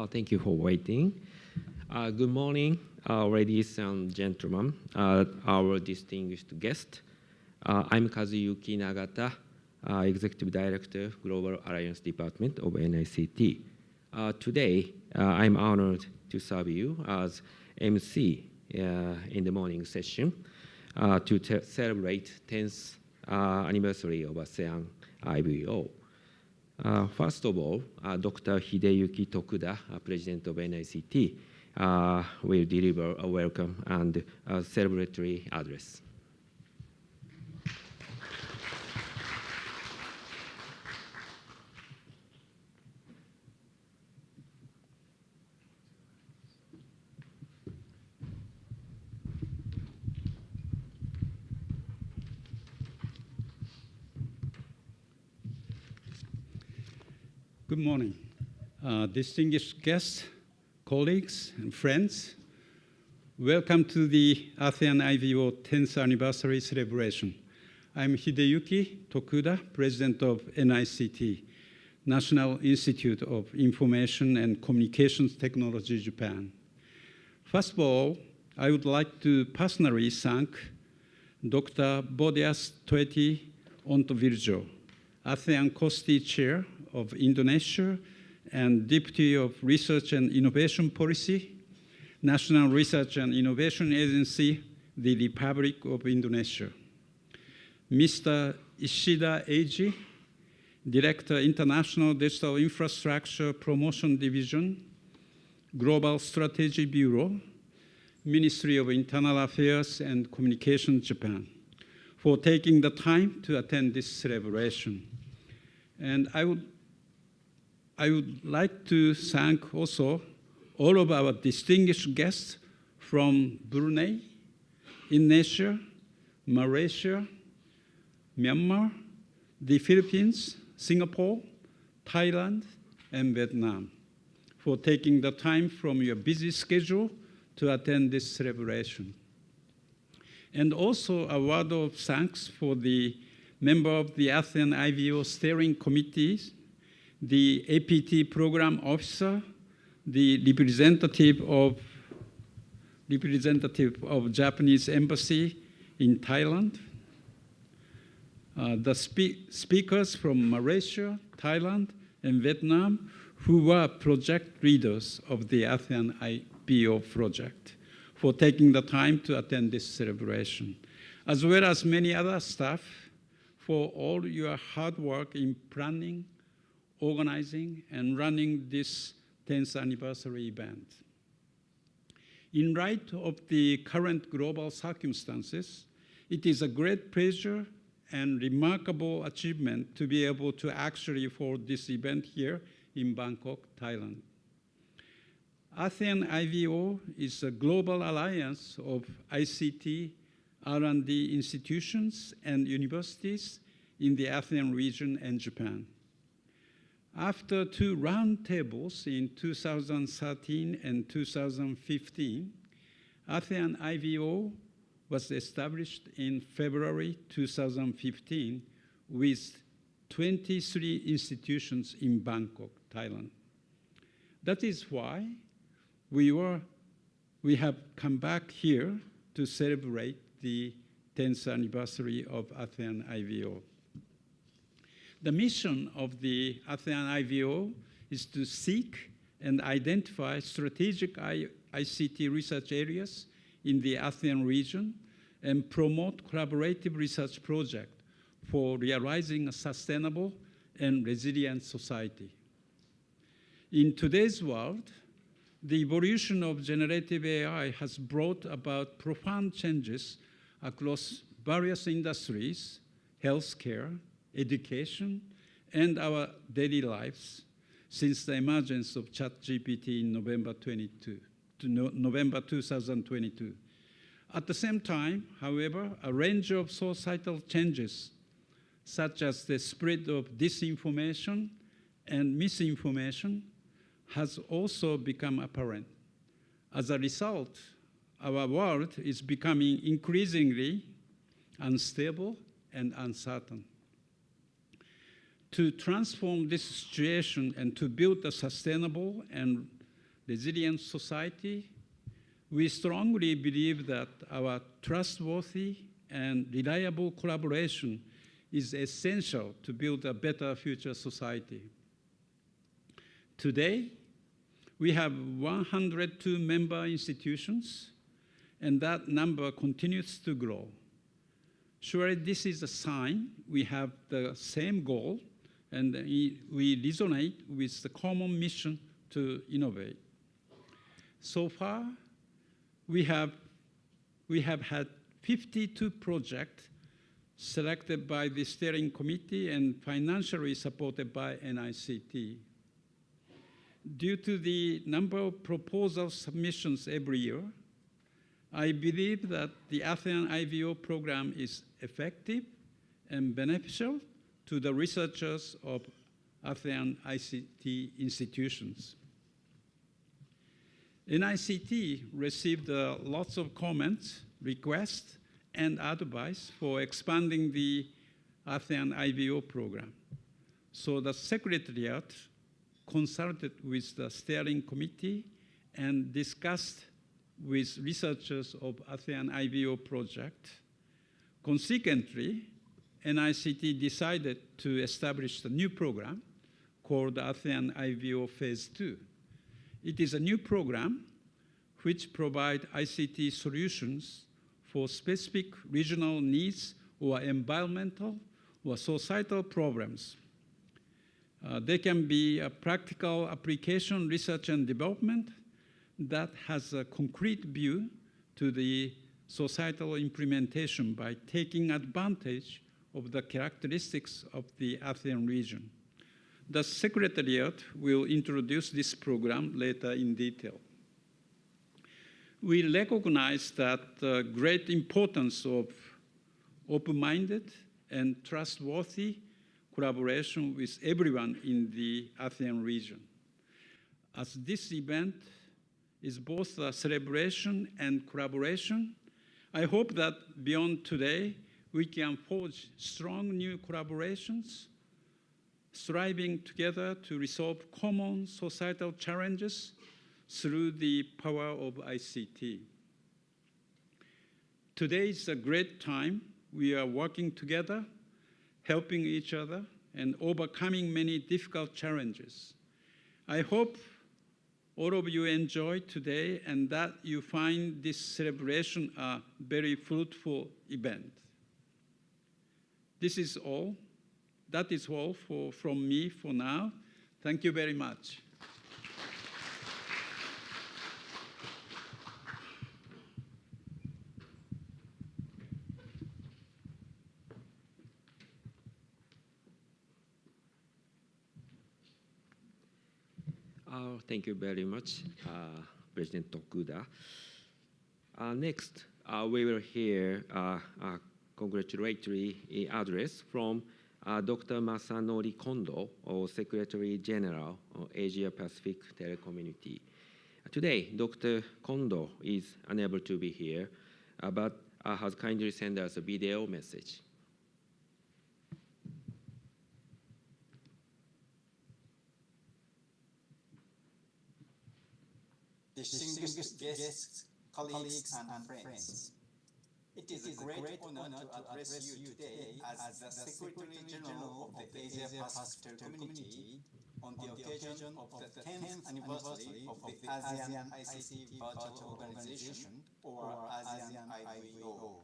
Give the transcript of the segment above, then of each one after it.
Thank you for waiting. Good morning, ladies and gentlemen, our distinguished guest. I'm Kazuyuki Nagata, Executive Director, Global Alliance Department of NICT. Today, I'm honored to serve you as MC in the morning session to celebrate 10th anniversary of ASEAN IVO. First of all, Dr. Hideyuki Tokuda, President of NICT, will deliver a welcome and a celebratory address. Good morning, distinguished guests, colleagues, and friends. Welcome to the ASEAN IVO 10th anniversary celebration. I'm Hideyuki Tokuda, President of NICT, National Institute of Information and Communications Technology, Japan. First of all, I would like to personally thank Dr. Bodias Tweti Ontovirjo, ASEAN COSTI Chair of Indonesia and Deputy of Research and Innovation Policy, National Research and Innovation Agency, the Republic of Indonesia. Mr. Ishida Eiji, Director, International Digital Infrastructure Promotion Division, Global Strategy Bureau, Ministry of Internal Affairs and Communication, Japan, for taking the time to attend this celebration. And I would like to thank also all of our distinguished guests from Brunei, Indonesia, Malaysia, Myanmar, the Philippines, Singapore, Thailand, and Vietnam for taking the time from your busy schedule to attend this celebration. And also a word of thanks for the member of the ASEAN IVO Steering Committee, the APT Program Officer, the representative of Japanese Embassy in Thailand, the speakers from Malaysia, Thailand, and Vietnam, who were project leaders of the ASEAN IVO project, for taking the time to attend this celebration, as well as many other staff for all your hard work in planning, organizing, and running this 10th anniversary event. In light of the current global circumstances, it is a great pleasure and remarkable achievement to be able to actually hold this event here in Bangkok, Thailand. ASEAN IVO is a global alliance of ICT R&D institutions and universities in the ASEAN region and Japan. After two roundtables in 2013 and 2015, ASEAN IVO was established in February 2015 with 23 institutions in Bangkok, Thailand. That is why we have come back here to celebrate the 10th anniversary of ASEAN IVO. The mission of the ASEAN IVO is to seek and identify strategic ICT research areas in the ASEAN region and promote collaborative research projects for realizing a sustainable and resilient society. In today's world, the evolution of generative AI has brought about profound changes across various industries, healthcare, education, and our daily lives since the emergence of ChatGPT in November 2022. At the same time, however, a range of societal changes, such as the spread of disinformation and misinformation, has also become apparent. As a result, our world is becoming increasingly unstable and uncertain. To transform this situation and to build a sustainable and resilient society, we strongly believe that our trustworthy and reliable collaboration is essential to build a better future society. Today, we have 102 member institutions, and that number continues to grow. Surely this is a sign we have the same goal, and we resonate with the common mission to innovate. So far, we have had 52 projects selected by the steering committee and financially supported by NICT. Due to the number of proposal submissions every year, I believe that the ASEAN IVO program is effective and beneficial to the researchers of ASEAN ICT institutions. NICT received lots of comments, requests, and advice for expanding the ASEAN IVO program. So the Secretariat consulted with the steering committee and discussed with researchers of ASEAN IVO project. Consequently, NICT decided to establish a new program called ASEAN IVO Phase 2. It is a new program which provides ICT solutions for specific regional needs or environmental or societal problems. They can be a practical application research and development that has a concrete view to the societal implementation by taking advantage of the characteristics of the ASEAN region. The Secretariat will introduce this program later in detail. We recognize that the great importance of open-minded and trustworthy collaboration with everyone in the ASEAN region. As this event is both a celebration and collaboration, I hope that beyond today, we can forge strong new collaborations, striving together to resolve common societal challenges through the power of ICT. Today is a great time. We are working together, helping each other, and overcoming many difficult challenges. I hope all of you enjoy today and that you find this celebration a very fruitful event. That is all from me for now. Thank you very much. Thank you very much, President Tokuda. Next, we will hear a congratulatory address from Dr. Masanori Kondo, Secretary General of Asia Pacific Telecommunity. Today, Dr. Kondo is unable to be here, but has kindly sent us a video message. Distinguished guests, colleagues, and friends. It is a great honor to address you today as the Secretary General of the Asia Pacific Community on the occasion of the 10th anniversary of the ASEAN ICT Virtual Organization, or ASEAN IVO.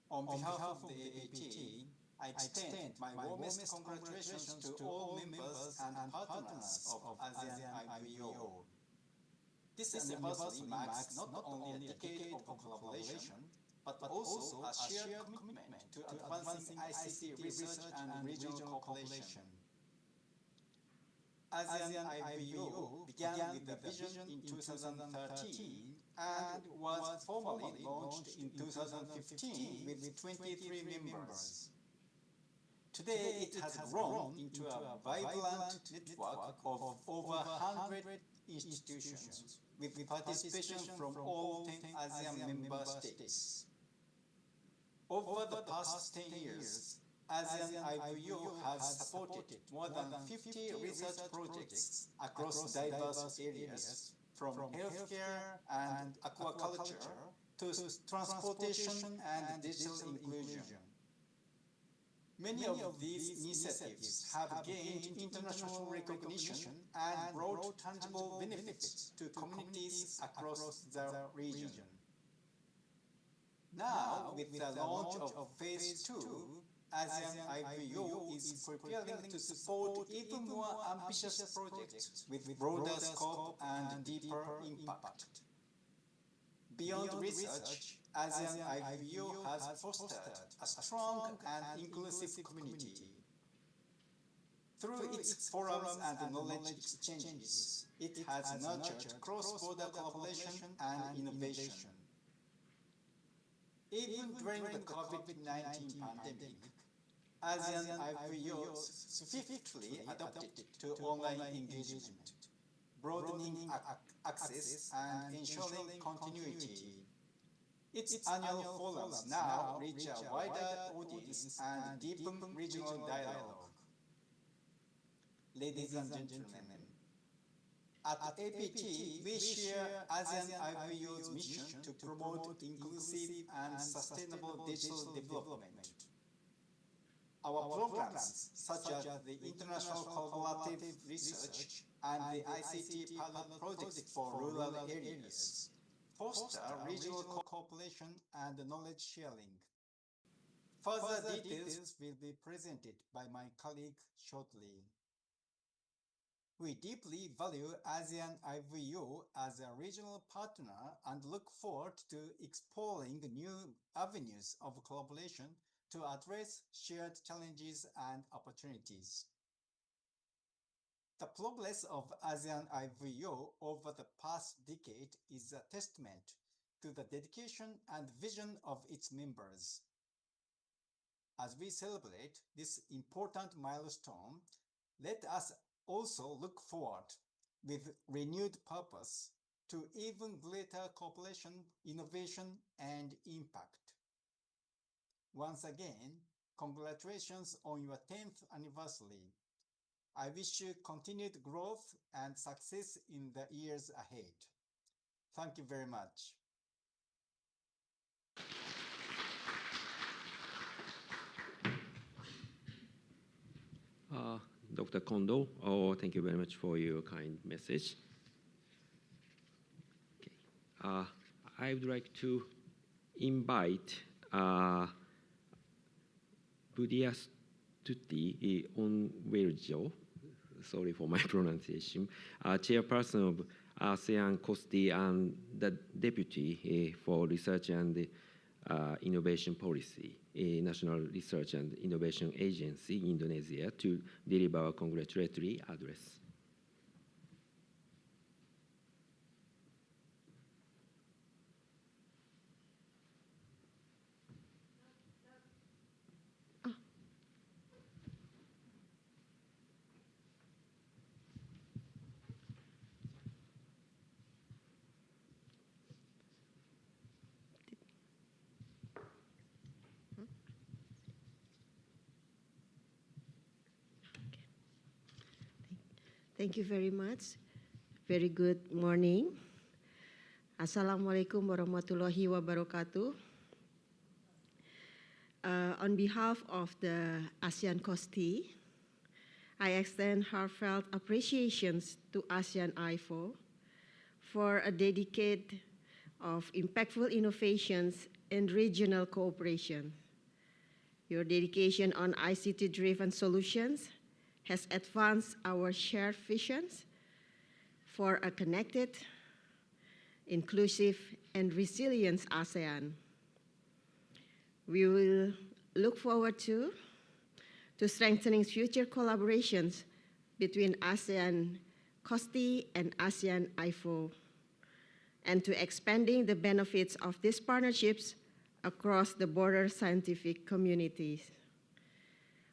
On behalf of the APT, I extend my warmest congratulations to all members and partners of ASEAN IVO. This anniversary marks not only a decade of collaboration, but also a shared commitment to advancing ICT research and regional cooperation. ASEAN IVO began with the vision in 2013 and was formally launched in 2015 with 23 members. Today, it has grown into a vibrant network of over 100 institutions, with participation from all 10 ASEAN member states. Over the past 10 years, ASEAN IVO has supported more than 50 research projects across diverse areas, from healthcare and aquaculture to transportation and digital inclusion. Many of these initiatives have gained international recognition and brought tangible benefits to communities across the region. Now, with the launch of Phase 2, ASEAN IVO is preparing to support even more ambitious projects with broader scope and deeper impact. Beyond research, ASEAN IVO has fostered a strong and inclusive community. Through its forums and knowledge exchanges, it has nurtured cross-border collaboration and innovation. Even during the COVID-19 pandemic, ASEAN IVO swiftly adapted to online engagement, broadening access and ensuring continuity. Its annual forums now reach a wider audience and deepen regional dialogue. Ladies and gentlemen, at APT, we share ASEAN IVO's mission to promote inclusive and sustainable digital development. Our programs, such as the International Collaborative Research and the ICT pilot projects for rural areas, foster regional cooperation and knowledge sharing. Further details will be presented by my colleague shortly. We deeply value ASEAN IVO as a regional partner and look forward to exploring new avenues of collaboration to address shared challenges and opportunities. The progress of ASEAN IVO over the past decade is a testament to the dedication and vision of its members. As we celebrate this important milestone, let us also look forward with renewed purpose to even greater cooperation, innovation, and impact. Once again, congratulations on your 10th anniversary. I wish you continued growth and success in the years ahead. Thank you very much. Dr. Kondo, thank you very much for your kind message. Okay. I would like to invite Budiastuti Onweljo, sorry for my pronunciation, chairperson of ASEAN COSTI and the deputy for research and innovation policy, National Research and Innovation Agency, Indonesia, to deliver a congratulatory address. Thank you very much. Very good morning. Assalamualaikum warahmatullahi wabarakatuh. On behalf of the ASEAN COSTI, I extend heartfelt appreciations to ASEAN IVO for a decade of impactful innovations and regional cooperation. Your dedication on ICT-driven solutions has advanced our shared visions for a connected, inclusive, and resilient ASEAN. We will look forward to strengthening future collaborations between ASEAN COSTI and ASEAN IVO, and to expanding the benefits of these partnerships across the broader scientific communities.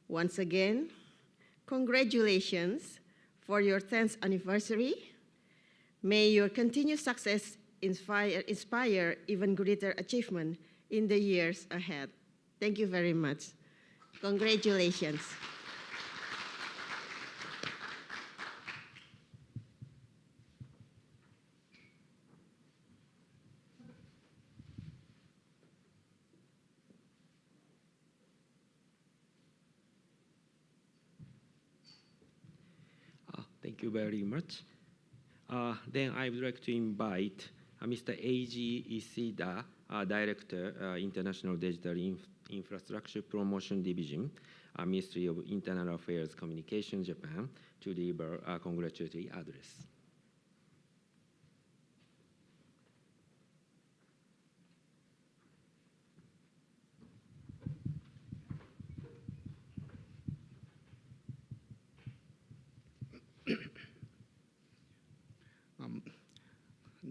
Once again, congratulations for your 10th anniversary. May your continued success inspire even greater achievement in the years ahead. Thank you very much. Congratulations. Thank you very much. Then I would like to invite Mr. A.G. Isida, Director, International Digital Infrastructure Promotion Division, Ministry of Internal Affairs Communication, Japan, to deliver a congratulatory address.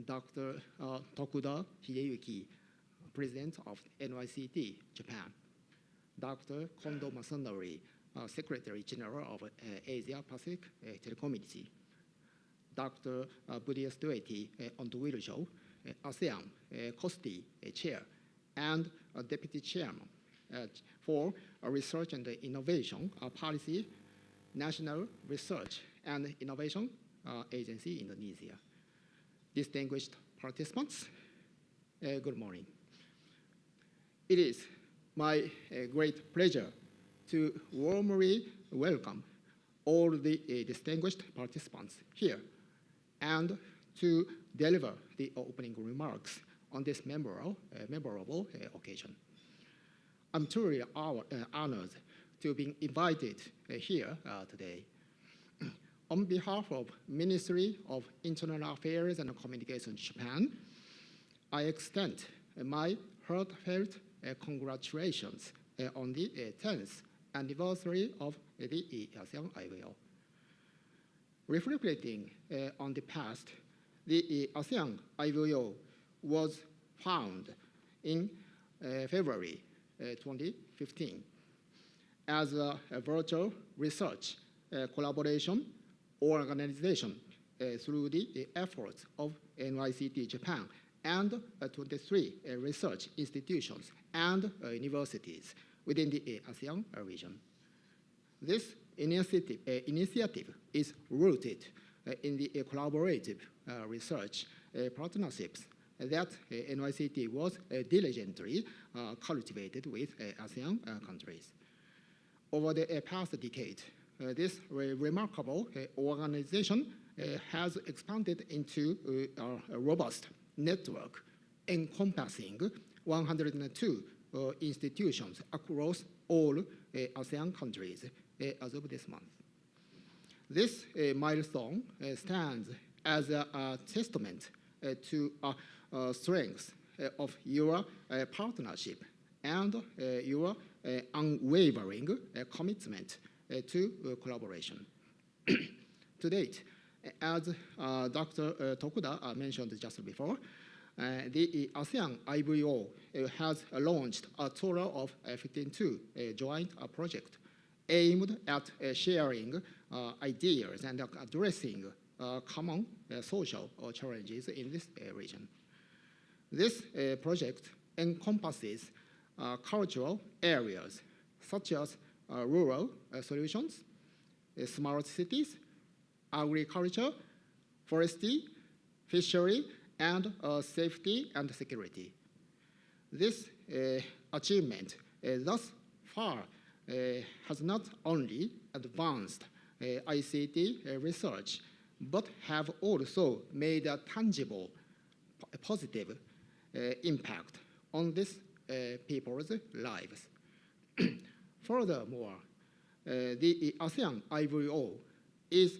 Dr. Tokuda Hideyuki, President of NYCT, Japan. Dr. Kondo Masanori, Secretary General of Asia Pacific Telecommunity. Dr. Budia Stueti Ontuwilusho, ASEAN COSTI Chair and Deputy Chairman for Research and Innovation Policy, National Research and Innovation Agency, Indonesia. Distinguished participants, good morning. It is my great pleasure to warmly welcome all the distinguished participants here and to deliver the opening remarks on this memorable occasion. I'm truly honored to be invited here today. On behalf of Ministry of Internal Affairs and Communication Japan, I extend my heartfelt congratulations on the 10th anniversary of the ASEAN IVO. Reflecting on the past, the ASEAN IVO was founded in February 2015 as a virtual research collaboration organization through the efforts of NYCT Japan and 23 research institutions and universities within the ASEAN region. This initiative is rooted in the collaborative research partnerships that NYCT was diligently cultivated with ASEAN countries. Over the past decade, this remarkable organization has expanded into a robust network encompassing 102 institutions across all ASEAN countries as of this month. This milestone stands as a testament to strength of your partnership and your unwavering commitment to collaboration. To date, as Dr. Tokuda mentioned just before, the ASEAN IVO has launched a total of 52 joint projects aimed at sharing ideas and addressing common social challenges in this region. This project encompasses cultural areas such as rural solutions, smart cities, agriculture, forestry, fishery, and safety and security. This achievement thus far has not only advanced ICT research, but have also made a tangible, positive impact on these people's lives. Furthermore, the ASEAN IVO is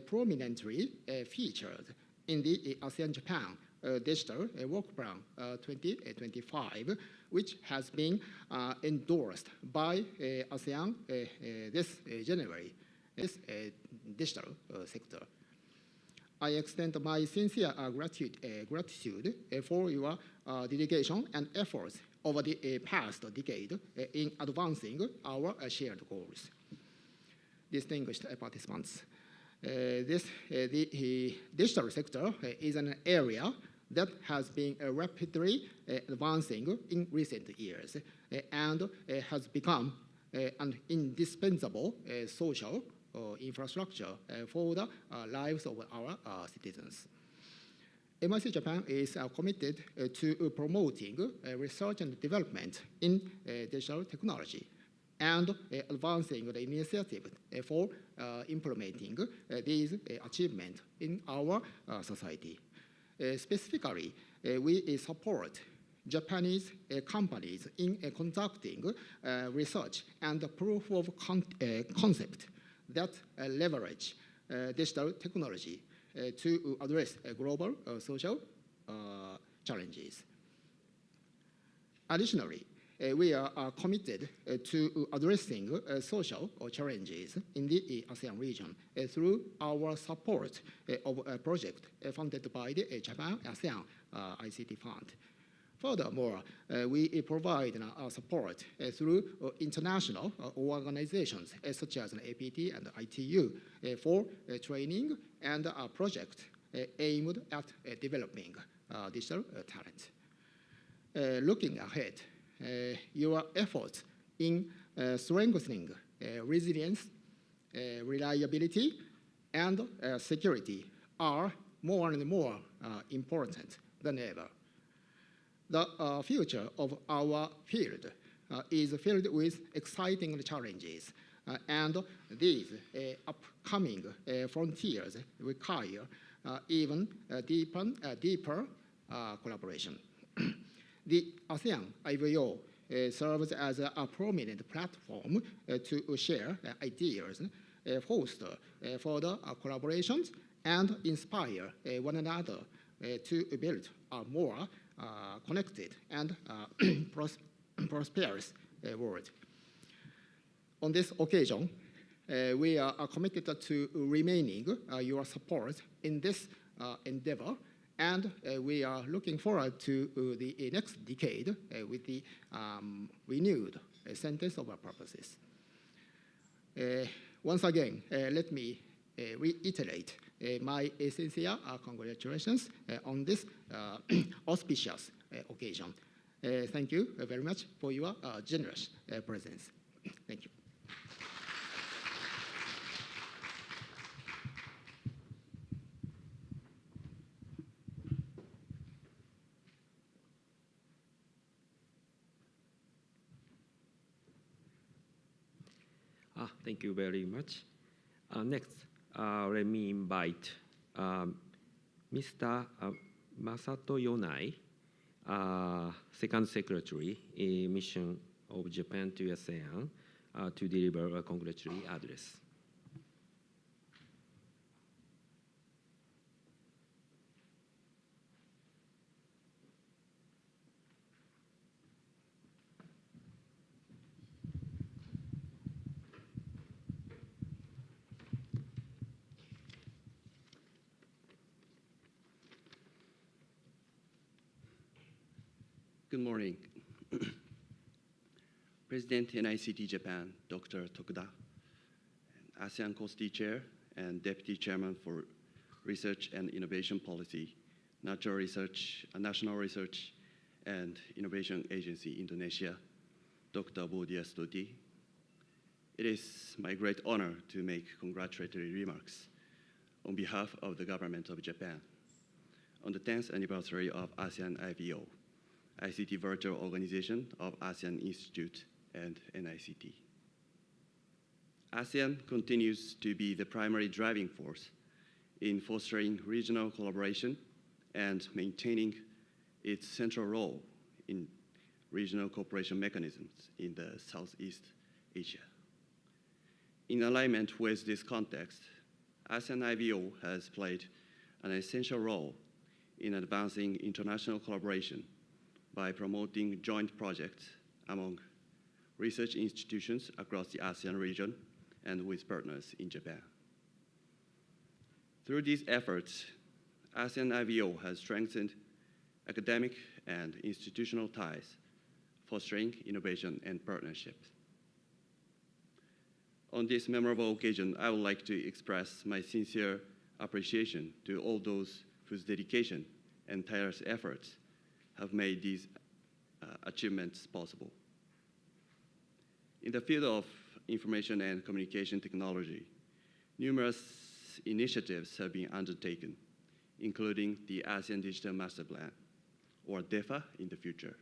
prominently featured in the ASEAN-Japan Digital Work Plan 2025, which has been endorsed by ASEAN this January, this digital sector. I extend my sincere gratitude for your dedication and efforts over the past decade in advancing our shared goals. Distinguished participants, the digital sector is an area that has been rapidly advancing in recent years and has become and indispensable social infrastructure for the lives of our citizens. MIC Japan is committed to promoting research and development in digital technology and advancing the initiative for implementing these achievements in our society. Specifically, we support Japanese companies in conducting research and proof of concept that leverage digital technology to address global social challenges. Additionally, we are committed to addressing social challenges in the ASEAN region through our support of a project funded by the Japan ASEAN ICT Fund. Furthermore, we provide support through international organizations such as APT and ITU for training and a project aimed at developing digital talent. Looking ahead, your efforts in strengthening resilience, reliability, and security are more and more important than ever. The future of our field is filled with exciting challenges, and these upcoming frontiers require even deeper collaboration. The ASEAN IVO serves as a prominent platform to share ideas, foster further collaborations, and inspire one another to build a more connected and prosperous world. On this occasion, we are committed to remaining your support in this endeavor, and we are looking forward to the next decade with the renewed sense of our purposes. Once again, let me reiterate my sincere congratulations on this auspicious occasion. Thank you very much for your generous presence. Thank you. Thank you very much. Next, let me invite Mr. Masato Yonai, Second Secretary, Mission of Japan to ASEAN, to deliver a congratulatory address. Good morning. President NICT Japan, Dr. Tokuda, ASEAN COSTI Chair and Deputy Chairman for Research and Innovation Policy, National Research and Innovation Agency, Indonesia, Dr. Boudia Stuti. It is my great honor to make congratulatory remarks on behalf of the government of Japan on the 10th anniversary of ASEAN IVO, ICT Virtual Organization of ASEAN Institute and NICT. ASEAN continues to be the primary driving force in fostering regional collaboration and maintaining its central role in regional cooperation mechanisms in the Southeast Asia. In alignment with this context, ASEAN IVO has played an essential role in advancing international collaboration by promoting joint projects among research institutions across the ASEAN region and with partners in Japan. Through these efforts, ASEAN IVO has strengthened academic and institutional ties, fostering innovation and partnerships. On this memorable occasion, I would like to express my sincere appreciation to all those whose dedication and tireless efforts have made these achievements possible. In the field of information and communication technology, numerous initiatives have been undertaken, including the ASEAN Digital Master Plan, or DEFA in the future.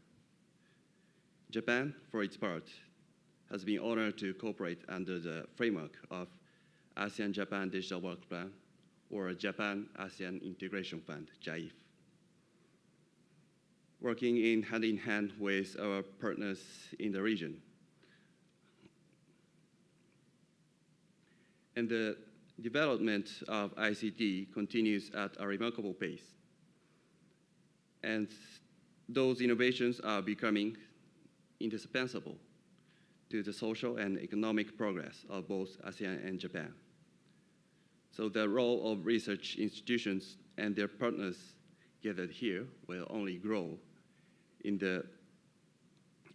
Japan, for its part, has been honored to cooperate under the framework of ASEAN-Japan Digital Work Plan, or Japan-ASEAN Integration Fund, JAIF. Working hand in hand with our partners in the region. And the development of ICT continues at a remarkable pace. And those innovations are becoming indispensable to the social and economic progress of both ASEAN and Japan. So the role of research institutions and their partners gathered here will only grow in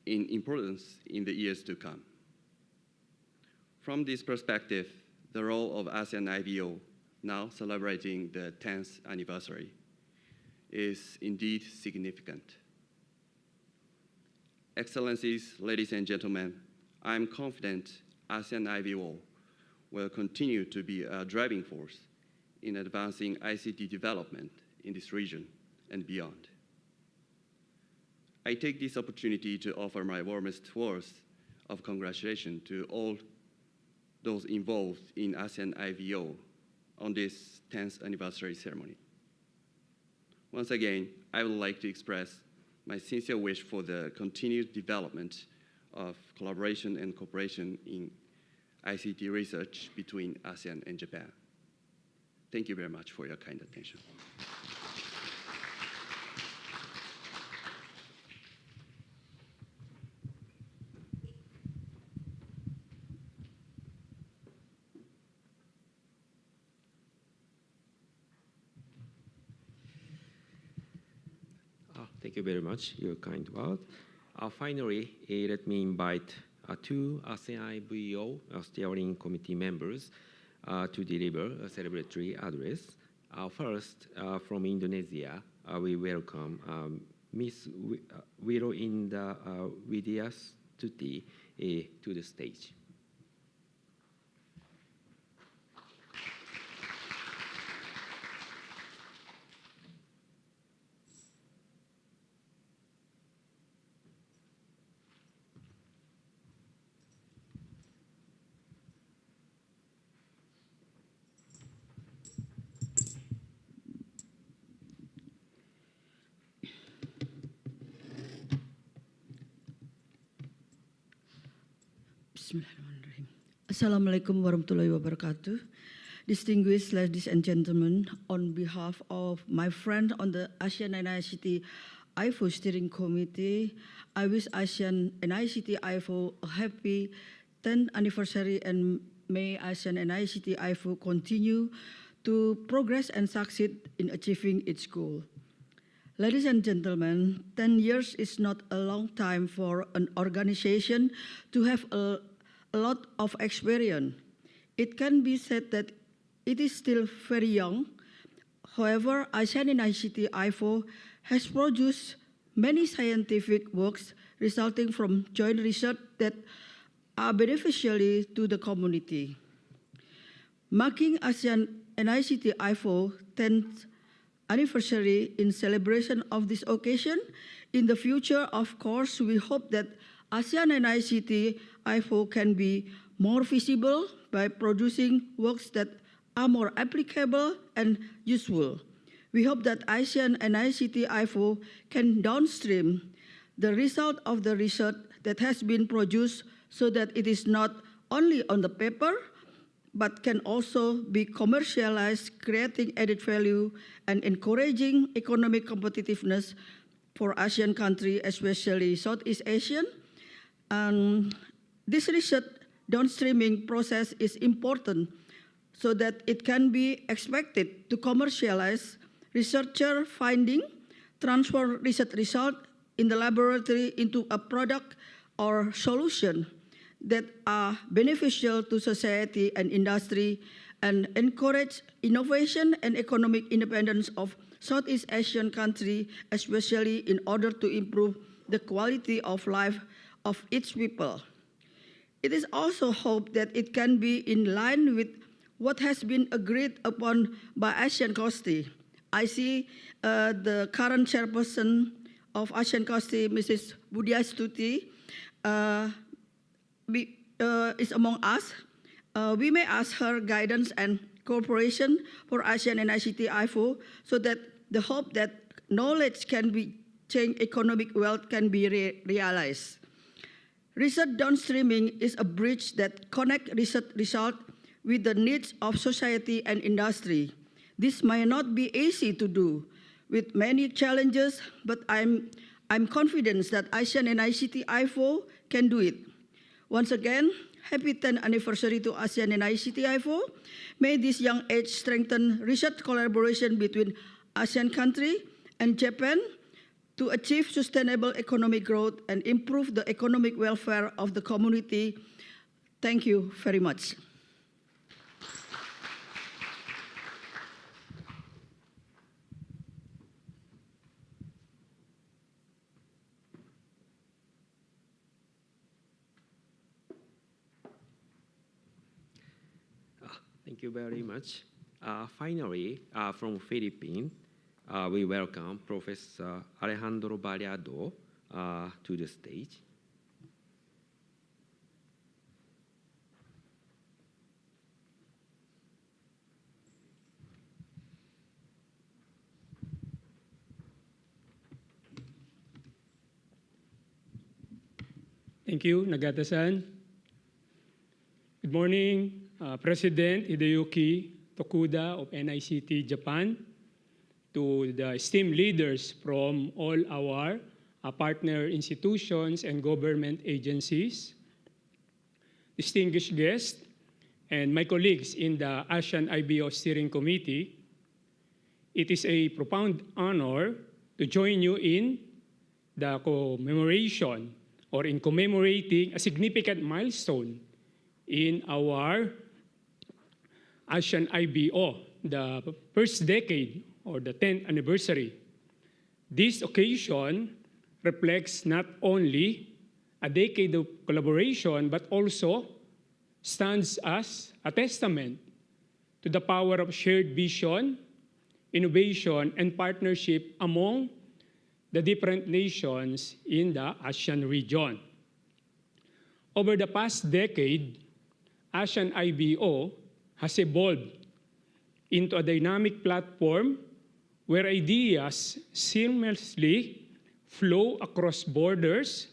importance in the years to come. From this perspective, the role of ASEAN IVO, now celebrating the 10th anniversary, is indeed significant. Excellencies, ladies and gentlemen, I'm confident ASEAN IVO will continue to be a driving force in advancing ICT development in this region and beyond. I take this opportunity to offer my warmest words of congratulations to all those involved in ASEAN IVO on this 10th anniversary ceremony. Once again, I would like to express my sincere wish for the continued development of collaboration and cooperation in ICT research between ASEAN and Japan. Thank you very much for your kind attention. Thank you very much, your kind word. Finally, let me invite two ASEAN IVO steering committee members to deliver a celebratory address. First, from Indonesia, we welcome Ms. Wiroinda Widyastuti to the stage. Bismillahirrahmanirrahim. Assalamualaikum warahmatullahi wabarakatuh. Distinguished ladies and gentlemen, on behalf of my friend on the ASEAN and ICT IVO Steering Committee, I wish ASEAN and ICT IVO a happy 10th anniversary, and may ASEAN and ICT IVO continue to progress and succeed in achieving its goal. Ladies and gentlemen, 10 years is not a long time for an organization to have a lot of experience. It can be said that it is still very young. However, ASEAN and ICT IVO has produced many scientific works resulting from joint research that are beneficial to the community. Marking ASEAN and ICT IVO 10th anniversary in celebration of this occasion, in the future, of course, we hope that ASEAN and ICT IVO can be more visible by producing works that are more applicable and useful. We hope that ASEAN and ICT IVO can downstream the result of the research that has been produced so that it is not only on the paper, but can also be commercialized, creating added value and encouraging economic competitiveness for ASEAN countries, especially Southeast Asian. This research downstreaming process is important so that it can be expected to commercialize researcher finding, transfer research result in the laboratory into a product or solution that are beneficial to society and industry, and encourage innovation and economic independence of Southeast Asian countries, especially in order to improve the quality of life of its people. it is also hoped that it can be in line with what has been agreed upon by ASEAN COSTI. I see the current chairperson of ASEAN COSTI, Mrs. Budia Stuti, is among us. We may ask her guidance and cooperation for ASEAN and ICT IVO so that the hope that knowledge can be changed, economic wealth can be realized. Research downstreaming is a bridge that connects research results with the needs of society and industry. This might not be easy to do with many challenges, but I'm confident that ASEAN and ICT IVO can do it. Once again, happy 10th anniversary to ASEAN and ICT IVO. May this young age strengthen research collaboration between ASEAN countries and Japan to achieve sustainable economic growth and improve the economic welfare of the community. Thank you very much. Thank you very much. Finally, from Philippines, we welcome Professor Alejandro Variado to the stage. Thank you, Nagata-san. Good morning, President Hideyuki Tokuda of NICT Japan, to the esteemed leaders from all our partner institutions and government agencies, distinguished guests, and my colleagues in the ASEAN IVO Steering Committee. It is a profound honor to join you in the commemoration or in commemorating a significant milestone in our ASEAN IVO, the first decade or the 10th anniversary. This occasion reflects not only a decade of collaboration, but also stands as a testament to the power of shared vision, innovation, and partnership among the different nations in the ASEAN region. Over the past decade, ASEAN IVO has evolved into a dynamic platform where ideas seamlessly flow across borders.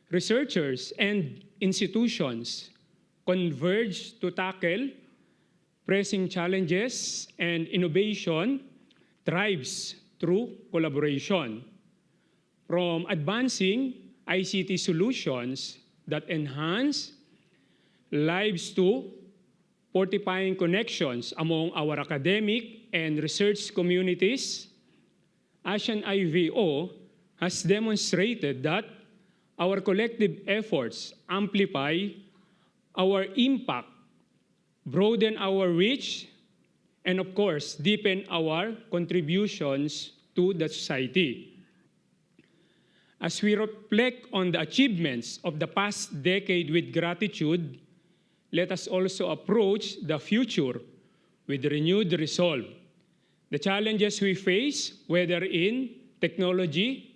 Researchers and institutions converge to tackle pressing challenges, and innovation thrives through collaboration. From advancing ICT solutions that enhance lives to fortifying connections among our academic and research communities, ASEAN IVO has demonstrated that our collective efforts amplify our impact, broaden our reach, and of course, deepen our contributions to the society. As we reflect on the achievements of the past decade with gratitude, let us also approach the future with renewed resolve. The challenges we face, whether in technology,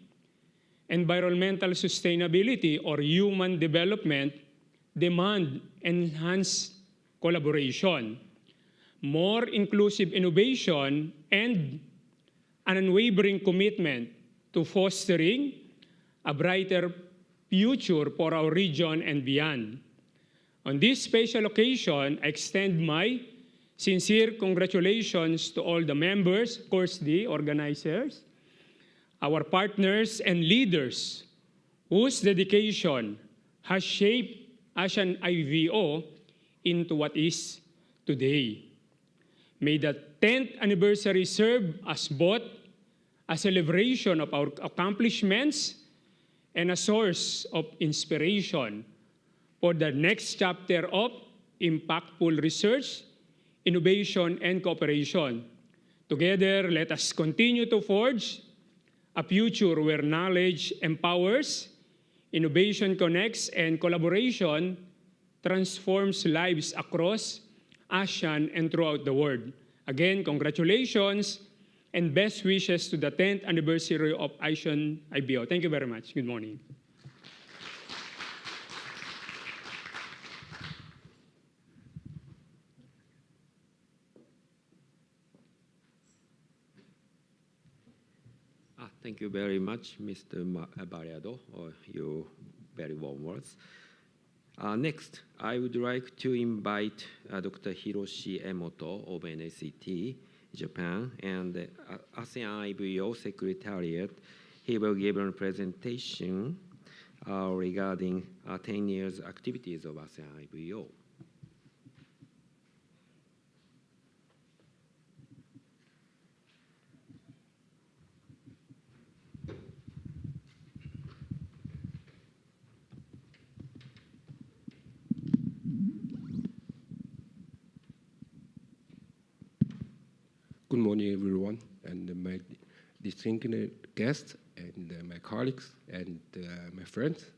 environmental sustainability, or human development, demand enhanced collaboration, more inclusive innovation, and an unwavering commitment to fostering a brighter future for our region and beyond. On this special occasion, I extend my sincere congratulations to all the members, of course the organizers, our partners and leaders whose dedication has shaped ASEAN IVO into what is today. May the 10th anniversary serve as both a celebration of our accomplishments and a source of inspiration for the next chapter of impactful research, innovation, and cooperation. Together, let us continue to forge a future where knowledge empowers, innovation connects, and collaboration transforms lives across ASEAN and throughout the world. Again, congratulations and best wishes to the 10th anniversary of ASEAN IVO. Thank you very much. Good morning. Thank you very much, Mr. Bariado, for your very warm words. Next, I would like to invite Dr. Hiroshi Emoto of NACT, Japan, and the ASEAN IVO Secretariat. He will give a presentation regarding 10 years activities of ASEAN IVO. Good morning, everyone, and my distinguished guests, and my colleagues, and my friends.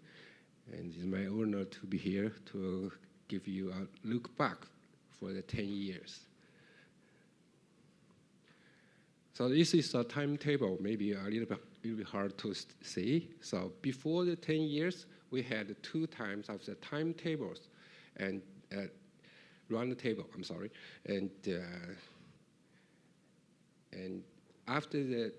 And it's my honor to be here to give you a look back for the 10 years. So this is a timetable, maybe a little bit hard to see. So before the 10 years, we had 2 times of the timetables and round the table, I'm sorry, and after the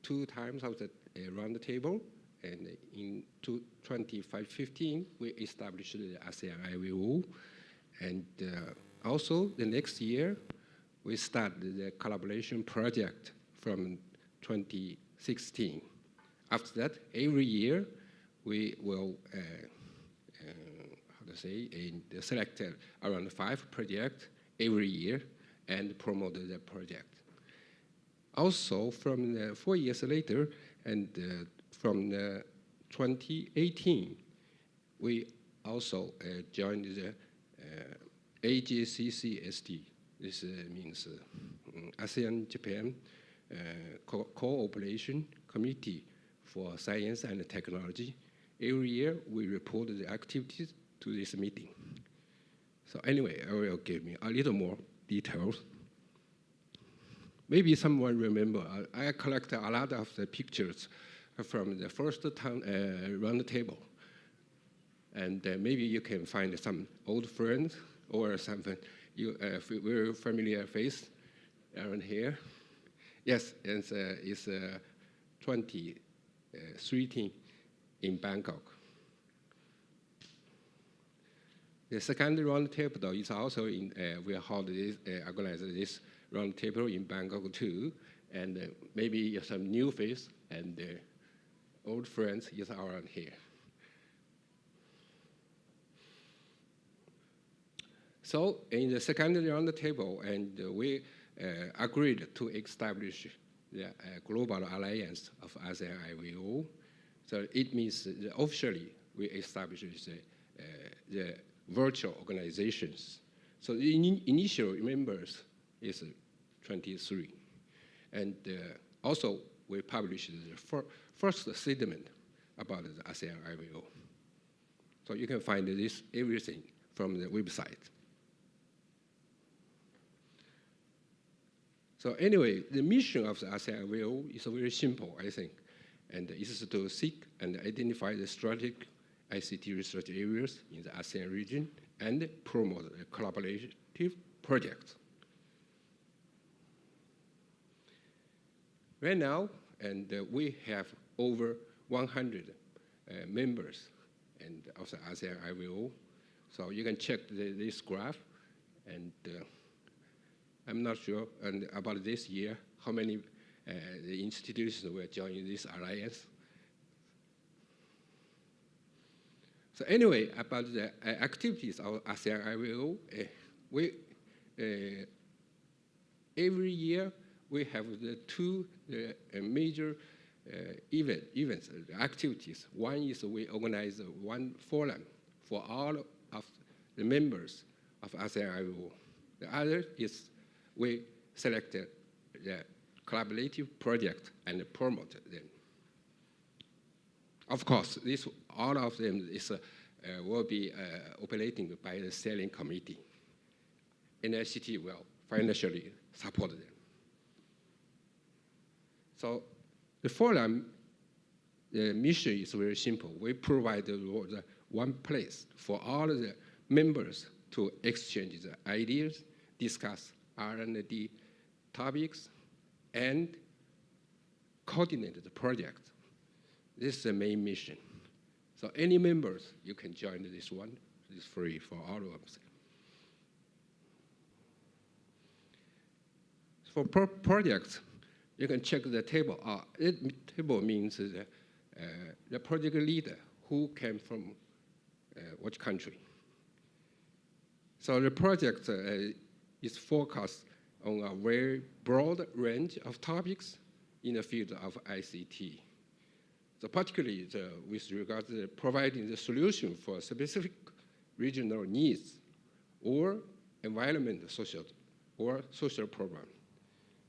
2 times of the round the table, and in 2015, we established the ASEAN IVO. And also, the next year, we started the collaboration project from 2016. After that, every year, we will, select around 5 projects every year and promote the project. Also, from 4 years later, and from 2018, we also joined the AJCCSD. This means ASEAN-Japan Cooperation Committee for Science and Technology. Every year, we report the activities to this meeting. So anyway, I will give me a little more details. Maybe someone remember, I collected a lot of the pictures from the first time round the table. And maybe you can find some old friends or something, very familiar face around here. Yes, it's 2013 in Bangkok. The second round table is also in, we organize this round table in Bangkok too, and maybe some new face and old friends is around here. So in the second round table, and we agreed to establish the global alliance of ASEAN IVO. So it means that officially we established the virtual organizations. So the initial members is 23. And also, we published the first statement about the ASEAN IVO. So you can find this everything from the website. So anyway, the mission of the ASEAN IVO is very simple, I think. And it is to seek and identify the strategic ICT research areas in the ASEAN region and promote a collaborative project. Right now, and we have over 100 members and of the ASEAN IVO. So you can check this graph, and I'm not sure about this year how many the institutions will join this alliance. So anyway, about the activities of ASEAN IVO, every year we have the 2 major events, activities. One is we organize one forum for all of the members of ASEAN IVO. The other is we selected the collaborative project and promote them. Of course, all of them is will be operating by the steering committee. NICT will financially support them. So the forum, the mission is very simple. We provide the one place for all the members to exchange the ideas, discuss R&D topics, and coordinate the project. This is the main mission. So any members, you can join this one. It's free for all of us. For projects, you can check the table. The table means the project leader who came from what country. So the project is focused on a very broad range of topics in the field of ICT. So particularly with regard to providing the solution for specific regional needs or environmental social problem.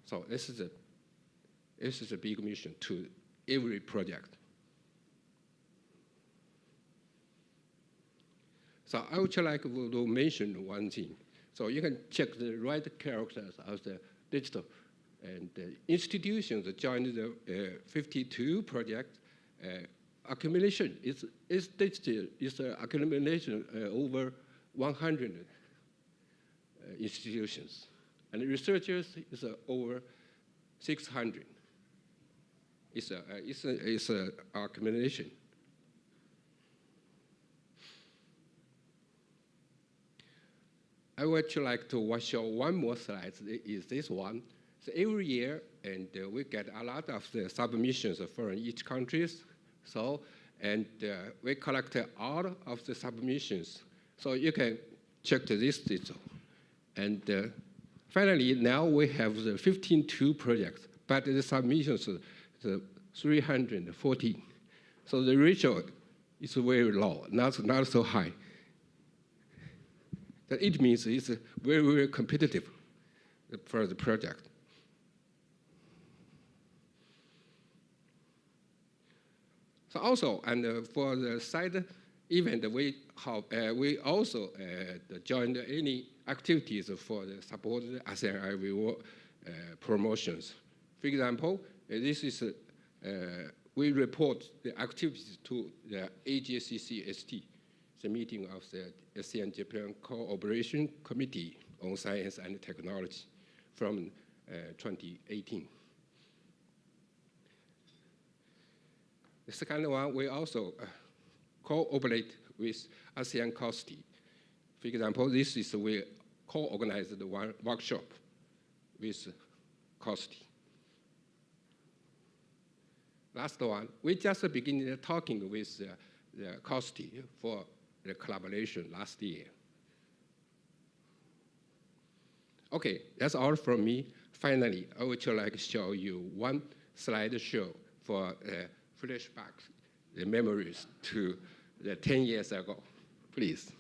So this is a big mission to every project. So I would like to mention one thing. So you can check the right characters of the digital. And institutions joined the 52 project. Accumulation is digital, is accumulation over 100 institutions. And researchers is over 600. It's a accumulation. I would like to show one more slide, is this one. So every year, and we get a lot of the submissions from each countries. So, and we collect all of the submissions. So you can check this detail. And finally, now we have the 15 projects, but the submissions are 314. So the ratio is very low, not so high. It means it's very, very competitive for the project. So also, and for the side event, we also joined any activities for the support ASEAN IVO promotions. For example, this is we report the activities to the AJCCST, the meeting of the ASEAN-Japan Cooperation Committee on Science and Technology from 2018. The second one, we also cooperate with ASEAN COSTI. For example, this is we co-organized one workshop with COSTI. Last one, we just began talking with the COSTI for the collaboration last year. Okay, that's all from me. Finally, I would like to show you one slideshow for flashbacks, the memories to the 10 years ago. Please.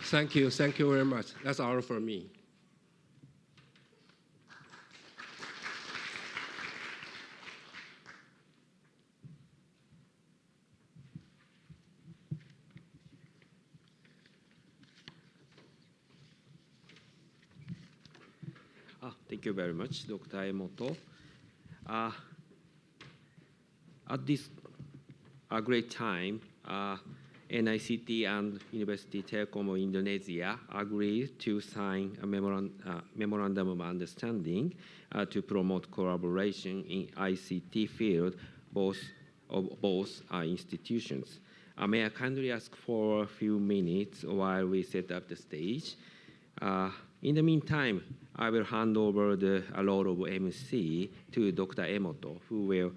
Thank you very much. That's all for me. Thank you very much, Dr. Emoto. At this great time, NICT and University Telkom of Indonesia agreed to sign a memorandum of understanding to promote collaboration in ICT field of both institutions. May I kindly ask for a few minutes while we set up the stage? In the meantime, I will hand over the role of MC to Dr. Emoto, who will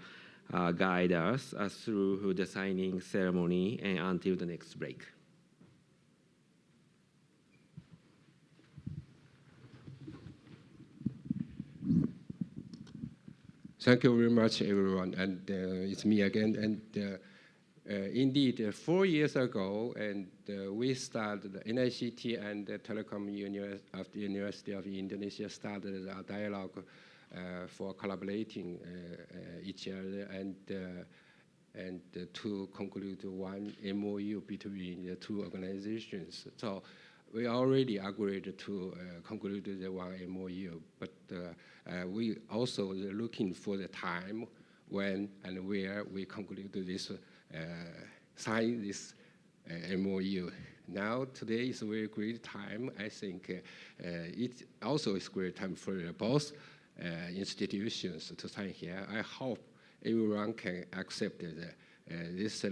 guide us through the signing ceremony and until the next break. Thank you very much, everyone. And it's me again. And indeed, 4 years ago, and we started, NICT and the Telecom of the University of Indonesia started a dialogue for collaborating each other and to conclude one MOU between the two organizations. So we already agreed to conclude the one MOU, but we also are looking for the time when and where we conclude this, sign this MOU. Now, today is a very great time. I think it also is a great time for both institutions to sign here. I hope everyone can accept this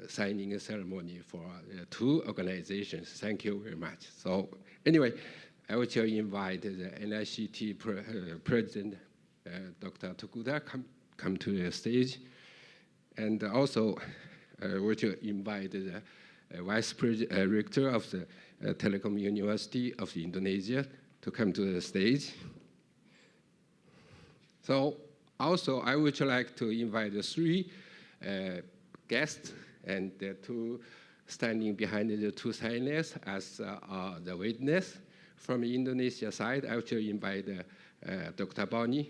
signing ceremony for two organizations. Thank you very much. So anyway, I would invite the NICT President, Dr. Tokuda, come to the stage. And also, I would invite the Vice Rector of the Telecom University of Indonesia to come to the stage. So also, I would like to invite the three guests and the two standing behind the two signers as the witness. From the Indonesia side, I would invite Dr. Boni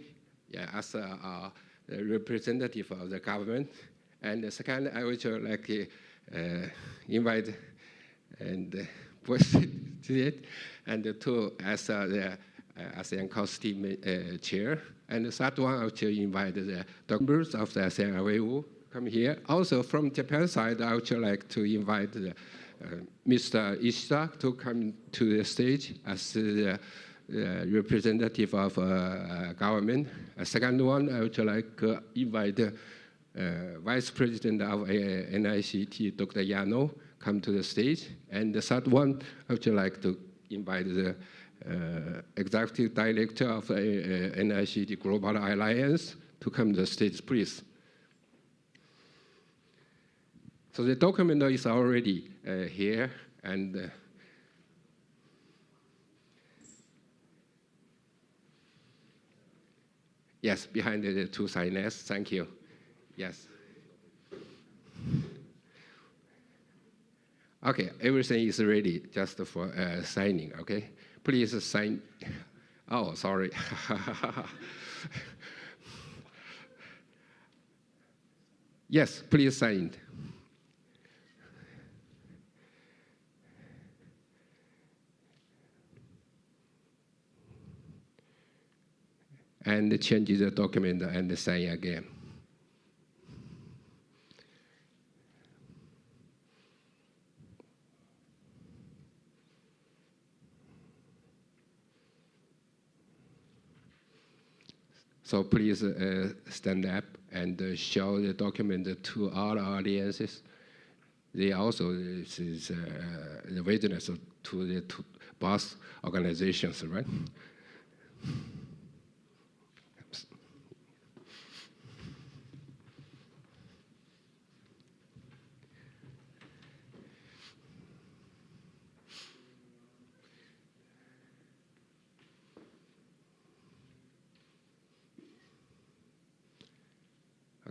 as a representative of the government. And the second, I would like to invite and President and the two as the ASEAN COSTI chair. And the third one, I would invite the members of the ASEAN IVO come here. Also from Japan side, I would like to invite Mr. Ishida to come to the stage as the representative of government. A second one, I would like to invite Vice President of NICT, Dr. Yano, come to the stage. And the third one, I would like to invite the Executive Director of NICT Global Alliance to come to the stage, please. So the document is already here, and yes, behind the two signers. Thank you. Yes. Okay, everything is ready just for signing, okay? Please sign. Oh, sorry. Yes, please sign. And change the document and sign again. So please stand up and show the document to all audiences. They also is the witness to the both organizations, right?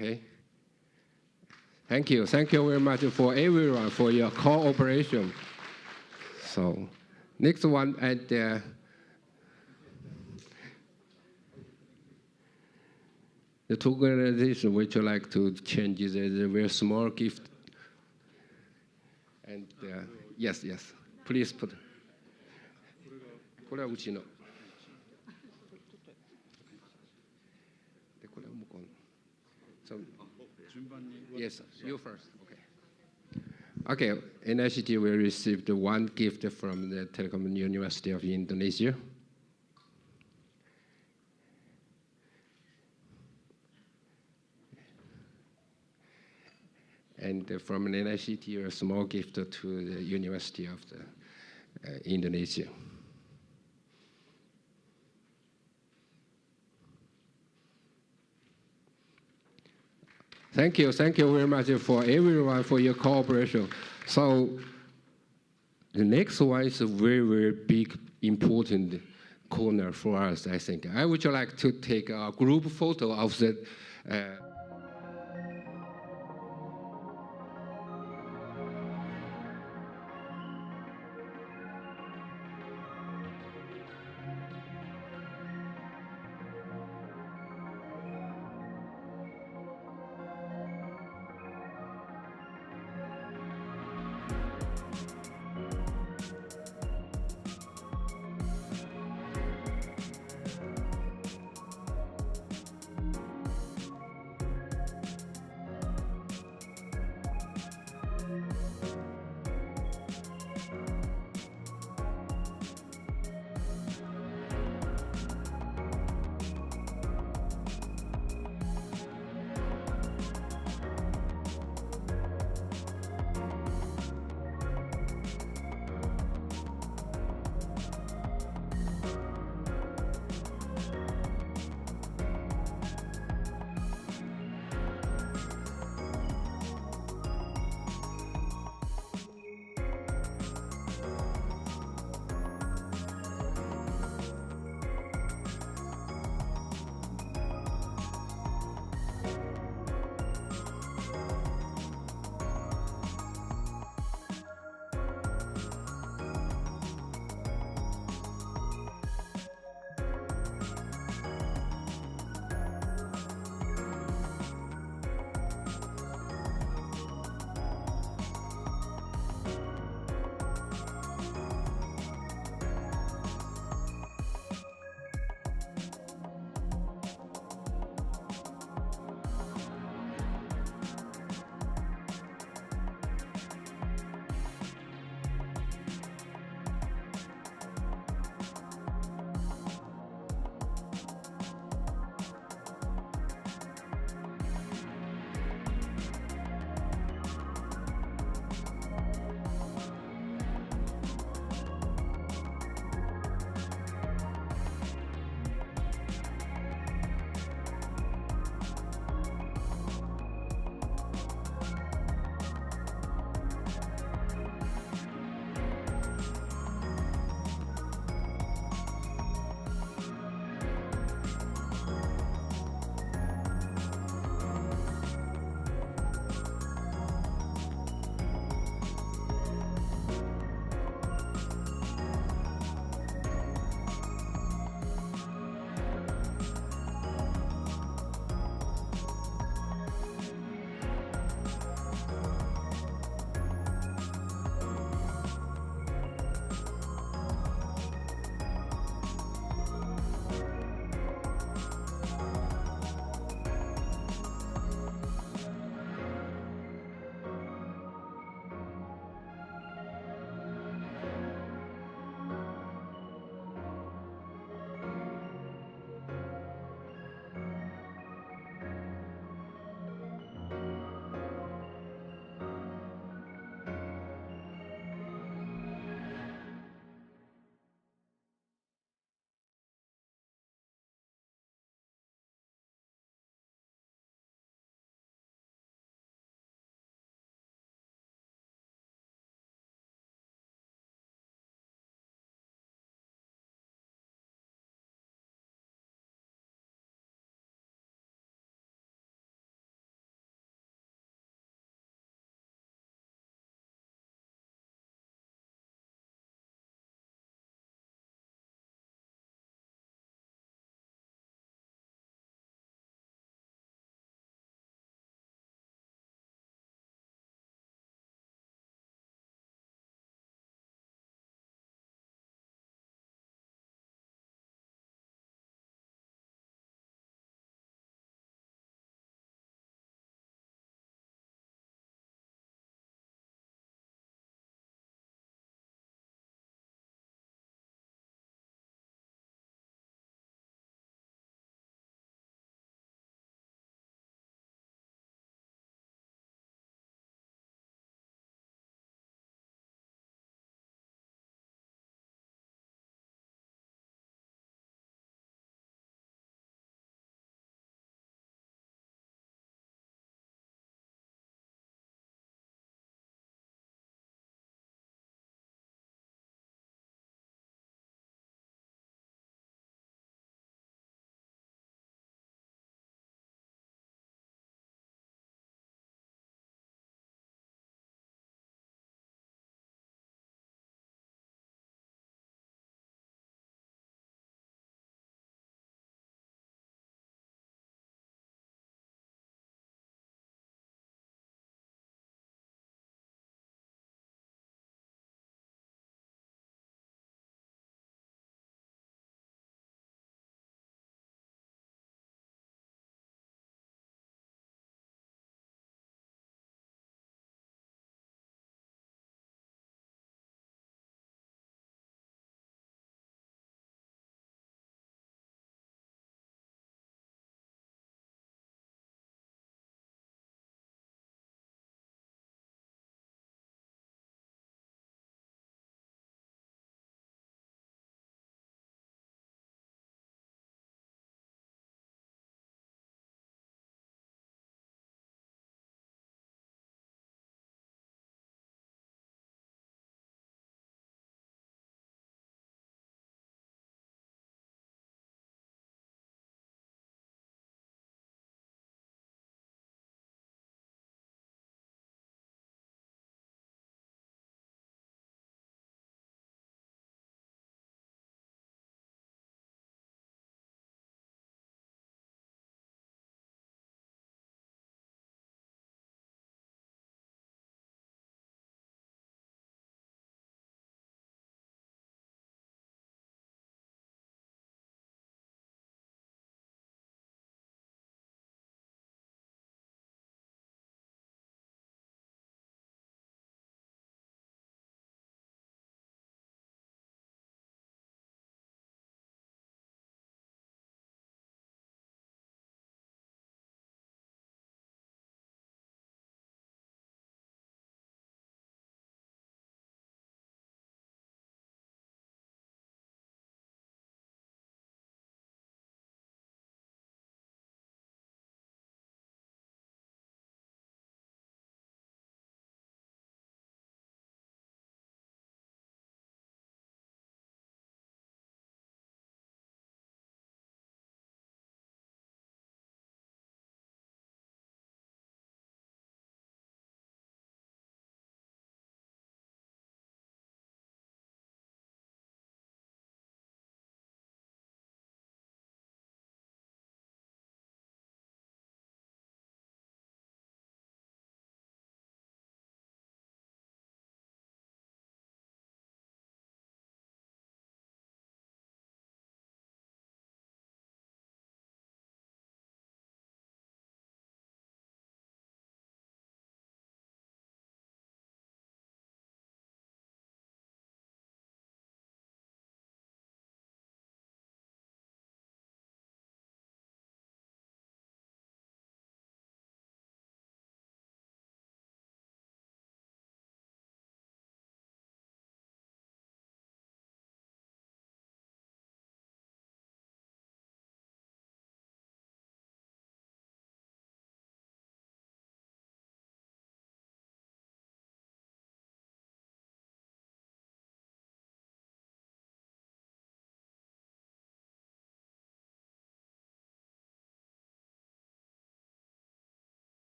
Okay. Thank you. Thank you very much for everyone for your cooperation. So next one, and the two organizations which would like to change is a very small gift. And yes, please put. これはうちの。でこれは向こうの。So, yes, you first. Okay. Okay, NICT will receive the one gift from the Telecom University of Indonesia. And from an NICT, a small gift to the University of Indonesia. Thank you very much for everyone for your cooperation. So the next one is a very, very big, important corner for us, I think. I would like to take a group photo of the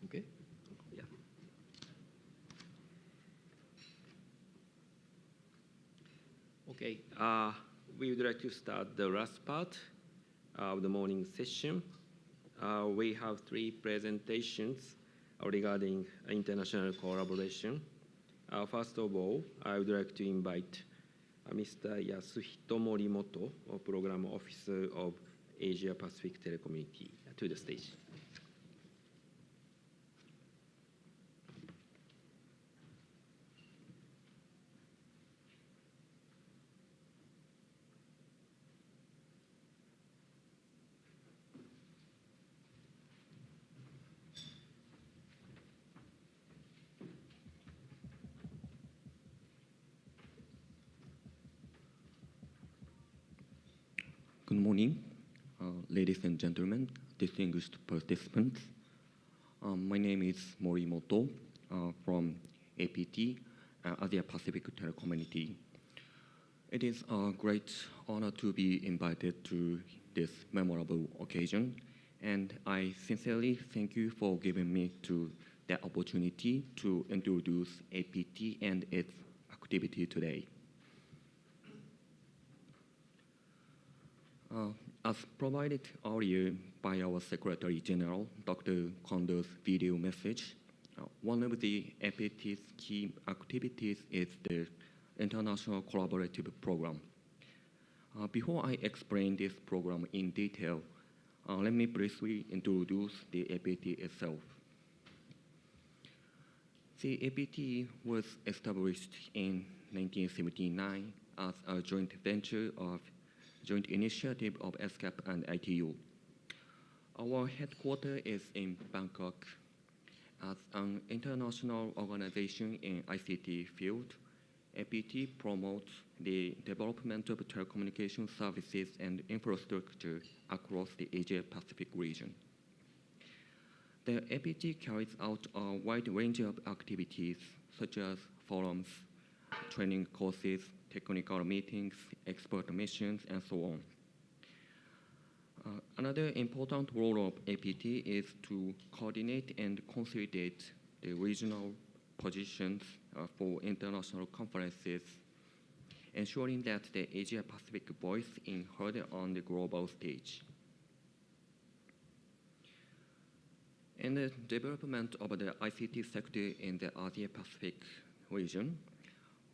Okay. Yeah. Okay. We would like to start the last part of the morning session. We have 3 presentations regarding international collaboration. First of all, I would like to invite Mr. Yasuhito Morimoto, Program Officer of Asia Pacific Telecommunity, to the stage. Good morning, ladies and gentlemen, distinguished participants. My name is Morimoto from APT, Asia Pacific Telecommunity. It is a great honor to be invited to this memorable occasion, and I sincerely thank you for giving me the opportunity to introduce APT and its activity today. As provided earlier by our Secretary General, Dr. Kondo's video message, one of the APT's key activities is the International Collaborative Program. Before I explain this program in detail, let me briefly introduce the APT itself. The APT was established in 1979 as a joint initiative of ESCAP and ITU. Our headquarters is in Bangkok. As an international organization in ICT field, APT promotes the development of telecommunication services and infrastructure across the Asia-Pacific region. The APT carries out a wide range of activities such as forums, training courses, technical meetings, expert missions, and so on. Another important role of APT is to coordinate and consolidate the regional positions for international conferences, ensuring that the Asia-Pacific voice is heard on the global stage. In the development of the ICT sector in the Asia-Pacific region,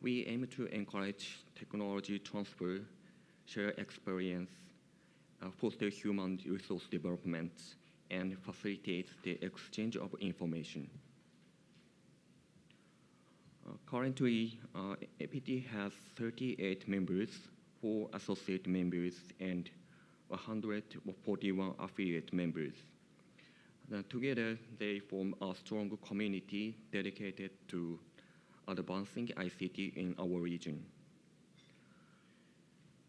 we aim to encourage technology transfer, share experience, foster human resource development, and facilitate the exchange of information. Currently, APT has 38 members, 4 associate members, and 141 affiliate members. Together, they form a strong community dedicated to advancing ICT in our region.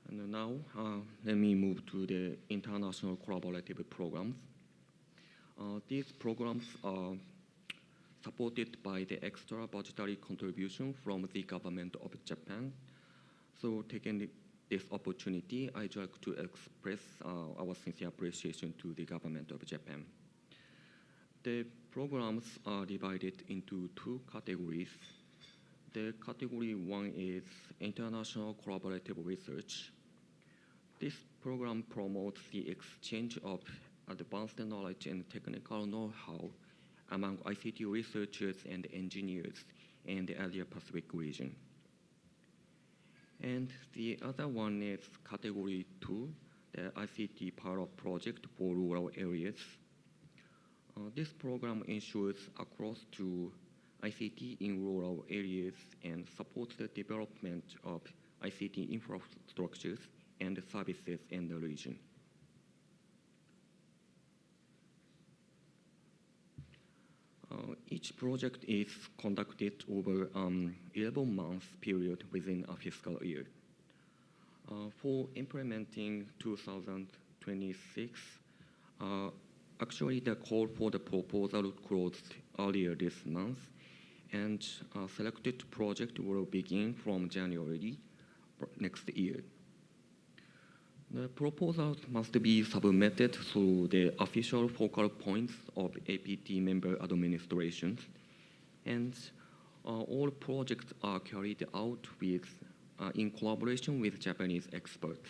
And now, let me move to the international collaborative programs. These programs are supported by the extra budgetary contribution from the government of Japan. So taking this opportunity, I'd like to express our sincere appreciation to the government of Japan. The programs are divided into 2 categories. The category 1 is international collaborative research. This program promotes the exchange of advanced knowledge and technical know-how among ICT researchers and engineers in the Asia-Pacific region. And the other one is category 2, the ICT pilot project for rural areas. This program ensures access to ICT in rural areas and supports the development of ICT infrastructures and services in the region. Each project is conducted over an 11-month period within a fiscal year. For implementing 2026, actually the call for the proposal closed earlier this month, and a selected project will begin from January next year. The proposals must be submitted through the official focal points of APT member administrations, and all projects are carried out in collaboration with Japanese experts.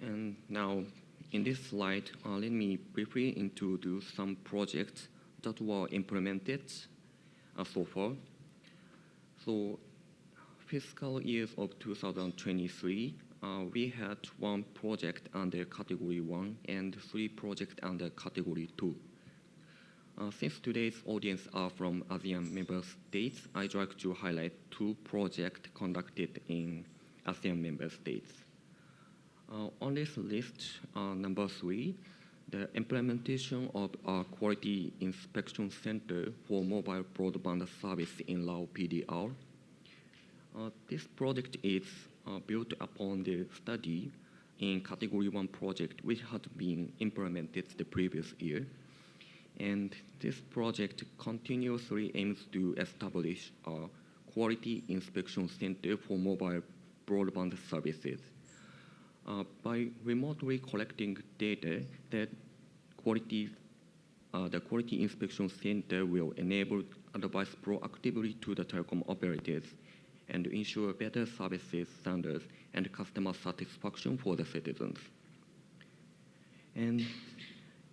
And now, in this slide, let me briefly introduce some projects that were implemented so far. So, fiscal years of 2023, we had 1 project under Category 1 and 3 projects under Category 2. Since today's audience are from ASEAN member states, I'd like to highlight 2 projects conducted in ASEAN member states. On this list, number 3, the implementation of a quality inspection center for mobile broadband service in Lao PDR. This project is built upon the study in Category 1 project, which had been implemented the previous year. And this project continuously aims to establish a quality inspection center for mobile broadband services. By remotely collecting data, the quality inspection center will enable advice proactively to the telecom operators and ensure better services standards and customer satisfaction for the citizens. And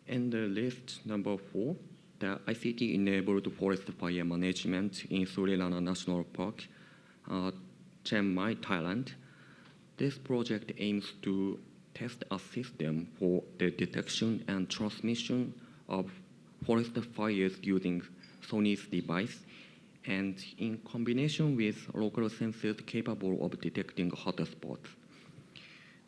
in the list number 4, the ICT-enabled forest fire management in Sri Lanka National Park, Chiang Mai, Thailand. This project aims to test a system for the detection and transmission of forest fires using Sony's device, and in combination with local sensors capable of detecting hotspots.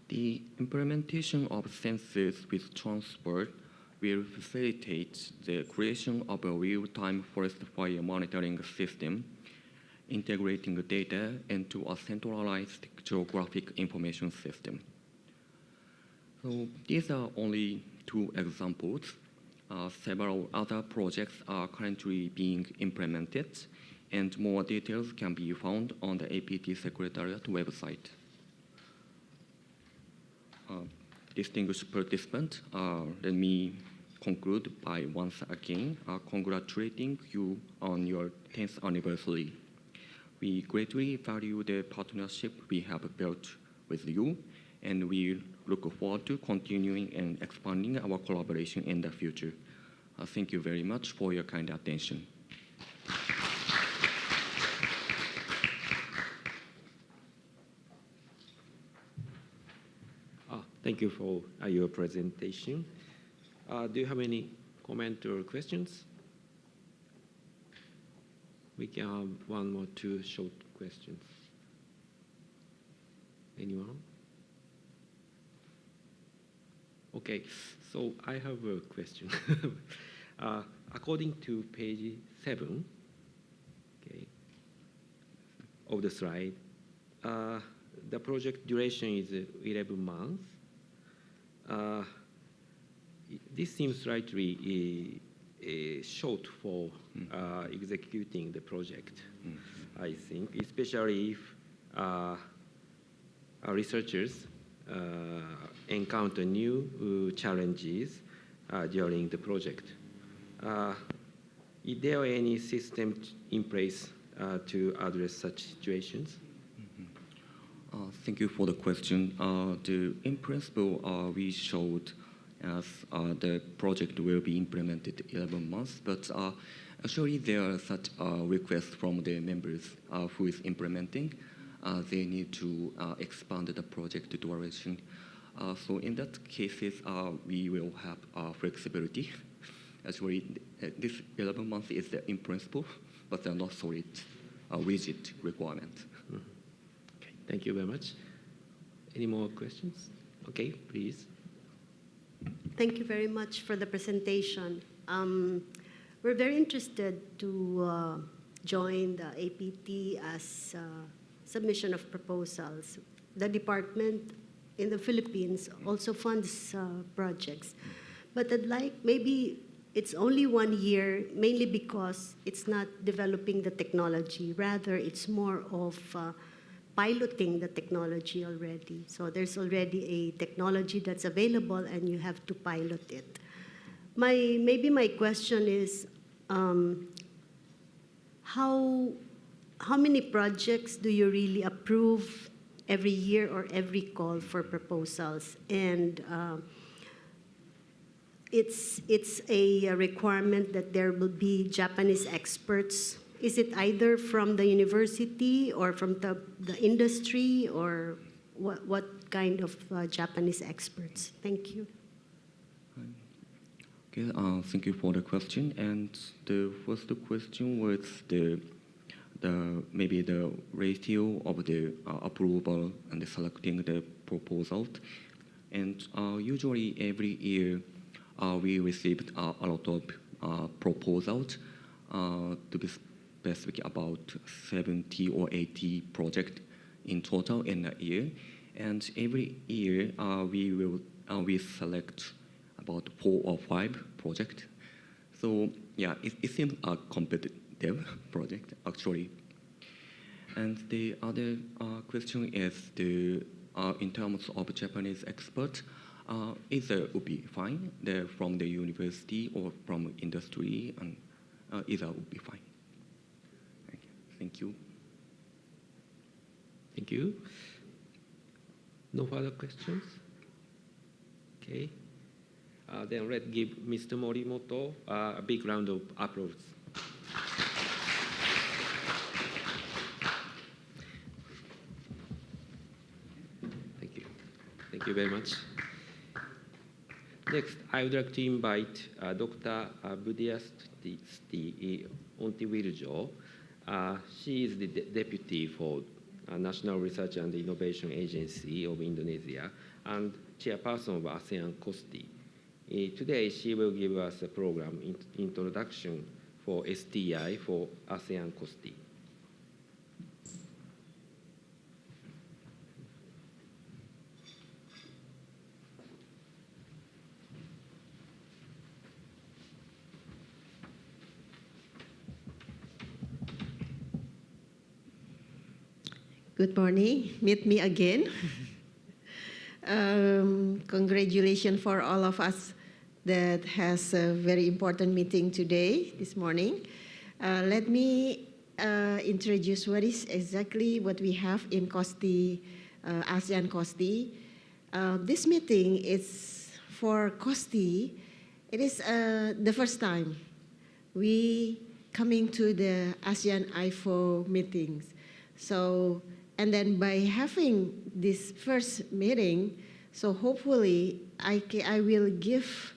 The implementation of sensors with transport will facilitate the creation of a real-time forest fire monitoring system, integrating data into a centralized geographic information system. So these are only 2 examples. Several other projects are currently being implemented, and more details can be found on the APT Secretariat website. Distinguished participants, let me conclude by once again congratulating you on your 10th anniversary. We greatly value the partnership we have built with you, and we look forward to continuing and expanding our collaboration in the future. Thank you very much for your kind attention. Thank you for your presentation. Do you have any comment or questions? We can have 1 or 2 short questions. Anyone? Okay, so I have a question. According to page 7, okay, of the slide, the project duration is 11 months. This seems slightly short for executing the project, I think, especially if researchers encounter new challenges during the project. Is there any system in place to address such situations? Thank you for the question. In principle, we showed as the project will be implemented 11 months, but actually there are such requests from the members who is implementing. They need to expand the project duration. So in that cases, we will have flexibility. Actually, this 11 months is in principle, but they're not solid, rigid requirement. Mm-hmm. Okay, thank you very much. Any more questions? Okay, please. Thank you very much for the presentation. We're very interested to join the APT as submission of proposals. The department in the Philippines also funds projects. But I'd like, maybe it's only 1 year, mainly because it's not developing the technology. Rather, it's more of piloting the technology already. So there's already a technology that's available, and you have to pilot it. Maybe my question is, how many projects do you really approve every year or every call for proposals? And it's a requirement that there will be Japanese experts. Is it either from the university or from the industry, or what kind of Japanese experts? Thank you. Okay, thank you for the question. And the first question was maybe the ratio of the approval and selecting the proposals. And usually every year we received a lot of proposals, to be specific about 70 or 80 projects in total in a year. And every year we select about 4 or 5 projects. So yeah, it seems a competitive project actually. And the other question is in terms of Japanese experts, either would be fine, from the university or from industry, and either would be fine. Thank you. Thank you. No further questions? Okay. Then let's give Mr. Morimoto a big round of applause. Thank you. Thank you very much. Next, I would like to invite Dr. Budiasti Ontiwiljo. She is the deputy for National Research and Innovation Agency of Indonesia and chairperson of ASEAN COSTI. Today, she will give us a program introduction for STI for ASEAN COSTI. Good morning. Meet me again. Congratulations for all of us that has a very important meeting today, this morning. Let me introduce what is exactly what we have in COSTI, ASEAN COSTI. This meeting is for COSTI. It is the first time we coming to the ASEAN IVO meetings. So, and then by having this first meeting, so hopefully I will give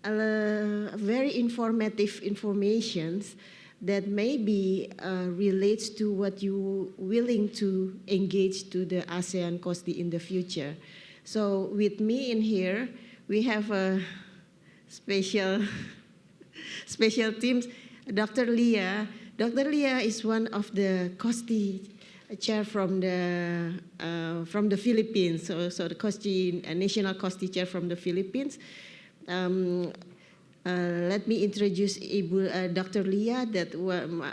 very informative informations that maybe relates to what you willing to engage to the ASEAN COSTI in the future. So with me in here, we have a special teams. Dr. Lia. Dr. Lia is one of the COSTI chair from the Philippines. So the COSTI, national COSTI chair from the Philippines. Let me introduce Dr. Lia. That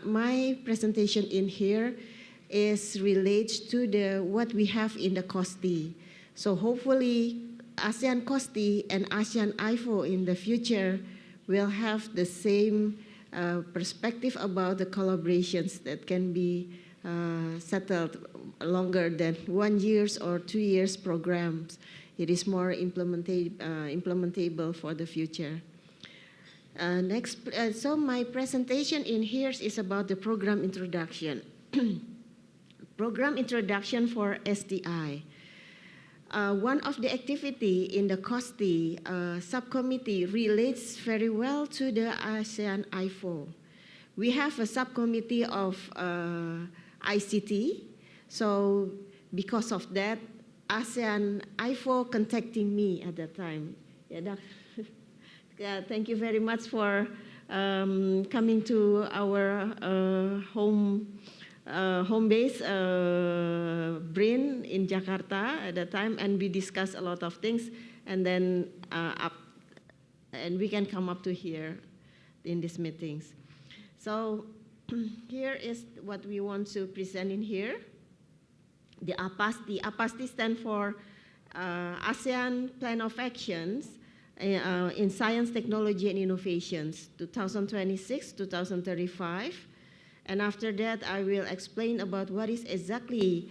my presentation in here is relates to what we have in the COSTI. So hopefully ASEAN COSTI and ASEAN IVO in the future will have the same perspective about the collaborations that can be settled longer than 1 year or 2 years programs. It is more implementable for the future. So my presentation in here is about the program introduction. Program introduction for STI. One of the activity in the COSTI subcommittee relates very well to the ASEAN IVO. We have a subcommittee of ICT. So because of that, ASEAN IVO contacting me at that time. Thank you very much for coming to our home base, BRIN in Jakarta at that time, and we discussed a lot of things, and then and we can come up to here. in these meetings. So here is what we want to present in here. The APASTI stands for ASEAN Plan of Actions in Science, Technology, and Innovations, 2026-2035. And after that, I will explain about what is exactly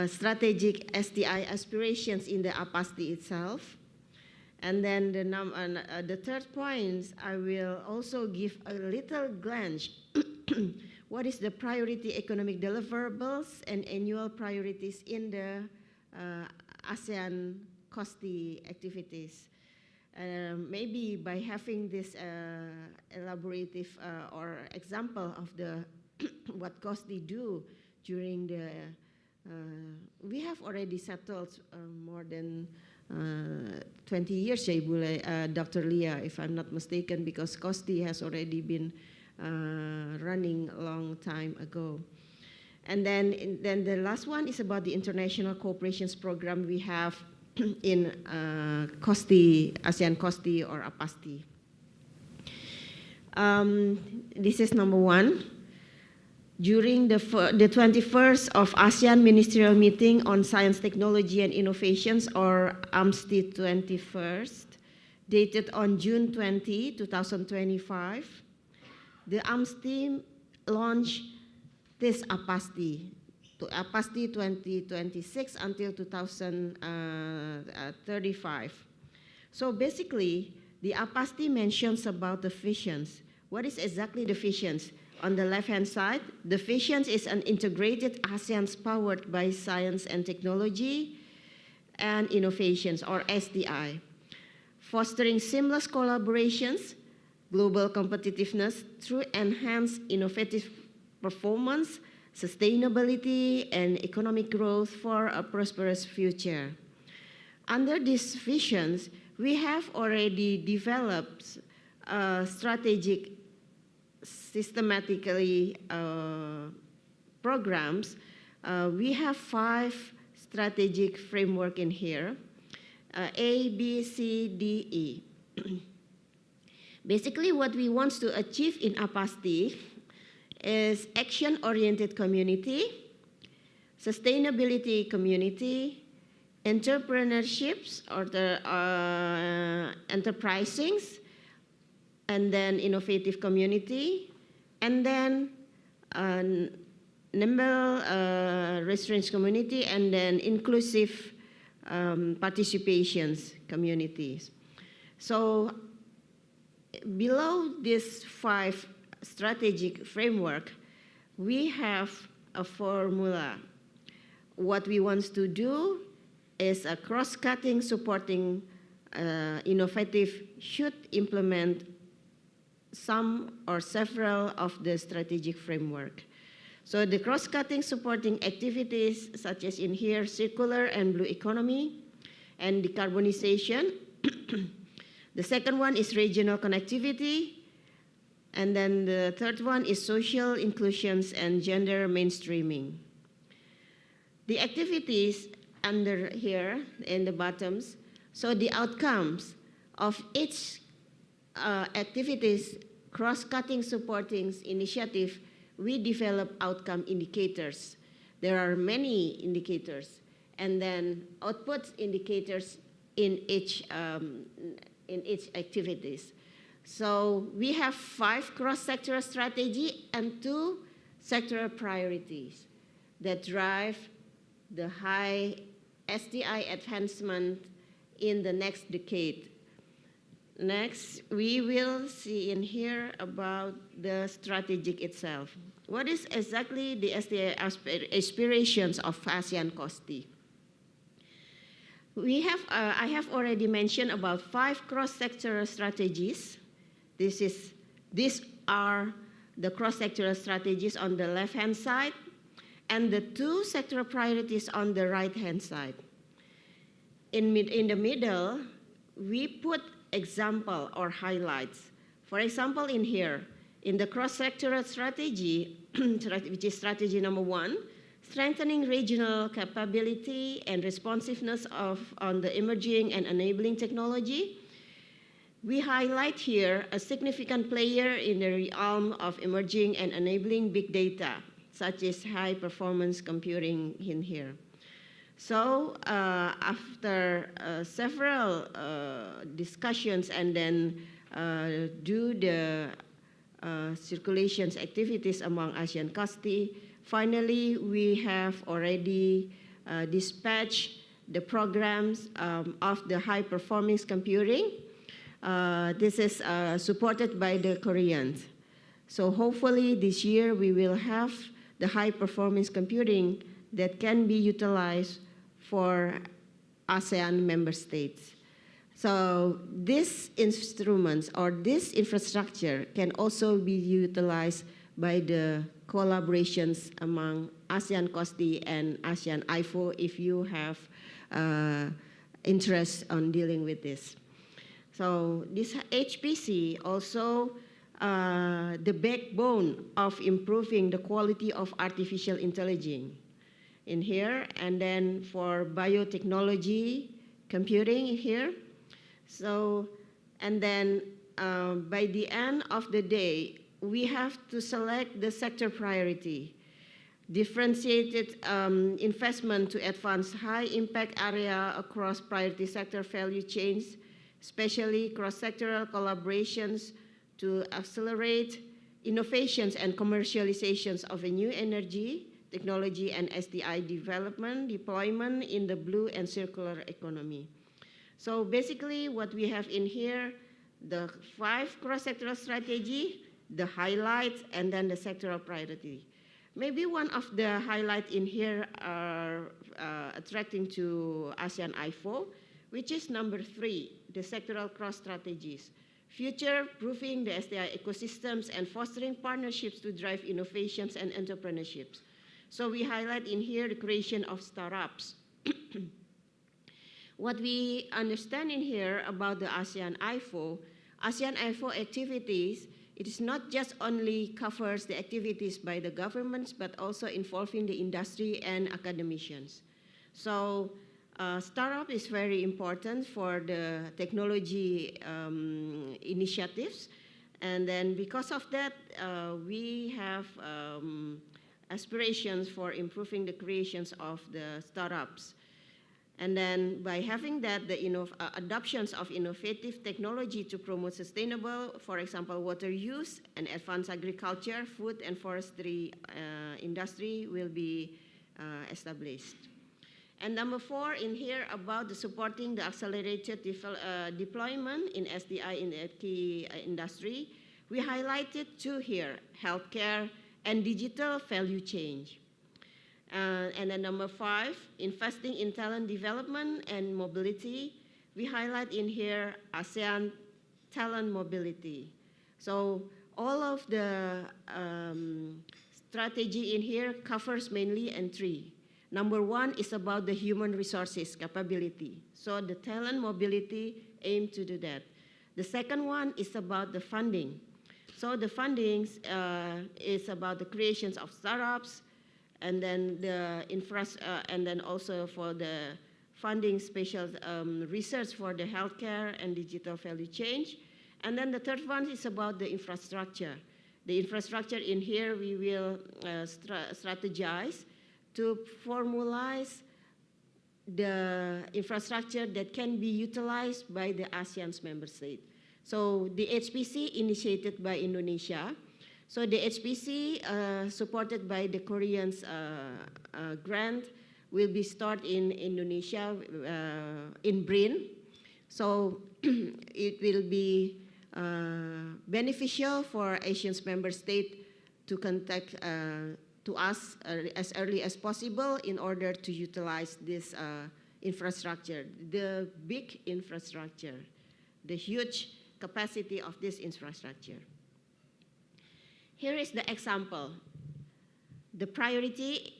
strategic SDI aspirations in the APASTI itself. And then the third point, I will also give a little glance what is the priority economic deliverables and annual priorities in the ASEAN COSTI activities. Maybe by having this elaborative or example of the what COSTI do during the, we have already settled more than 20 years, Dr. Lia, if I'm not mistaken, because COSTI has already been running a long time ago. And then the last one is about the international cooperations program we have in COSTI, ASEAN COSTI or APASTI. This is number one. During the 21st of ASEAN Ministerial Meeting on Science, Technology, and Innovations, or AMSTI 21st, dated on June 20, 2025, the AMSTI launched this APASTI, to APASTI 2026 until 2035. So basically, the APASTI mentions about the visions. What is exactly the visions? On the left-hand side, the visions is an integrated ASEAN powered by science and technology and innovations, or SDI, fostering seamless collaborations, global competitiveness through enhanced innovative performance, sustainability, and economic growth for a prosperous future. Under these visions, we have already developed strategic systematically programs. We have 5 strategic framework in here, A, B, C, D, E. Basically, what we want to achieve in APASTI is action-oriented community, sustainability community, entrepreneurships or the enterprisings, and then innovative community, and then nimble restraints community, and then inclusive participations communities. So below these 5 strategic framework, we have a formula. What we want to do is a cross-cutting supporting innovative should implement some or several of the strategic framework. So the cross-cutting supporting activities such as in here, circular and blue economy and decarbonization. The second one is regional connectivity. And then the third one is social inclusions and gender mainstreaming. The activities under here in the bottoms, so the outcomes of each activities cross-cutting supporting initiative, we develop outcome indicators. There are many indicators, and then output indicators in each activities. So we have 5 cross-sectoral strategy and 2 sectoral priorities that drive the high SDI advancement in the next decade. Next, we will see in here about the strategic itself. What is exactly the SDI aspirations of ASEAN COSTI? We have, I have already mentioned about 5 cross-sectoral strategies. These are the cross-sectoral strategies on the left-hand side, and the 2 sectoral priorities on the right-hand side. In the middle, we put example or highlights. For example, in here, in the cross-sectoral strategy, which is strategy number 1, strengthening regional capability and responsiveness on the emerging and enabling technology. We highlight here a significant player in the realm of emerging and enabling big data, such as high-performance computing in here. So after several discussions and then do the circulations activities among ASEAN COSTI, finally we have already dispatched the programs of the high-performance computing. This is supported by the Koreans. So hopefully this year we will have the high-performance computing that can be utilized for ASEAN member states. So these instruments or this infrastructure can also be utilized by the collaborations among ASEAN COSTI and ASEAN IVO if you have interest on dealing with this. So this HPC also the backbone of improving the quality of artificial intelligence in here, and then for biotechnology computing here. So, and then by the end of the day, we have to select the sector priority, differentiated investment to advance high impact area across priority sector value chains, especially cross-sectoral collaborations to accelerate innovations and commercializations of a new energy, technology, and SDI development, deployment in the blue and circular economy. So basically what we have in here, the 5 cross-sectoral strategy, the highlights, and then the sectoral priority. Maybe one of the highlights in here are attracting to ASEAN IVO, which is number 3, the sectoral cross strategies. Future-proofing the SDI ecosystems and fostering partnerships to drive innovations and entrepreneurships. So we highlight in here the creation of startups. What we understand in here about the ASEAN IVO activities, it is not just only covers the activities by the governments, but also involving the industry and academicians. So startup is very important for the technology initiatives. And then because of that, we have aspirations for improving the creations of the startups. And then by having that, the adoptions of innovative technology to promote sustainable, for example, water use and advanced agriculture, food and forestry industry will be established. And number 4 in here about the supporting the accelerated deployment in SDI in the key industry. We highlighted 2 here, healthcare and digital value chain. And then number 5, investing in talent development and mobility. We highlight in here ASEAN talent mobility. So all of the strategy in here covers mainly in 3. Number 1 is about the human resources capability. So the talent mobility aim to do that. The second one is about the funding. So the fundings is about the creations of startups, and then the and then also for the funding special research for the healthcare and digital value chain. And then the third one is about the infrastructure. The infrastructure in here we will strategize to formalize the infrastructure that can be utilized by the ASEAN's member state. So the HPC initiated by Indonesia. So the HPC supported by the Koreans grant will be started in Indonesia in Brin. So it will be beneficial for Asian's member state to contact to us as early as possible in order to utilize this infrastructure, the big infrastructure, the huge capacity of this infrastructure. Here is the example. The priority,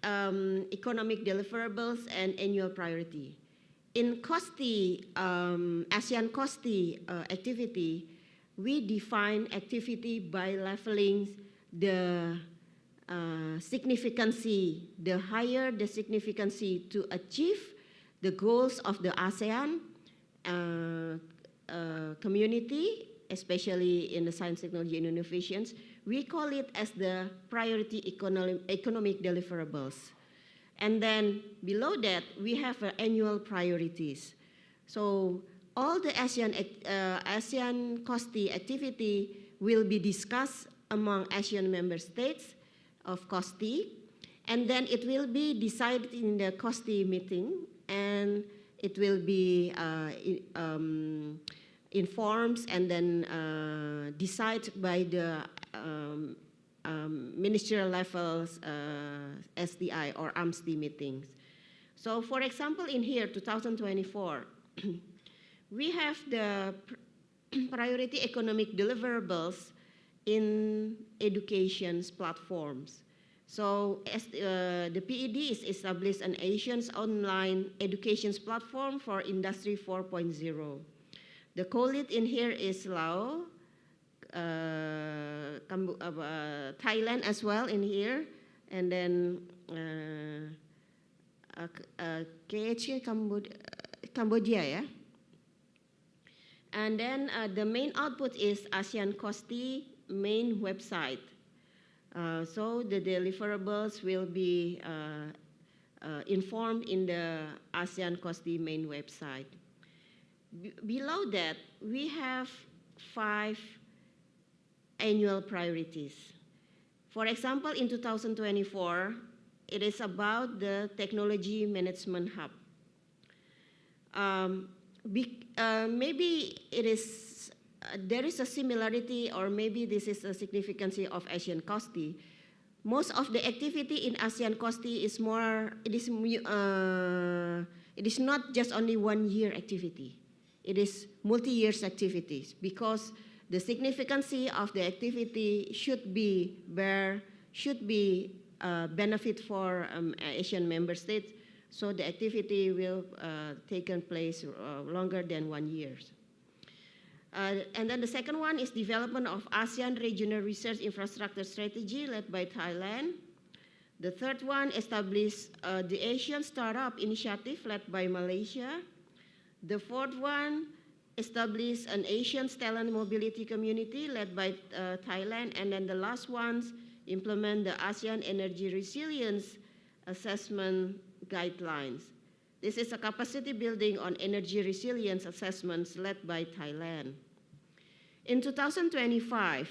economic deliverables and annual priority. In COSTI, ASEAN COSTI activity, we define activity by leveling the significancy, the higher the significancy to achieve the goals of the ASEAN community, especially in the science, technology, and innovations, we call it as the priority economic deliverables. And then below that, we have annual priorities. So all the ASEAN COSTI activity will be discussed among ASEAN member states of COSTI, and then it will be decided in the COSTI meeting, and it will be informed and then decided by the ministerial levels SDI or AMSTI meetings. So for example, in here, 2024, we have the priority economic deliverables in education platforms. So as the PED is established an Asian online education platform for Industry 4.0. The co-lead in here is Laos, Thailand as well in here, and then Cambodia, yeah? And then the main output is ASEAN COSTI main website. So the deliverables will be informed in the ASEAN COSTI main website. Below that, we have 5 annual priorities. For example, in 2024, it is about the technology management hub. Maybe it is there is a similarity, or maybe this is a significance of ASEAN COSTI. Most of the activity in ASEAN COSTI is more. It is not just only 1 year activity. It is multi-year activities, because the significance of the activity should be benefit for Asian member states. So the activity will take place longer than 1 year. And then the second one is development of ASEAN regional research infrastructure strategy led by Thailand. The third one, establish the Asian Startup Initiative led by Malaysia. The fourth one, establish an Asian talent mobility community led by Thailand. And then the last ones, implement the ASEAN Energy Resilience Assessment Guidelines. This is a capacity building on energy resilience assessments led by Thailand. In 2025,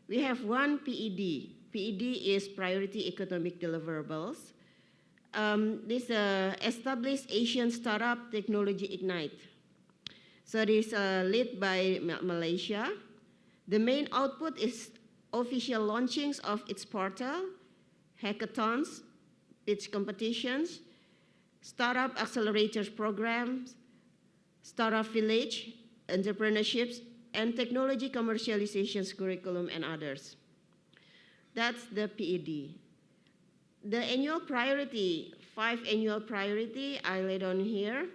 we have one PED. PED is Priority Economic Deliverables. This established Asian Startup Technology Ignite. So this led by Malaysia. The main output is official launchings of its portal, hackathons, pitch competitions, startup accelerators programs, startup village, entrepreneurships, and technology commercializations curriculum and others. That's the PED. The annual priority, 5 annual priority I laid on here.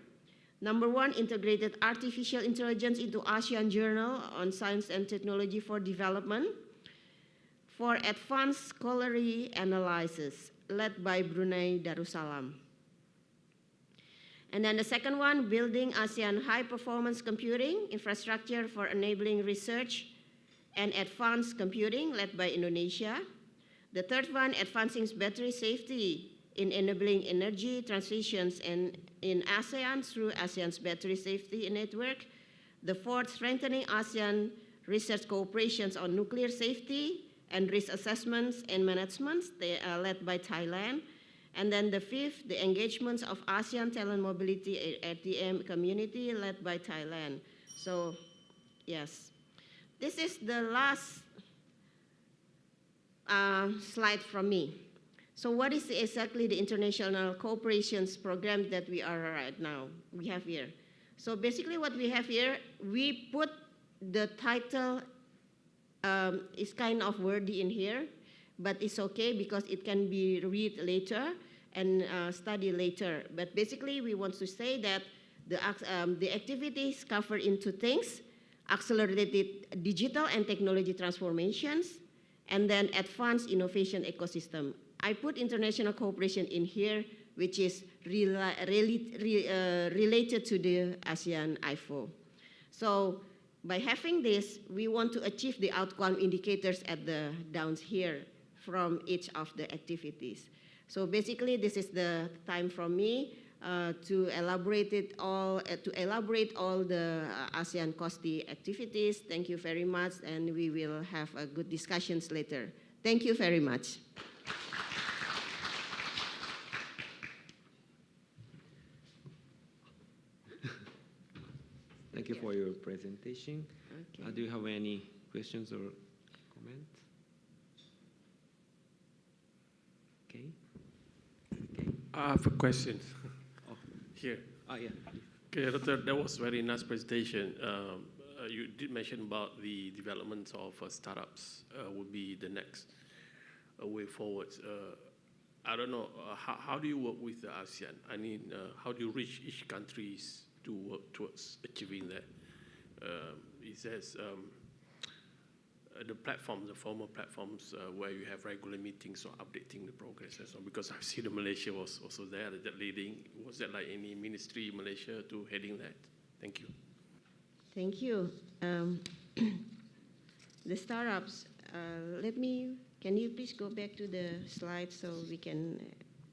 Number 1, integrated artificial intelligence into ASEAN Journal on Science and Technology for Development for advanced scholarly analysis, led by Brunei Darussalam. And then the second one, building ASEAN high-performance computing infrastructure for enabling research and advanced computing, led by Indonesia. The third one, advancing battery safety in enabling energy transitions and in ASEAN through ASEAN's battery safety network. The fourth, strengthening ASEAN research cooperations on nuclear safety and risk assessments and managements, led by Thailand. And then the fifth, the engagements of ASEAN talent mobility RTM community, led by Thailand. So, yes. This is the last slide from me. So what is exactly the international cooperations program that we are right now, we have here? So basically what we have here, we put the title, is kind of wordy in here, but it's okay because it can be read later and study later. But basically we want to say that the activities cover into things, accelerated digital and technology transformations, and then advanced innovation ecosystem. I put international cooperation in here, which is related to the ASEAN IVO. So By having this, we want to achieve the outcome indicators at the downs here from each of the activities. So basically, this is the time from me to elaborate all the ASEAN COSTI activities. Thank you very much, and we will have good discussions later. Thank you very much. Thank you for your presentation. Okay. Do you have any questions or comments? Okay. I have a question. Oh. Here. Yeah. Okay, Doctor, that was very nice presentation. You did mention about the development of startups would be the next way forward. I don't know, how do you work with the ASEAN? I mean, how do you reach each countries to work towards achieving that? It says the platforms, the formal platforms where you have regular meetings or updating the progress and so on, because I see the Malaysia was also there, that leading. Was there like any ministry in Malaysia to heading that? Thank you. Thank you. The startups, can you please go back to the slide so we can,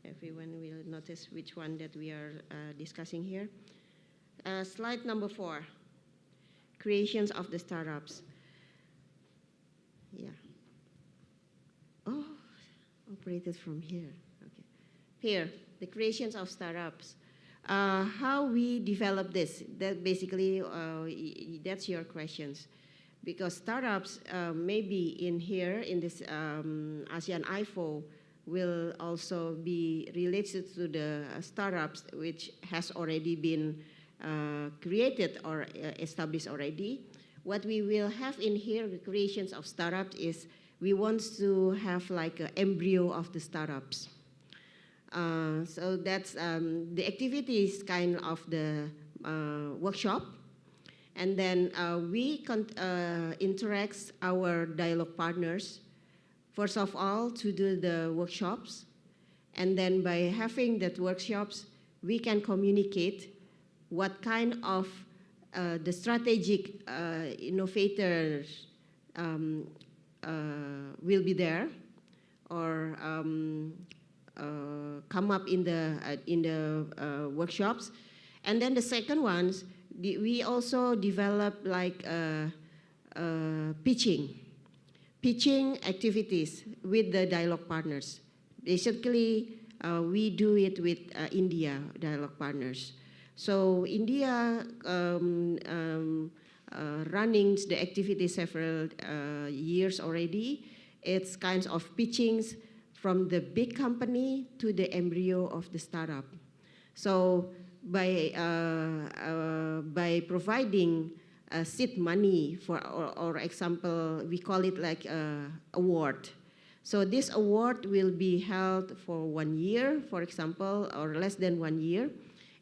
everyone will notice which one that we are discussing here. Slide number 4, creations of the startups. Yeah. Oh, operated from here. Okay. Here, the creations of startups. How we develop this? That basically, that's your questions. Because startups maybe in here, in this ASEAN IVO, will also be related to the startups which has already been created or established already. What we will have in here, the creations of startups, is we want to have like an embryo of the startups. So that's the activity is kind of the workshop. And then we interact our dialogue partners, first of all, to do the workshops. And then by having that workshops, we can communicate what kind of the strategic innovators will be there or come up in the workshops. And then the second ones, we also develop like pitching activities with the dialogue partners. Basically, we do it with India dialogue partners. So India running the activity several years already. It's kinds of pitchings from the big company to the embryo of the startup. So by providing seed money or example, we call it like award. So this award will be held for 1 year, for example, or less than 1 year.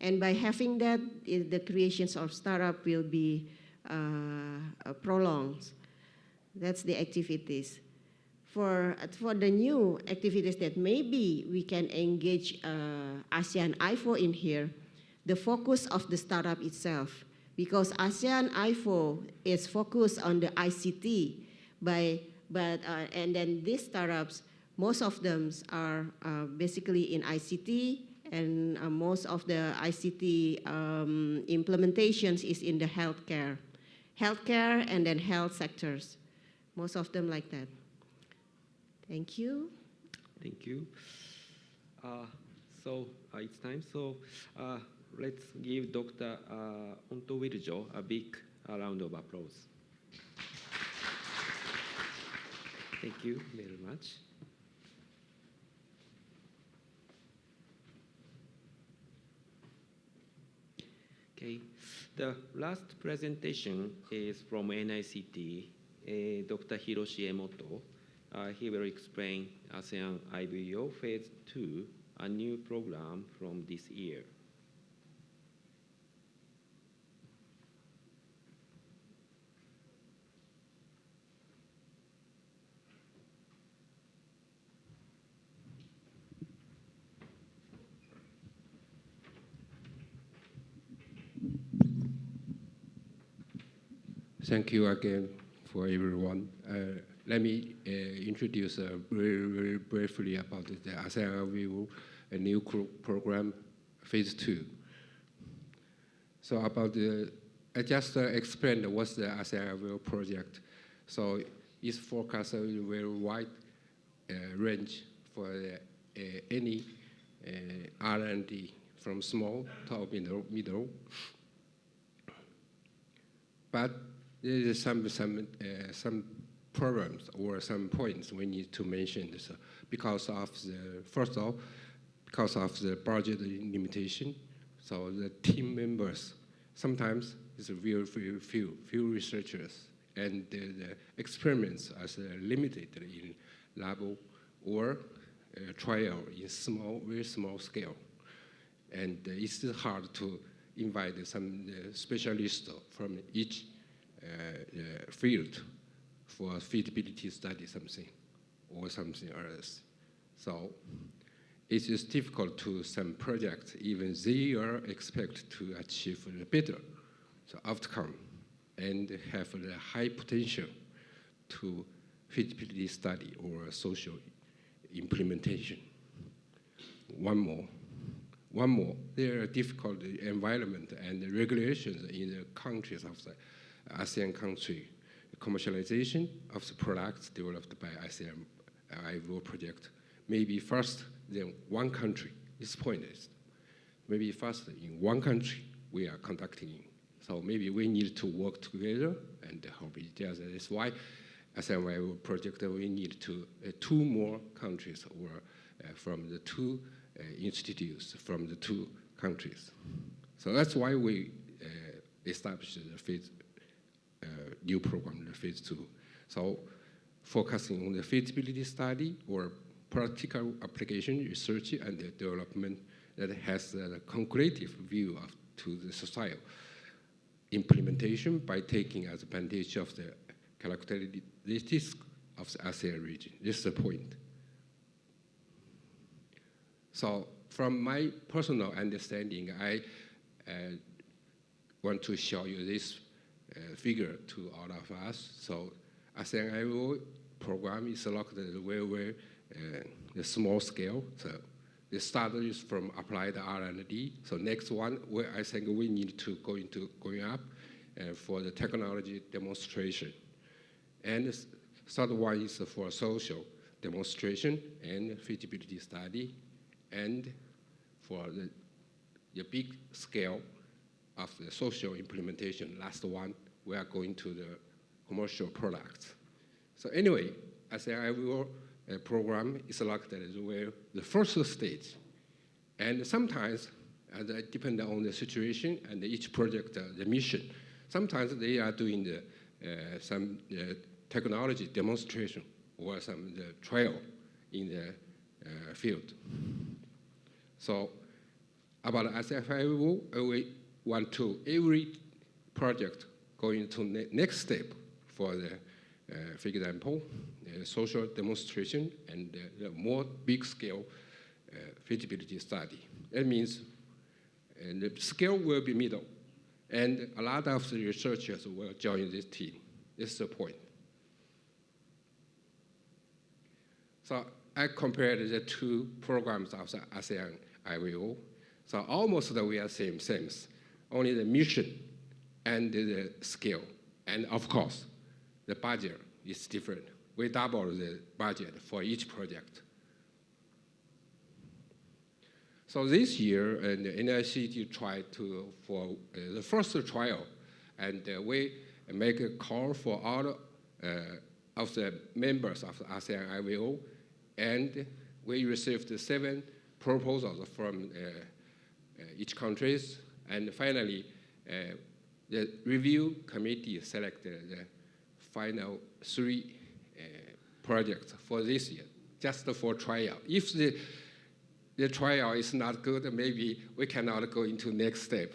And by having that, the creations of startup will be prolonged. That's the activities. For the new activities that maybe we can engage ASEAN IVO in here, the focus of the startup itself, because ASEAN IVO is focused on the ICT, and then these startups, most of them are basically in ICT, and most of the ICT implementations is in the healthcare and then health sectors, most of them like that. Thank you. Thank you. So it's time. So let's give Dr. Onto Wirjo a big round of applause. Thank you very much. Okay, the last presentation is from NICT, Dr. Hiroshi Emoto. He will explain ASEAN IVO Phase 2, a new program from this year. Thank you again for everyone. Let me introduce very briefly about the ASEAN IVO, a new program, phase 2. So about I just explained what's the ASEAN IVO project. So it's focused on a very wide range for any R&D from small to middle. But there is some problems or some points we need to mention. So because of the budget limitation, so the team members sometimes is very few researchers, and the experiments are limited in lab or trial in very small scale, and it's hard to invite some specialists from each field for feasibility study or something else. So it is difficult to some projects, even they are expected to achieve a better outcome and have a high potential to feasibility study or social implementation. One more, there are difficult environment and regulations in the countries of the ASEAN country. Commercialization of the products developed by ASEAN IVO project maybe first than one country. This point is maybe first in one country we are conducting. So maybe we need to work together and help each other. That's why ASEAN IVO project we need to two more countries or from the two institutes from the two countries. So that's why we established the new program, the phase 2. So focusing on the feasibility study or practical application research and development that has a concretive view to the societal implementation by taking advantage of the characteristics of the ASEAN region. This is the point. So from my personal understanding, I want to show you this figure to all of us. So ASEAN IVO program is located very the small scale. So the start is from applied R&D. So next one, where I think we need to going up for the technology demonstration. And the third one is for social demonstration and feasibility study. And for the big scale of the social implementation, last one, we are going to the commercial products. So anyway, ASEAN IVO program is located as well the first stage. And sometimes, depending on the situation and each project, the mission, sometimes they are doing some technology demonstration or some trial in the field. So about ASEAN IVO, we want to every project going to next step for the, for example, social demonstration and the more big scale feasibility study. That means the scale will be middle, and a lot of the researchers will join this team. This is the point. So I compared the two programs of the ASEAN IVO. So almost we are same. Only the mission and the scale, and of course, the budget is different. We double the budget for each project. So this year, and the NICT tried for the first trial, and we make a call for all of the members of the ASEAN IVO, and we received 7 proposals from each countries, and finally, the review committee selected the final 3 projects for this year, just for trial. If the trial is not good, maybe we cannot go into next step.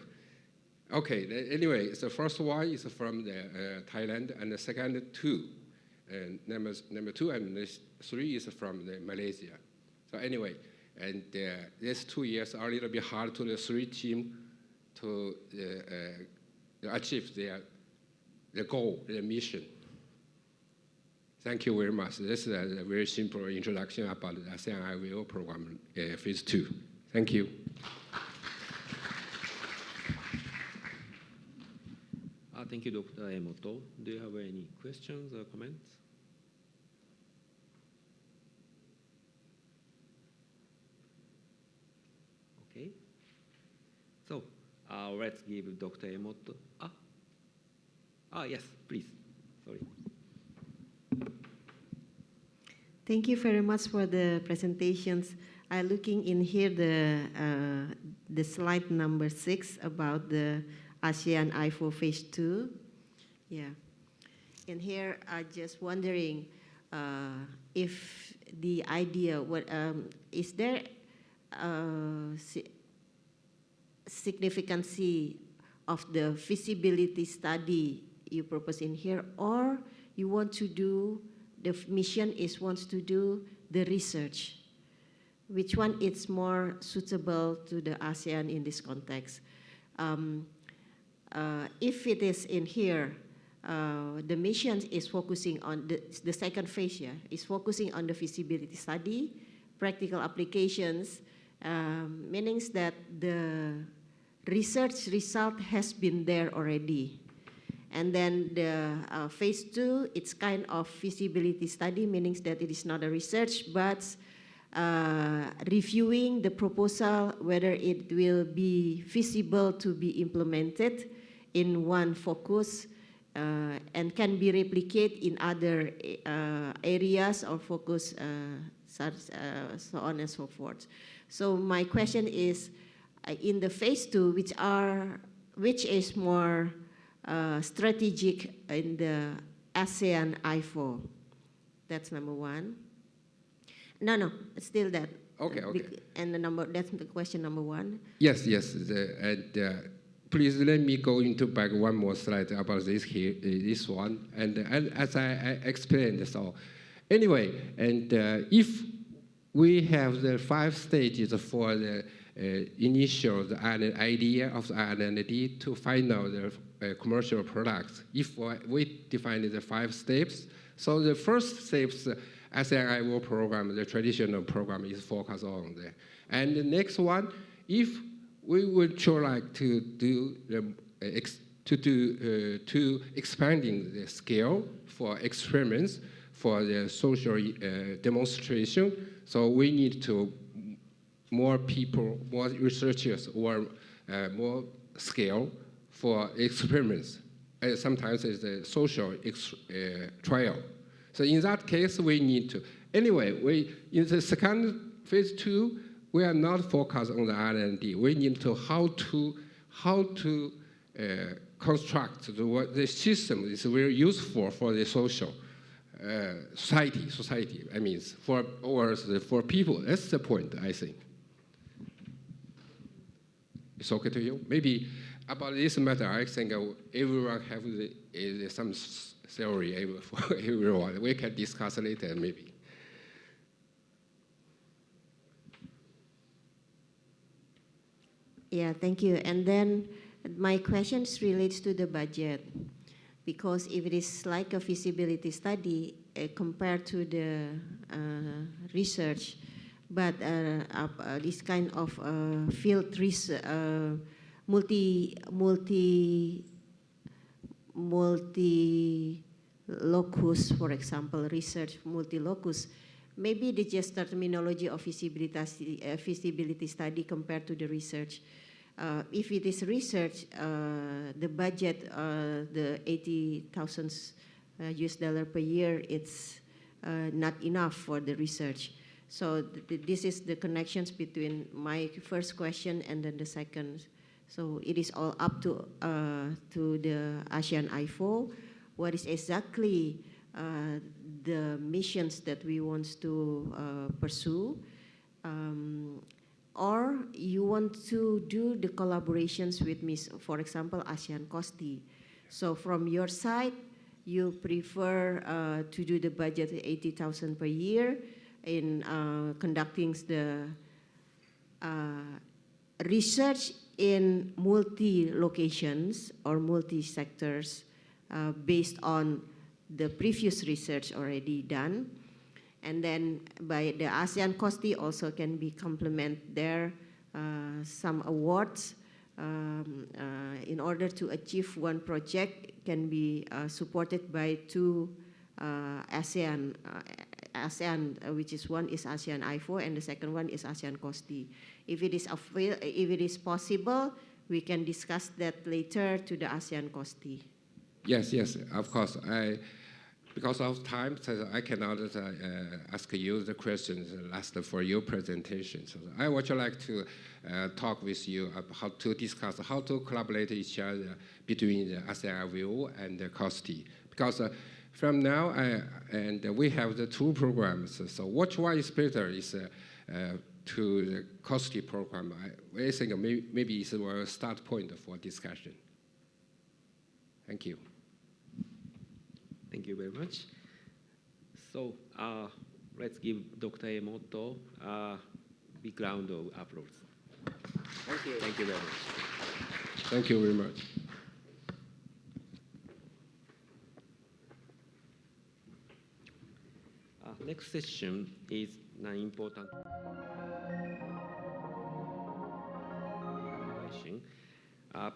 Okay, anyway, the first one is from Thailand, and the second 2. Number 2 and 3 is from Malaysia. So anyway, and these 2 years are a little bit hard to the 3 team to achieve their the goal, the mission. Thank you very much. This is a very simple introduction about the ASEAN IVO program, phase 2. Thank you. Thank you, Dr. Emoto. Do you have any questions or comments? Okay. So let's give Dr. Emoto. Yes, please. Sorry. Thank you very much for the presentations. I'm looking in here the slide number 6 about the ASEAN IVO phase 2. Yeah. And here I'm just wondering if the idea, is there significance of the feasibility study you propose in here, or you want to do, the mission wants to do the research? Which one is more suitable to the ASEAN in this context? If it is in here, the mission is focusing on the second phase, is focusing on the feasibility study, practical applications, meaning that the research result has been there already. And then the phase 2, it's kind of feasibility study, meaning that it is not a research, but reviewing the proposal, whether it will be feasible to be implemented in one focus and can be replicated in other areas or focus, so on and so forth. So my question is, in the phase 2, which is more strategic in the ASEAN IVO? That's number 1. No, still that. Okay. And that's the question number 1. Yes. Please let me go into back one more slide about this one. And as I explained, so anyway, and if we have the 5 stages for the initial idea of the R&D to find out the commercial products. If we define the 5 steps, so the first steps, ASEAN IVO program, the traditional program is focused on there. And the next one, if we would like to do to expanding the scale for experiments for the social demonstration, so we need to more people, more researchers, or more scale for experiments. Sometimes it's a social trial. So in that case, we need to. Anyway, in the second phase 2, we are not focused on the R&D. We need to how to construct the system is very useful for the social society. I mean, for people. That's the point, I think. It's okay to you? Maybe about this matter, I think everyone have some theory for everyone. We can discuss later, maybe. Yeah, thank you. And then my question relates to the budget, because if it is like a feasibility study compared to the research, but this kind of field research, multi-locus, for example, research multi-locus, maybe the just terminology of feasibility study compared to the research. If it is research, the budget, the $80,000 US per year, it's not enough for the research. So this is the connections between my first question and then the second. So it is all up to the ASEAN IVO. What is exactly the missions that we want to pursue? Or you want to do the collaborations with, for example, ASEAN COSTI. So from your side, you prefer to do the budget $80,000 per year in conducting the research in multi-locations or multi-sectors based on the previous research already done. And then by the ASEAN COSTI also can be complement there some awards in order to achieve one project can be supported by two ASEAN, which is one is ASEAN IVO and the second one is ASEAN COSTI. If it is possible, we can discuss that later to the ASEAN COSTI. Yes, yes, of course. Because of time, so I cannot ask you the questions last for your presentation. So I would like to talk with you about how to discuss how to collaborate each other between the ASEAN IVO and the COSTI. Because from now, and we have the two programs. So which one is better is to the COSTI program. I think maybe it's a start point for discussion. Thank you. Thank you very much. So let's give Dr. Emoto a big round of applause. Thank you. Thank you very much. Thank you very much. Next session is an important question.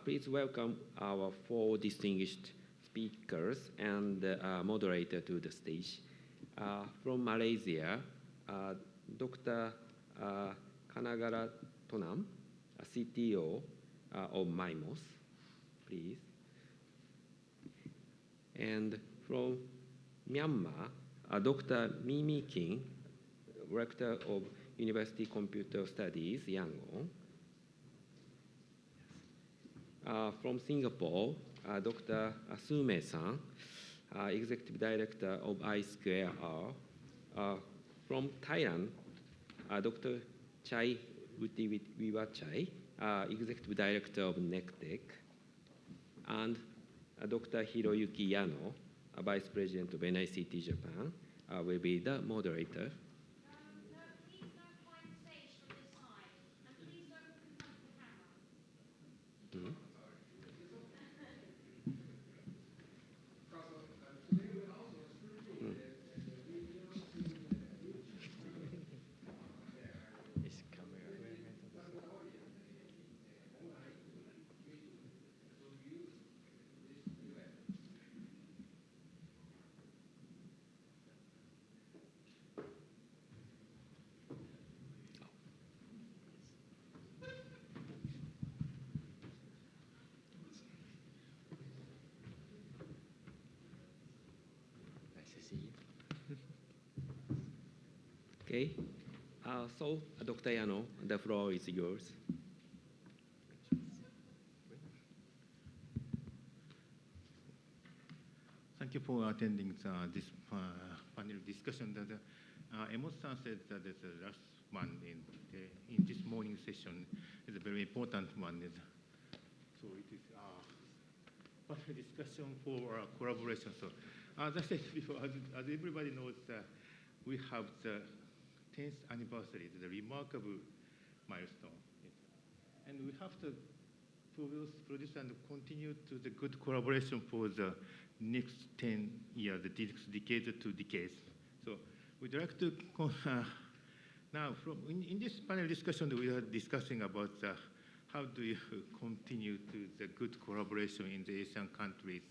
Please welcome our four distinguished speakers and moderator to the stage. From Malaysia, Dr. Kanagara Tonam, CTO of MIMOS, please. And from Myanmar, Dr. Mimi King, Rector of University Computer Studies, Yangon. From Singapore, Dr. Sume-san, Executive Director of I2R. From Thailand, Dr. Chai Witiwachai, Executive Director of NECTEC. And Dr. Hiroyuki Yano, Vice President of NICT Japan, will be the moderator. Please don't point the stage from this side, and please don't look in front of the camera. Mm-hmm. Okay, so Dr. Yano, the floor is yours. Thank you for attending this panel discussion. Emos-san said that the last one in this morning session is a very important one. So it is a panel discussion for collaboration. So as I said before, as everybody knows, we have the 10th anniversary, the remarkable milestone. And we have to produce and continue to the good collaboration for the next 10 years, the next decade to decades. So we'd like to, now in this panel discussion, we are discussing about how do you continue to the good collaboration in the Asian countries.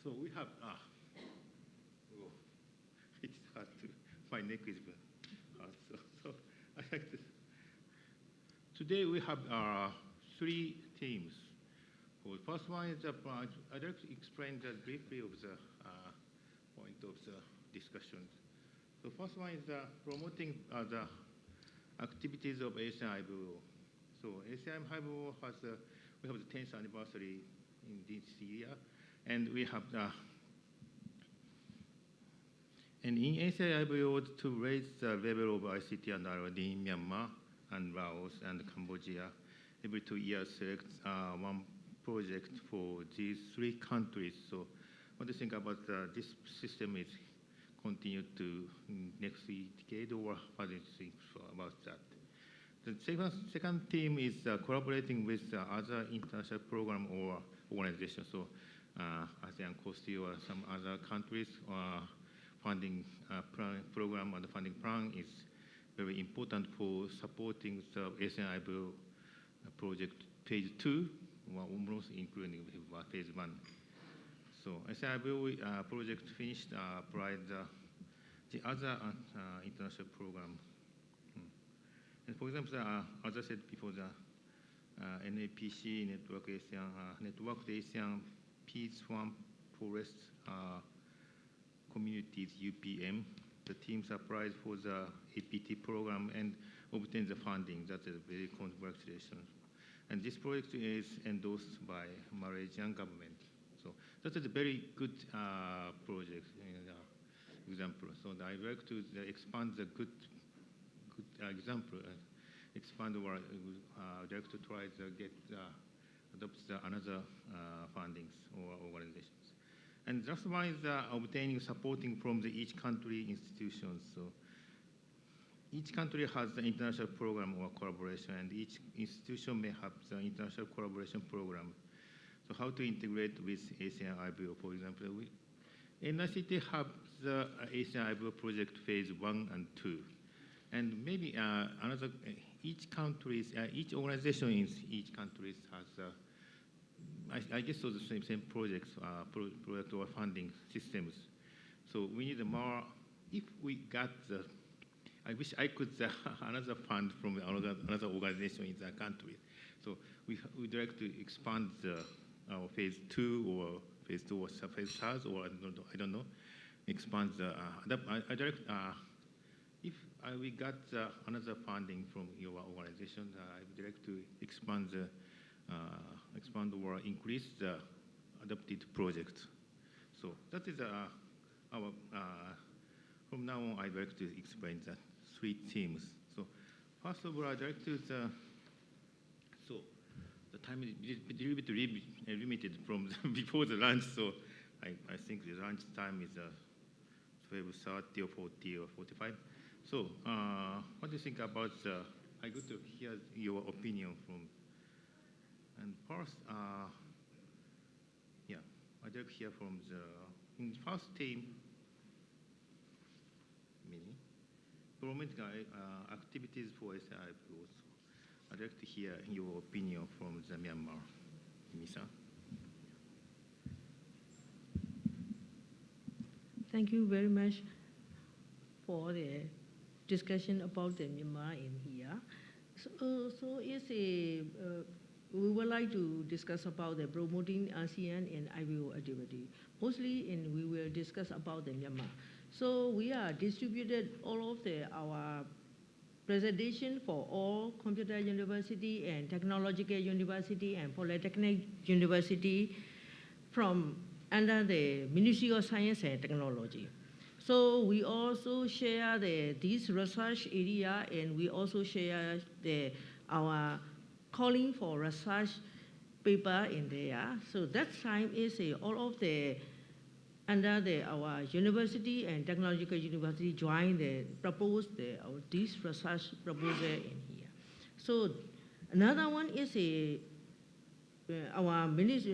So we have, it's hard to, my neck is hard, so I like to. Today we have three themes. Well, first one is, I'd like to explain briefly of the point of the discussion. So first one is promoting the activities of ASEAN IVO. So ASEAN IVO has, we have the 10th anniversary in this year, and we have and in ASEAN IVO to raise the level of ICT and R&D in Myanmar and Laos and Cambodia. Every 2 years select one project for these three countries. So what do you think about this system is continued to next decade, or what do you think about that? The second theme is collaborating with other international program or organizations. So ASEAN COSTI or some other countries funding program or the funding plan is very important for supporting the ASEAN IVO project phase 2, or almost including phase 1. So ASEAN IVO project finished by the other international program. And for example, as I said before, the NAPC, Network ASEAN Peace Farm Forest Communities, UPM, the teams applied for the APT program and obtained the funding. That is very congratulations. And this project is endorsed by Malaysian government. So that is a very good project example. So I would like to expand the good example, expand or I'd like to try to get adopt another fundings or organizations. And just one is obtaining supporting from each country institutions. So each country has the international program or collaboration, and each institution may have the international collaboration program. So how to integrate with ASEAN IVO, for example, NICT have the ASEAN IVO project phase 1 and 2. And maybe another, each countries, each organization in each country has, I guess, so the same projects, project or funding systems. So we need more, if we got the, I wish I could another fund from another organization in that country. So we'd like to expand our phase 2 or phase 2 or phase 3, or I don't know, expand the, if we got another funding from your organization, I would like to expand or increase the adopted project. So that is our, from now on, I'd like to explain that 3 themes. So first of all, I'd like to, so the time is a little bit limited from before the lunch, so I think the lunch time is 12:30 or 40 or 45. So what do you think about, I got to hear your opinion from, and first, yeah, I'd like to hear from in the first team, promoting activities for ASEAN IVO. I'd like to hear your opinion from the Myanmar. Misa. Thank you very much for the discussion about the Myanmar in here. So it's we would like to discuss about the promoting ASEAN and IVO activity. Mostly, we will discuss about the Myanmar. So we are distributed all of our presentation for all computer university and technological university and polytechnic university from under the Ministry of Science and Technology. So we also share this research area, and we also share our calling for research paper in there. So that time is all of under our university and technological university join propose this research proposal in here. So another one is our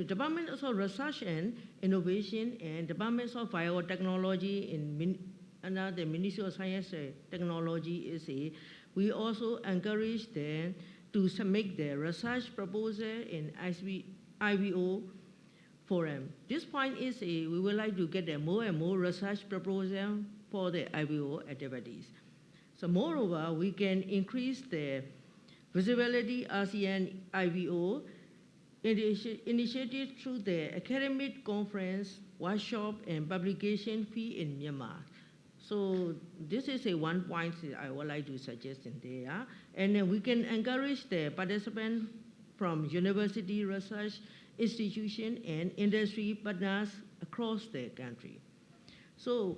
Department of Research and Innovation and Department of Biotechnology under the Ministry of Science and Technology we also encourage them to submit the research proposal in IVO forum. This point is we would like to get more and more research proposal for the IVO activities. So moreover, we can increase the visibility ASEAN IVO initiated through the academic conference, workshop, and publication fee in Myanmar. So this is one point I would like to suggest in there. And then we can encourage the participants from university, research institution, and industry partners across the country. So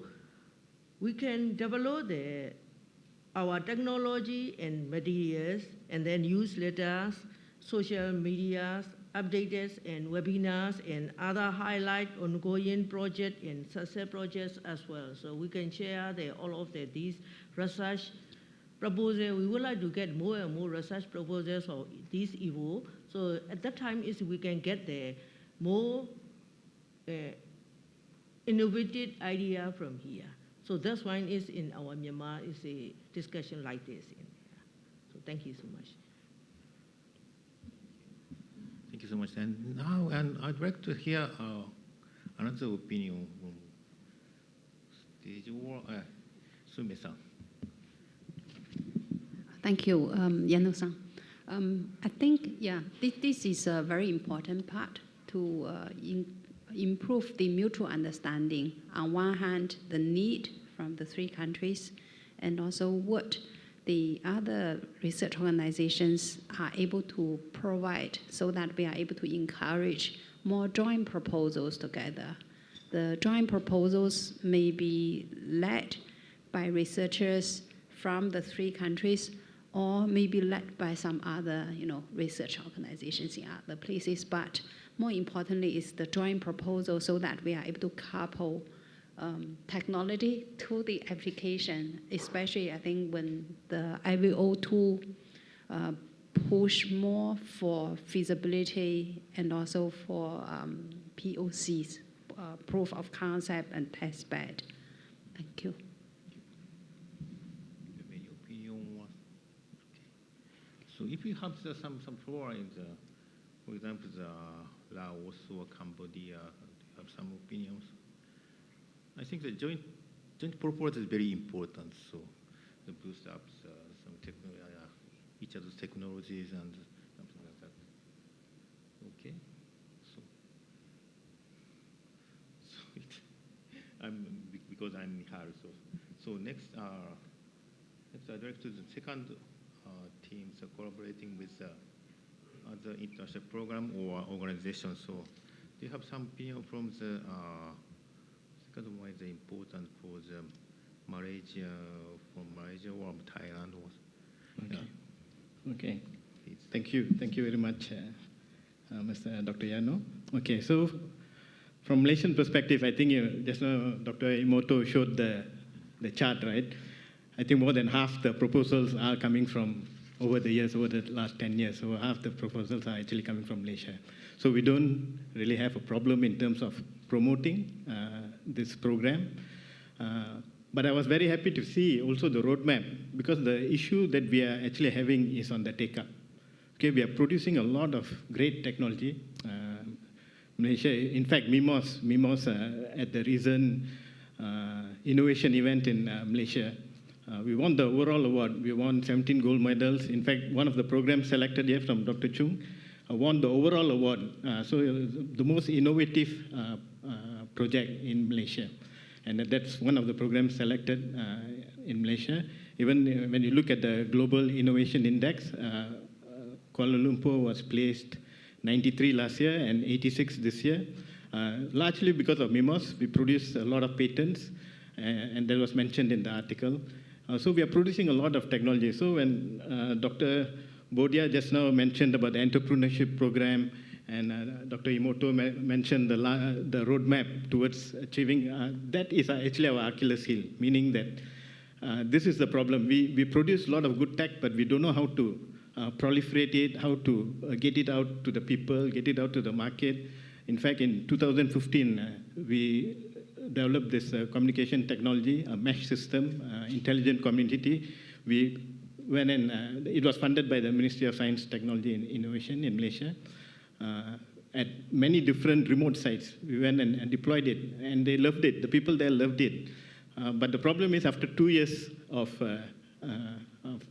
we can develop our technology and materials, and then newsletters, social media, updates and webinars, and other highlight ongoing projects and success projects as well. So we can share all of these research proposals. We would like to get more and more research proposals for this IVO. So at that time we can get more innovative idea from here. So that's why is in our Myanmar is a discussion like this. So thank you so much. Thank you so much. And now, I'd like to hear another opinion from stage or Sume-san. Thank you, Yano-san. I think, this is a very important part to improve the mutual understanding. On one hand, the need from the three countries, and also what the other research organizations are able to provide so that we are able to encourage more joint proposals together. The joint proposals may be led by researchers from the three countries, or maybe led by some other research organizations in other places. But more importantly is the joint proposal so that we are able to couple technology to the application, especially I think when the IVO tool push more for feasibility and also for POCs, proof of concept and test bed. Thank you. So if you have some floor in the, for example, the Laos or Cambodia, you have some opinions. I think the joint proposal is very important. So the boost up some each other's technologies and something like that. Okay. Because I'm here. So next I'd like to the second teams are collaborating with other international program or organizations. So do you have some opinion from the second one is important for the Malaysia, or Thailand? Okay. Okay. Thank you very much, Mr. Dr. Yano. Okay, so from Malaysian perspective, I think just now Dr. Imoto showed the chart, right? I think more than half the proposals are coming from over the last 10 years. So half the proposals are actually coming from Malaysia. So we don't really have a problem in terms of promoting this program. But I was very happy to see also the roadmap, because the issue that we are actually having is on the take-up. Okay, we are producing a lot of great technology. Malaysia, in fact, MIMOS at the recent innovation event in Malaysia, we won the overall award. We won 17 gold medals. In fact, one of the programs selected here from Dr. Chung won the overall award. So the most innovative project in Malaysia. And that's one of the programs selected in Malaysia. Even when you look at the Global Innovation Index, Kuala Lumpur was placed 93 last year and 86 this year. Largely because of MIMOS, we produced a lot of patents, and that was mentioned in the article. So we are producing a lot of technology. So when Dr. Bodia just now mentioned about the entrepreneurship program, and Dr. Imoto mentioned the roadmap towards achieving, that is actually our Achilles heel, meaning that this is the problem. We produce a lot of good tech, but we don't know how to proliferate it, how to get it out to the people, get it out to the market. In fact, in 2015, we developed this communication technology, a mesh system, intelligent community. We went in, it was funded by the Ministry of Science, Technology and Innovation in Malaysia. At many different remote sites, we went and deployed it, and they loved it. The people there loved it. But the problem is, after 2 years of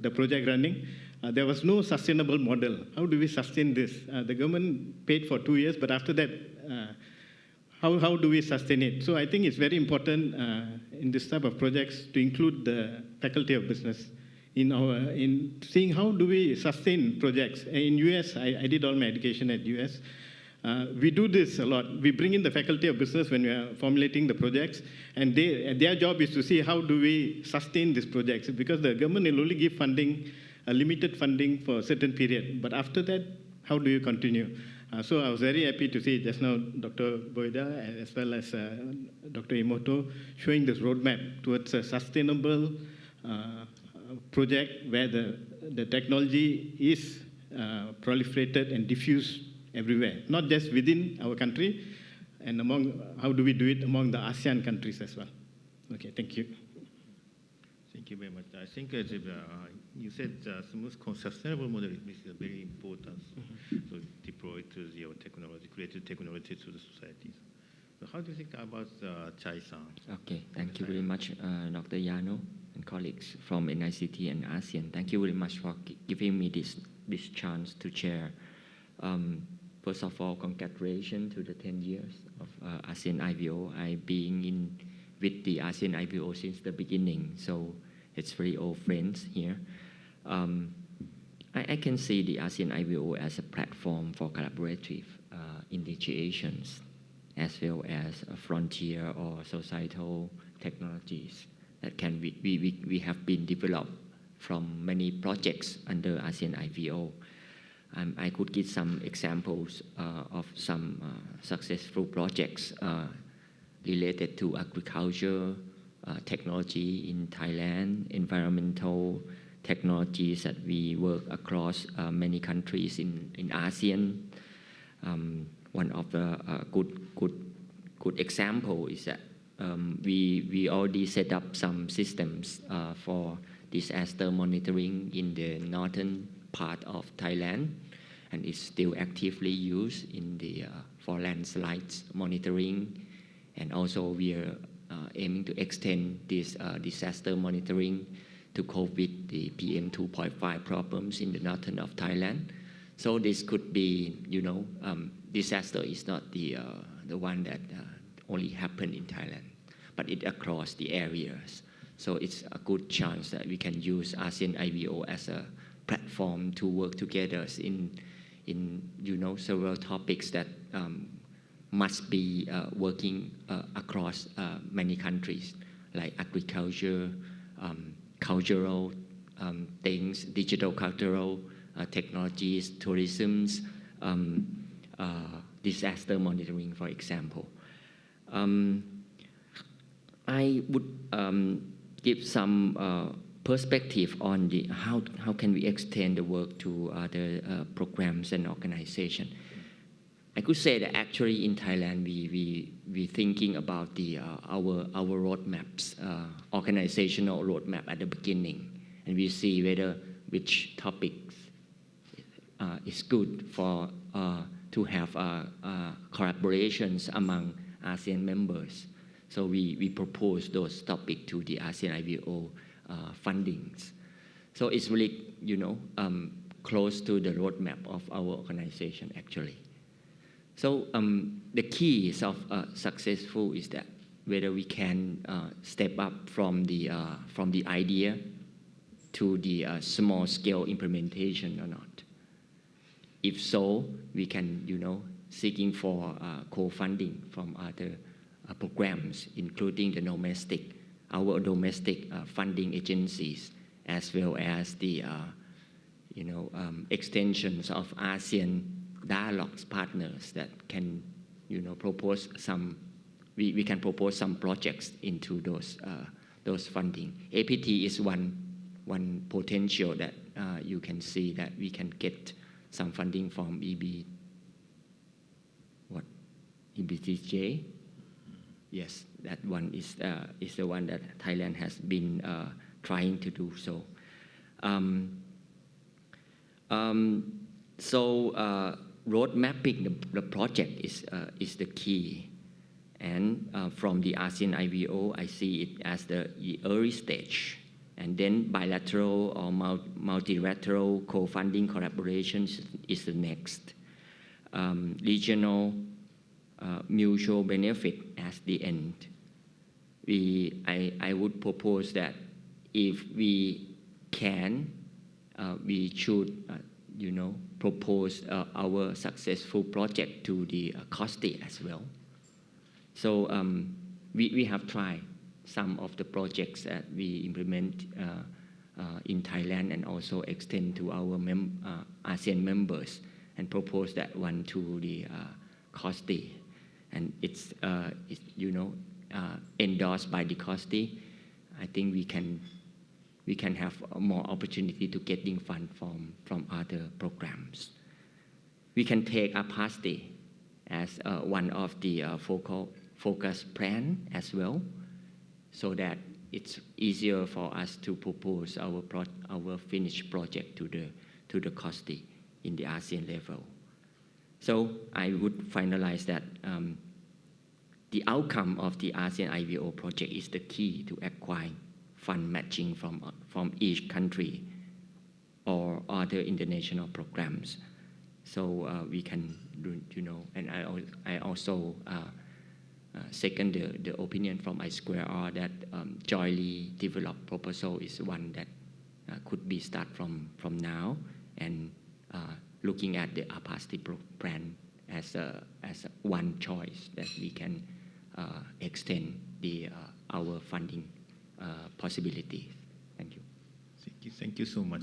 the project running, there was no sustainable model. How do we sustain this? The government paid for 2 years, but after that, how do we sustain it? So I think it's very important in this type of projects to include the Faculty of Business in seeing how do we sustain projects. In US, I did all my education at US. We do this a lot. We bring in the Faculty of Business when we are formulating the projects, and their job is to see how do we sustain these projects, because the government will only give funding, a limited funding for a certain period. But after that, how do you continue? So I was very happy to see just now Dr. Boida as well as Dr. Imoto showing this roadmap towards a sustainable project where the technology is proliferated and diffused everywhere, not just within our country. and how do we do it among the ASEAN countries as well? Okay, thank you. Thank you very much. I think as you said, smooth sustainable model is very important. So deploy to your technology, creative technology to the societies. So how do you think about Chai-san? Okay, thank you very much, Dr. Yano and colleagues from NICT and ASEAN. Thank you very much for giving me this chance to share. First of all, congratulations to the 10 years of ASEAN IVO. I've been with the ASEAN IVO since the beginning, so it's very old friends here. I can see the ASEAN IVO as a platform for collaborative initiations, as well as a frontier or societal technologies that can we have been developed from many projects under ASEAN IVO. I could give some examples of some successful projects related to agriculture, technology in Thailand, environmental technologies that we work across many countries in ASEAN. One of the good example is that we already set up some systems for disaster monitoring in the northern part of Thailand, and it's still actively used in the for landslides monitoring. And also we are aiming to extend this disaster monitoring to cope with the PM 2.5 problems in the northern of Thailand. So this could be, disaster is not the one that only happened in Thailand, but it across the areas. So it's a good chance that we can use ASEAN IVO as a platform to work together in several topics that must be working across many countries, like agriculture, cultural things, digital cultural technologies, tourism, disaster monitoring, for example. I would give some perspective on how can we extend the work to other programs and organizations. I could say that actually in Thailand we thinking about our roadmaps, organizational roadmap at the beginning, and we see which topics is good for to have collaborations among ASEAN members. So we propose those topics to the ASEAN IVO fundings. So it's really, close to the roadmap of our organization, actually. So the keys of successful is that whether we can step up from the idea to the small-scale implementation or not. If so, we can, seeking for co-funding from other programs, including our domestic funding agencies, as well as the extensions of ASEAN dialogues partners that can propose some. We can propose some projects into those funding. APT is one potential that you can see that we can get some funding from EBTJ. Yes, that one is the one that Thailand has been trying to do so. Road mapping the project is the key, and from the ASEAN IVO, I see it as the early stage, and then bilateral or multilateral co-funding collaborations is the next. Regional mutual benefit as the end. I would propose that if we can, we should, propose our successful project to the COSTI as well. So we have tried some of the projects that we implement in Thailand and also extend to our ASEAN members and propose that one to the COSTI. And it's endorsed by the COSTI. I think we can have more opportunity to getting fund from other programs. We can take APASTI as one of the focus plan as well, so that it's easier for us to propose our finished project to the COSTI in the ASEAN level. So I would finalize that the outcome of the ASEAN IVO project is the key to acquiring fund matching from each country or other international programs. So we can do, and I also second the opinion from I2R that jointly developed proposal is one that could be start from now, and looking at the APASTI plan as one choice that we can extend our funding possibilities. Thank you. Thank you so much.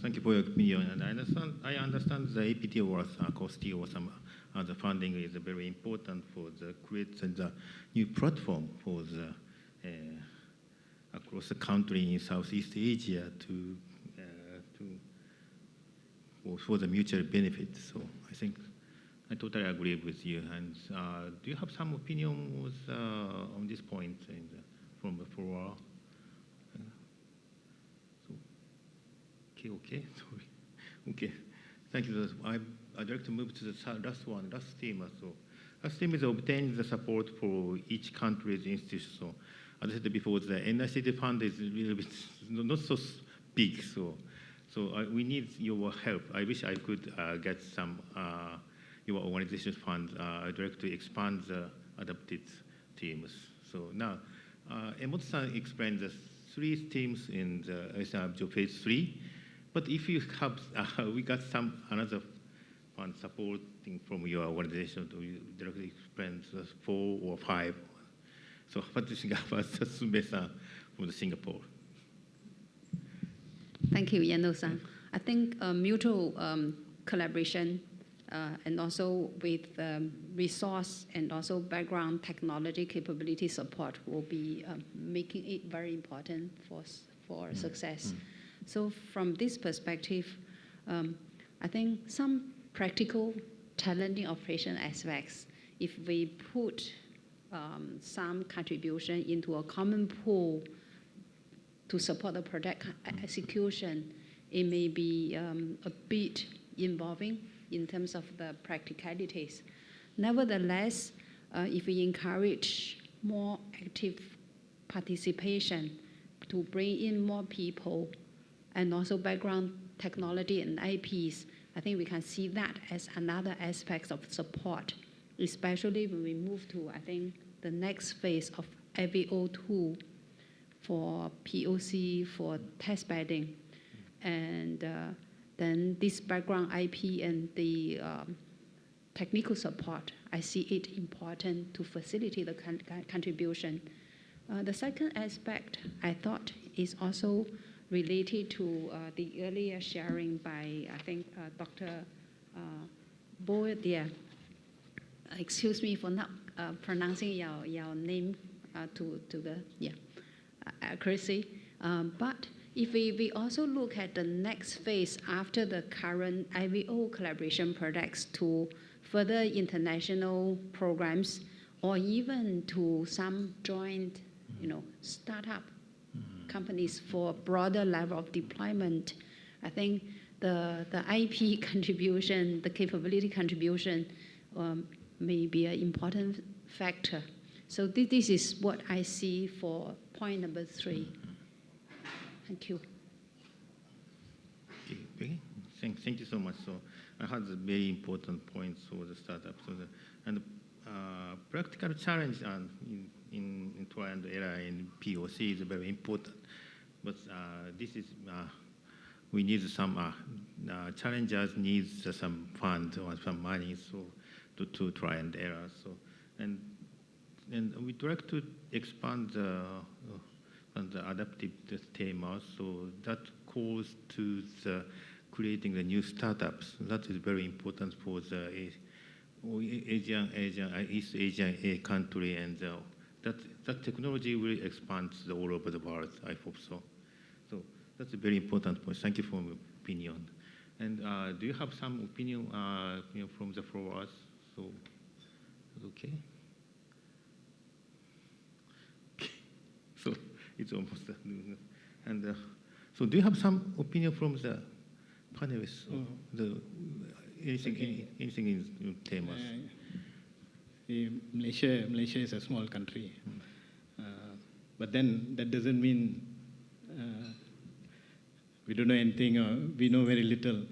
Thank you for your opinion. And I understand the APT or COSTI or some other funding is very important for the creating the new platform for the across the country in Southeast Asia for the mutual benefit. So I think I totally agree with you. And do you have some opinion on this point from the floor? Okay, sorry. Okay, thank you. I'd like to move to the last theme. So last theme is obtaining the support for each country's institution. So as I said before, the NICT fund is a little bit not so big. So we need your help. I wish I could get some your organization's fund. I'd like to expand the adapted teams. So now, Emoto-san explained the 3 teams in the ASEAN IVO phase 3. But if you have, we got another fund supporting from your organization, do you directly explain 4 or 5? So what do you think about Sumbe-san from Singapore? Thank you, Yano-san. I think mutual collaboration and also with resource and also background technology capability support will be making it very important for success. So from this perspective, I think some practical challenging operation aspects, if we put some contribution into a common pool to support the project execution, it may be a bit involving in terms of the practicalities. Nevertheless, if we encourage more active participation to bring in more people and also background technology and IPs, I think we can see that as another aspect of support, especially when we move to, I think, the next phase of IVO2 for POC, for test bedding. And then this background IP and the technical support, I see it important to facilitate the contribution. The second aspect I thought is also related to the earlier sharing by, I think, Dr. Boyd. Excuse me for not pronouncing your name to the accuracy. But if we also look at the next phase after the current IVO collaboration projects to further international programs or even to some joint, startup companies for broader level of deployment, I think the IP contribution, the capability contribution may be an important factor. So this is what I see for point number 3. Thank you. Okay. Thank you so much. So I had a very important point for the startup. So practical challenge in trial and error in POC is very important. But this is we need some challengers need some funds or some money to try and error. So and we'd like to expand the adaptive theme. So that calls to the creating the new startups. That is very important for the East Asian country, and that technology will expand all over the world. I hope so. So that's a very important point. Thank you for your opinion. And do you have some opinion from the floor? So, okay. So it's almost done. And so do you have some opinion from the panelists? Anything in temas? Malaysia is a small country. But then that doesn't mean we don't know anything or we know very little.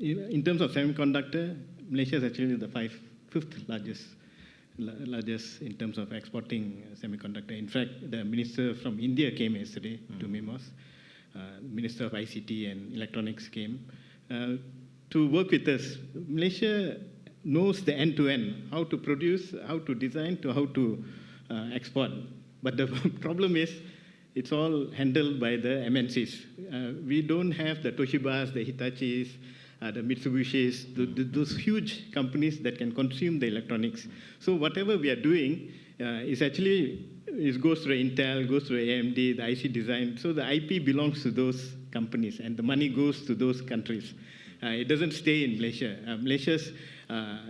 In terms of semiconductor, Malaysia is actually the fifth largest in terms of exporting semiconductor. In fact, the minister from India came yesterday to Mimos. Minister of ICT and Electronics came to work with us. Malaysia knows the end-to-end, how to produce, how to design, to how to export. But the problem is, it's all handled by the MNCs. We don't have the Toshibas, the Hitachis, the Mitsubishis, those huge companies that can consume the electronics. So whatever we are doing is actually, it goes through Intel, goes through AMD, the IC design. So the IP belongs to those companies and the money goes to those countries. It doesn't stay in Malaysia. Malaysia's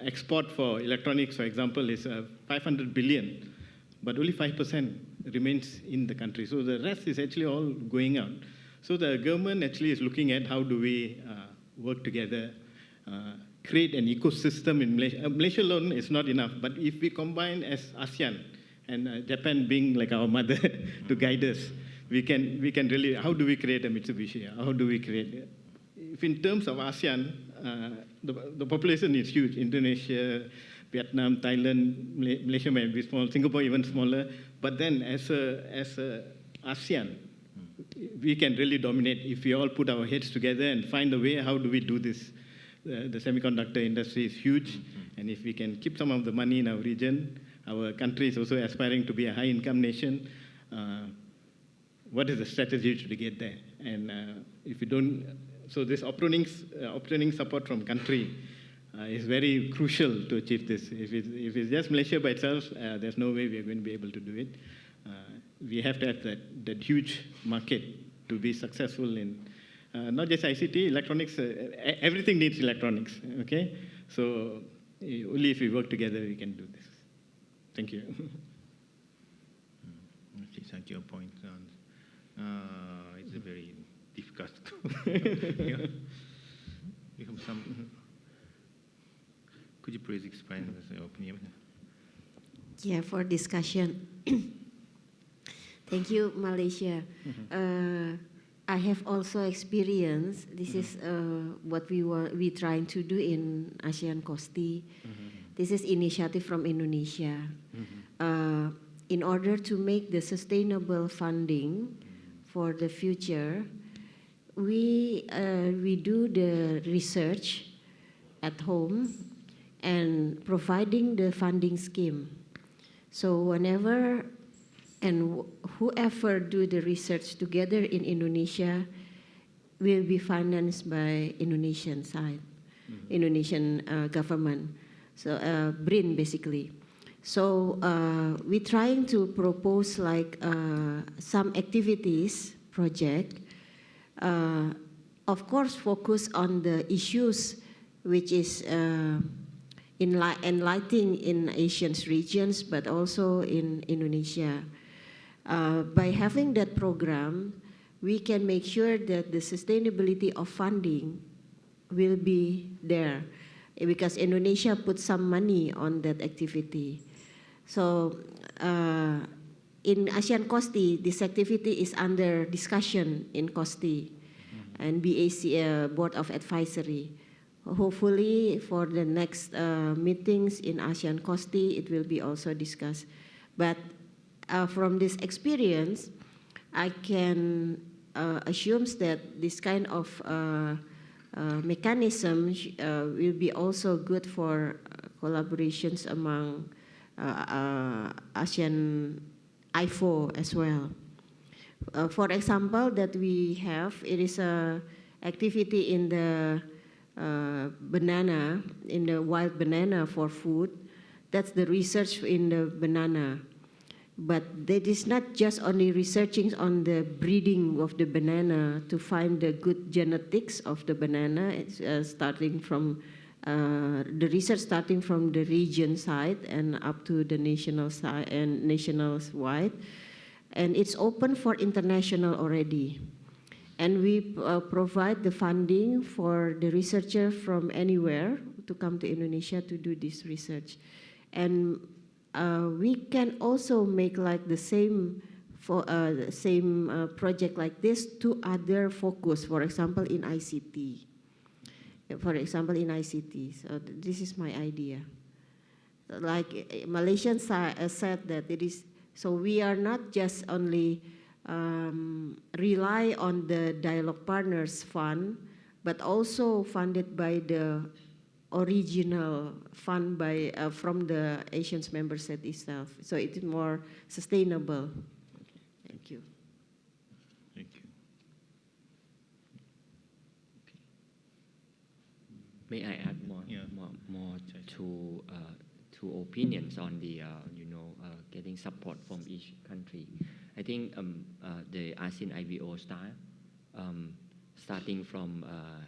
export for electronics, for example, is 500 billion, but only 5% remains in the country. So the rest is actually all going out. So the government actually is looking at how do we work together, create an ecosystem in Malaysia. Malaysia alone is not enough, but if we combine as ASEAN, and Japan being like our mother to guide us, we can really, how do we create a Mitsubishi? How do we create, if in terms of ASEAN, the population is huge, Indonesia, Vietnam, Thailand, Malaysia may be small, Singapore even smaller, but then as a ASEAN, we can really dominate if we all put our heads together and find a way, how do we do this? The semiconductor industry is huge, and if we can keep some of the money in our region, our country is also aspiring to be a high-income nation. What is the strategy to get there? And if you don't, so this obtaining support from country is very crucial to achieve this. If it's just Malaysia by itself, there's no way we're going to be able to do it. We have to have that huge market to be successful in not just ICT, electronics, everything needs electronics, okay? So only if we work together we can do this. Thank you. Thank you. Point. It's a very difficult. Yeah. You have some. Could you please explain your opinion? Yeah, for discussion. Thank you, Malaysia. I have also experienced. This is what we trying to do in ASEAN COSTI. This is initiative from Indonesia. In order to make the sustainable funding for the future, we do the research at home and providing the funding scheme. So whenever and whoever do the research together in Indonesia will be financed by Indonesian side, Indonesian government. So BRIN basically. So we're trying to propose like some activities project. Of course, focus on the issues which is enlightening in Asian regions, but also in Indonesia. By having that program, we can make sure that the sustainability of funding will be there, because Indonesia put some money on that activity. So in ASEAN COSTI, this activity is under discussion in COSTI and BAC Board of Advisory. Hopefully for the next meetings in ASEAN COSTI, it will be also discussed. But from this experience, I can assume that this kind of mechanism will be also good for collaborations among ASEAN IVO as well. For example, that we have, it is a activity in the banana, in the wild banana for food. That's the research in the banana. But that is not just only researching on the breeding of the banana to find the good genetics of the banana, starting from the research starting from the region side and up to the national side and nationwide. And it's open for international already. And we provide the funding for the researcher from anywhere to come to Indonesia to do this research. And we can also make like the same project like this to other focus, for example, in ICT. So this is my idea. Like Malaysians said that it is, so we are not just only rely on the Dialogue Partners Fund, but also funded by the original fund by from the Asian member state itself. So it is more sustainable. Thank you. Thank you. May I add more two opinions on the getting support from each country. I think the ASEAN IVO style, starting from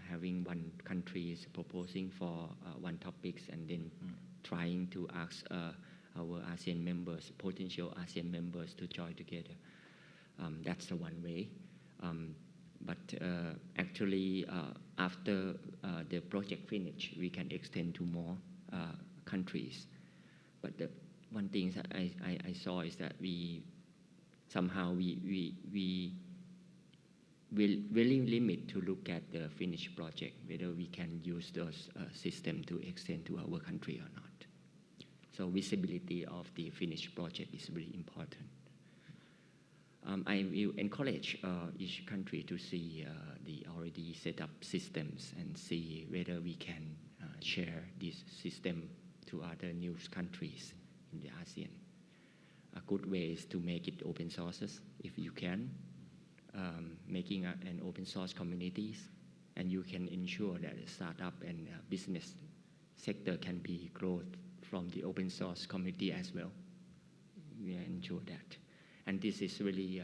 having one country is proposing for one topics and then trying to ask our ASEAN members, potential ASEAN members, to join together. That's the one way. But actually, after the project finish, we can extend to more countries. But the one thing that I saw is that we will really limit to look at the finished project, whether we can use those system to extend to our country or not. So visibility of the finished project is really important. I will encourage each country to see the already set up systems and see whether we can share this system to other new countries in the ASEAN. A good way is to make it open sources, if you can, making an open source communities, and you can ensure that the startup and business sector can be growth from the open source community as well. We ensure that. And this is really,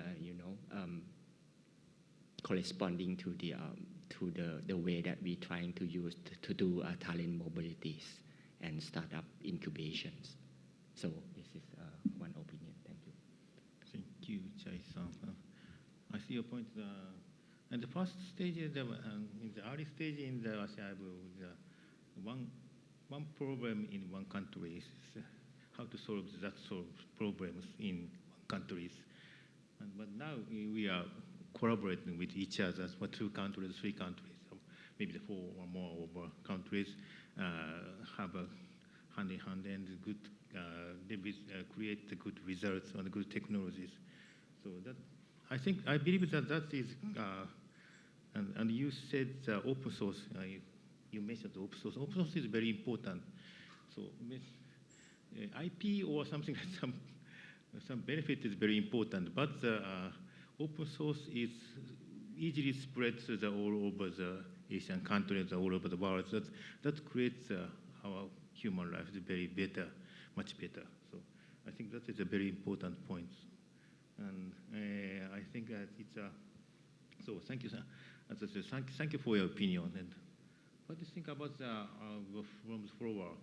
corresponding to the way that we're trying to use to do talent mobilities and startup incubations. So this is one opinion. Thank you. Thank you, Chai-san. I see your point. At the first stage, in the early stage in the ASEAN IVO, one problem in one country is how to solve problems in countries. But now we are collaborating with each other for 2 countries, 3 countries, so maybe the 4 or more countries have a hand-in-hand and good, create the good results and good technologies. So that I believe that is, and you said open source. You mentioned open source. Open source is very important. So IP or something like some benefit is very important, but open source is easily spread all over the Asian countries, all over the world. That creates our human life is very better, much better. So I think that is a very important point. And I think that it's so thank you, sir. Thank you for your opinion. And what do you think about from forward?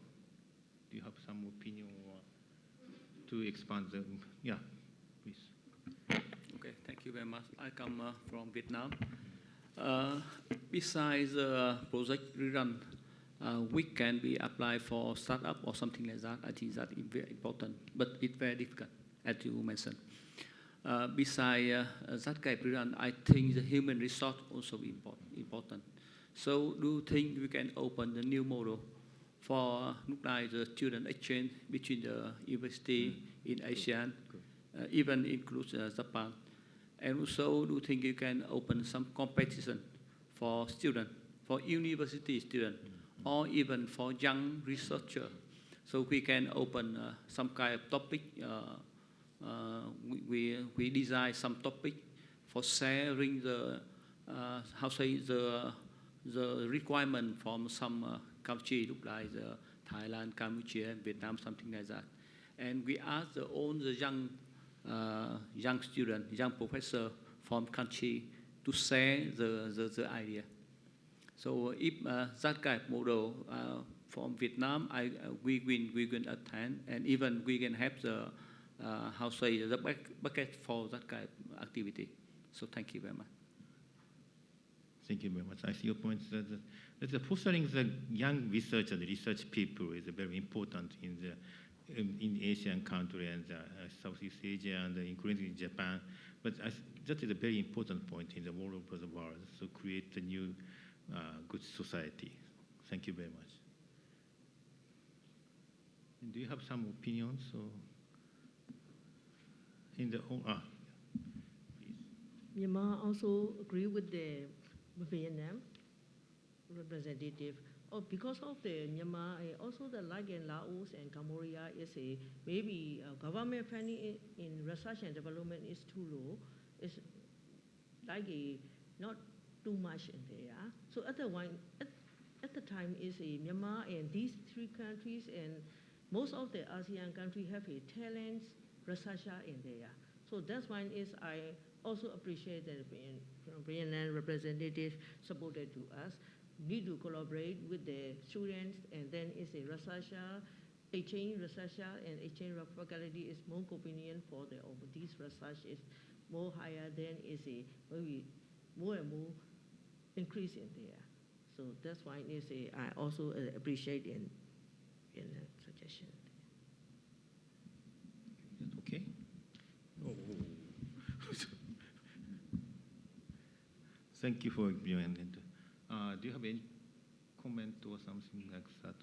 Do you have some opinion or to expand the, yeah, please. Okay, thank you very much. I come from Vietnam. Besides the project rerun, we can be applied for startup or something like that. I think that is very important, but it's very difficult, as you mentioned. Besides that kind of rerun, I think the human resource also important. So do you think we can open the new model for look like the student exchange between the university in ASEAN, even includes Japan? And also, do you think you can open some competition for students, for university students, or even for young researchers? So we can open some kind of topic. We design some topic for sharing the the requirement from some country, look like the Thailand, Cambodia, Vietnam, something like that. And we ask all the young students, young professors from country to share the idea. So if that kind of model from Vietnam, we can attend, and even we can have the the bucket for that kind of activity. So thank you very much. Thank you very much. I see your point that the fostering the young research and research people is very important in Asian country and Southeast Asia and including Japan. But that is a very important point in the whole of the world. So create a new good society. Thank you very much. And do you have some opinions? Or in the please. Myanmar also agree with the Vietnam representative. Because of the Myanmar, also the like in Laos and Cambodia is maybe government funding in research and development is too low. It's like not too much in there. So at the time is Myanmar and these three countries and most of the ASEAN countries have a talent researcher in there. So that's why I also appreciate that Vietnam representative supported to us. Need to collaborate with the students, and then is a researcher, exchange researcher, and exchange of faculty is more convenient for the these research is more higher than is maybe more and more increase in there. So that's why I also appreciate in the suggestion. That's okay. Oh. Thank you for your end. Do you have any comment or something like that?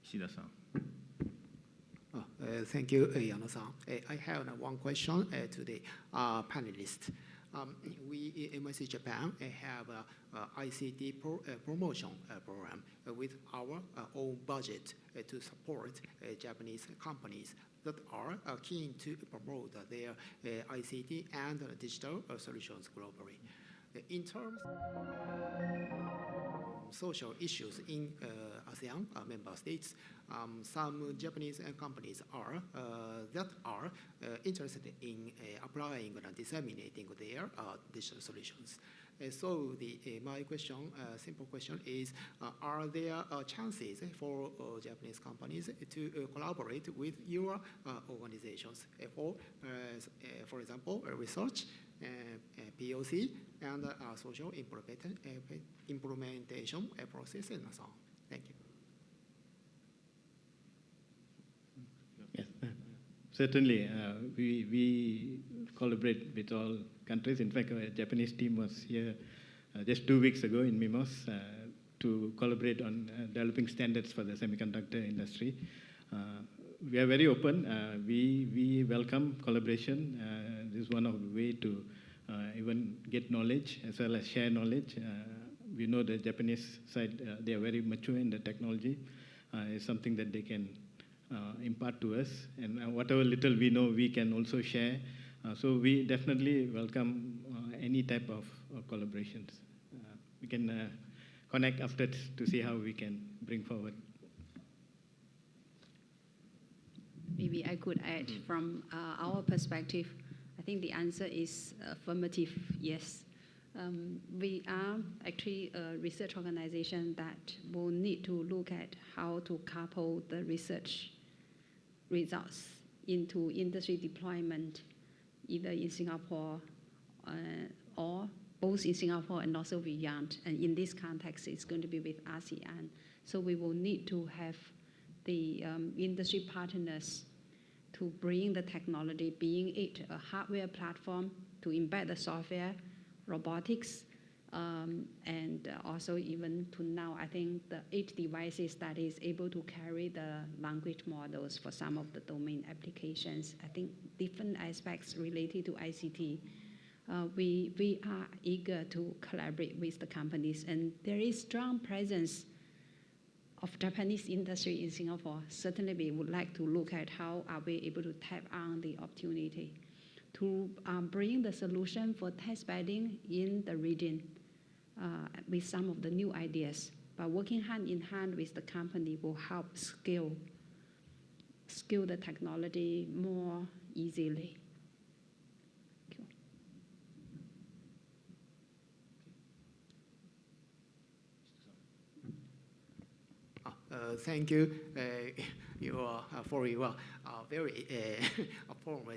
Ishida-san. Thank you, Yano-san. I have one question to the panelists. We in MIC Japan have a ICT promotion program with our own budget to support Japanese companies that are keen to promote their ICT and digital solutions globally. In terms of social issues in ASEAN member states, some Japanese companies are interested in applying and disseminating their digital solutions. So my question, simple question is, are there chances for Japanese companies to collaborate with your organizations for example, research, POC, and social implementation process and so on? Thank you. Yes, certainly. We collaborate with all countries. In fact, our Japanese team was here just 2 weeks ago in Mimos to collaborate on developing standards for the semiconductor industry. We are very open. We welcome collaboration. This is one of the ways to even get knowledge as well as share knowledge. We know the Japanese side, they are very mature in the technology. It's something that they can impart to us. And whatever little we know, we can also share. So we definitely welcome any type of collaborations. We can connect after to see how we can bring forward. Maybe I could add from our perspective, I think the answer is affirmative, yes. We are actually a research organization that will need to look at how to couple the research results into industry deployment, either in Singapore or both in Singapore and also beyond. And in this context, it's going to be with ASEAN. So we will need to have the industry partners to bring the technology, being it a hardware platform, to embed the software, robotics, and also even to now, I think the 8 devices that is able to carry the language models for some of the domain applications. I think different aspects related to ICT. We are eager to collaborate with the companies, and there is strong presence of Japanese industry in Singapore. Certainly, we would like to look at how are we able to tap on the opportunity to bring the solution for test bedding in the region with some of the new ideas. But working hand in hand with the company will help scale the technology more easily. thank you for your very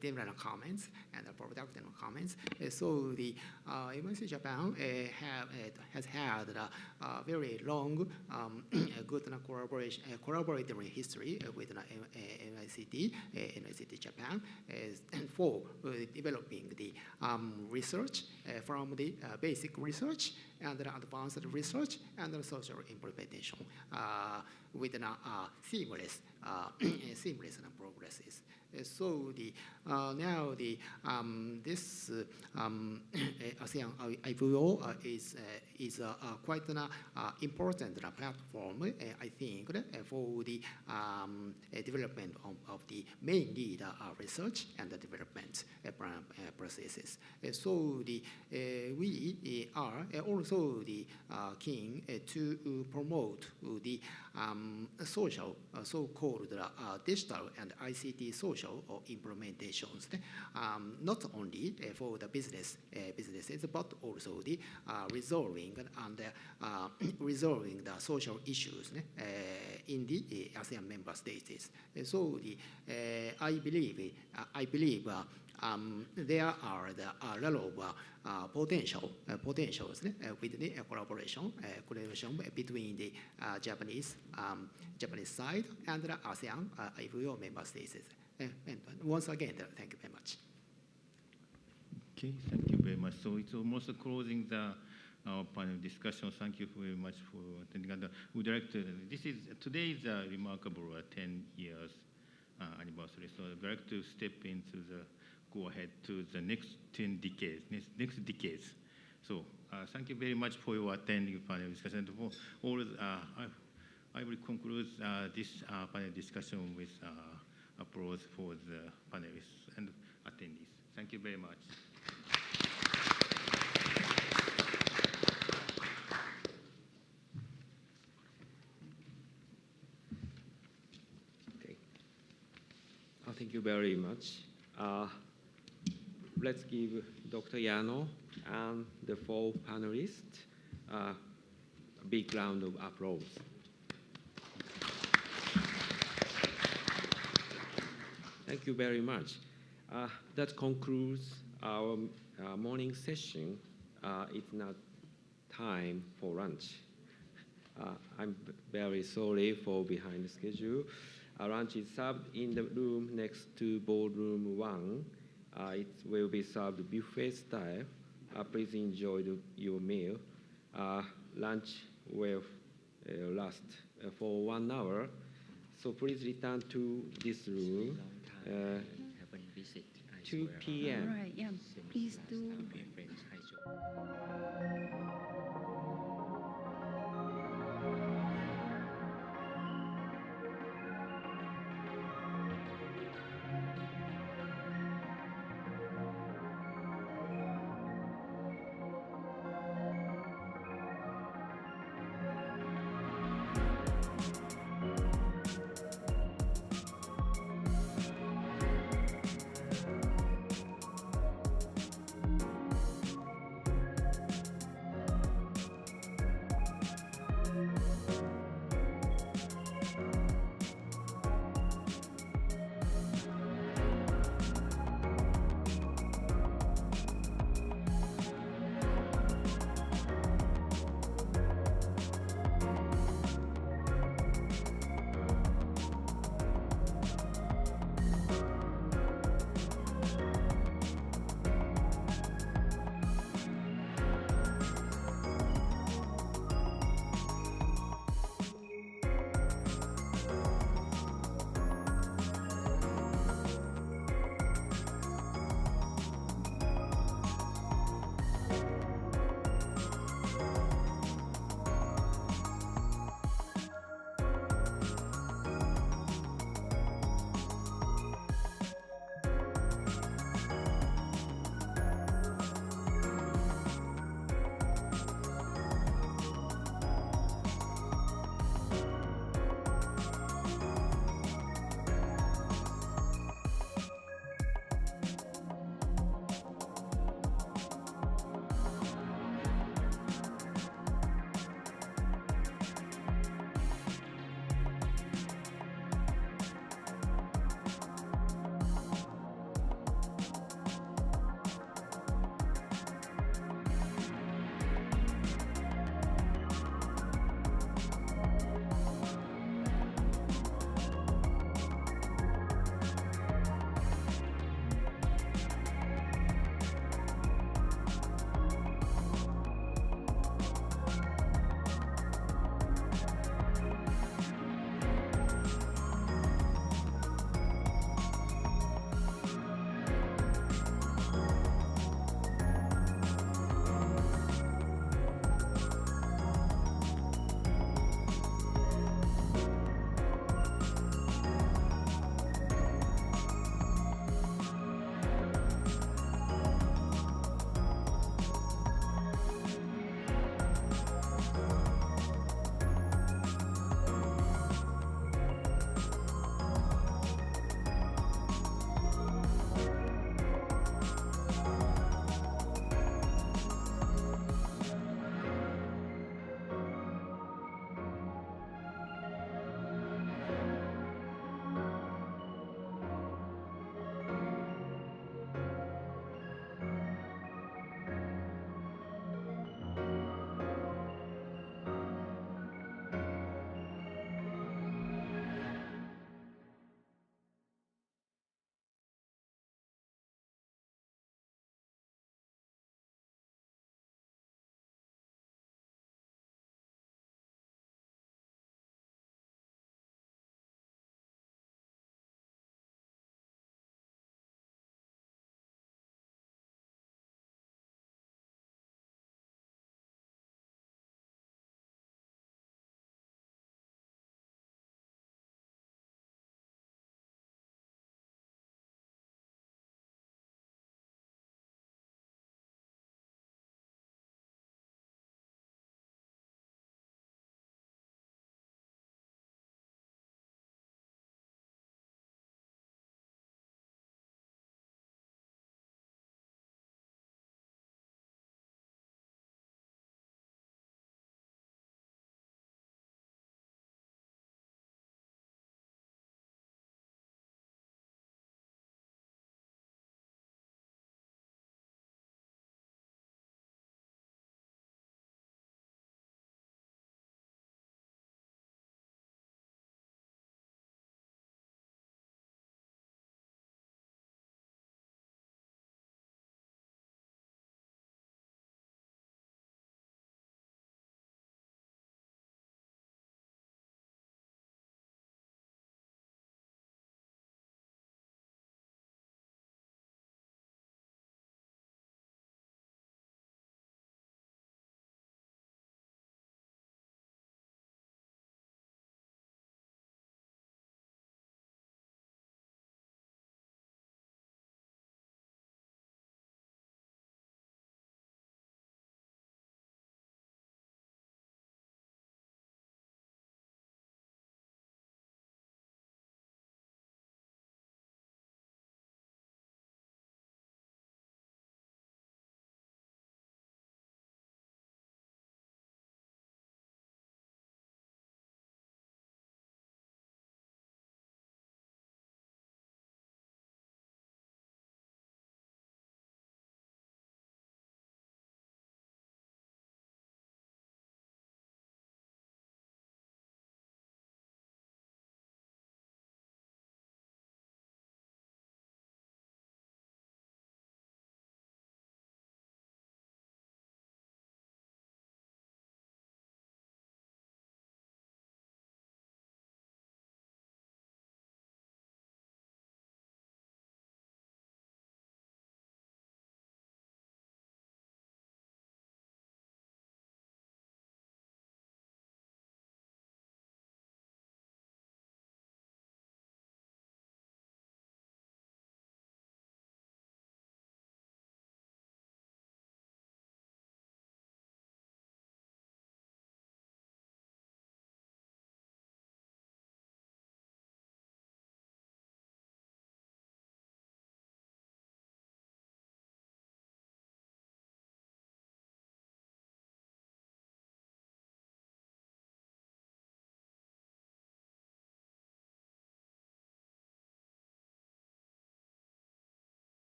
different comments and productive comments. So the MIC Japan has had a very long, good collaborative history with NICT Japan for developing the research from the basic research and advanced research and social implementation with seamless progresses. So the now the this ASEAN IVO is quite an important platform, I think, for the development of the main lead research and development processes. So the we are also the keen to promote the social, so-called digital and ICT social implementations, not only for the businesses, but also the resolving the social issues in the ASEAN member states. So the I believe there are a lot of potentials with the collaboration between the Japanese side and the ASEAN IVO member states. And once again, thank you very much. Okay, thank you very much. So it's almost closing the panel discussion. Thank you very much for attending. And we'd like to, today is a remarkable 10 years anniversary. So I'd like to step into go ahead to the next 10 decades, next decades. So thank you very much for your attending panel discussion. For all, I will conclude this panel discussion with applause for the panelists and attendees. Thank you very much. Okay. Thank you very much. Let's give Dr. Yano and the 4 panelists a big round of applause. Thank you very much. That concludes our morning session. It's not time for lunch. I'm very sorry for behind the schedule. Lunch is served in the room next to ballroom 1. It will be served buffet style. Please enjoy your meal. Lunch will last for 1 hour. So please return to this room. 2 p.m. All right, yeah, please do.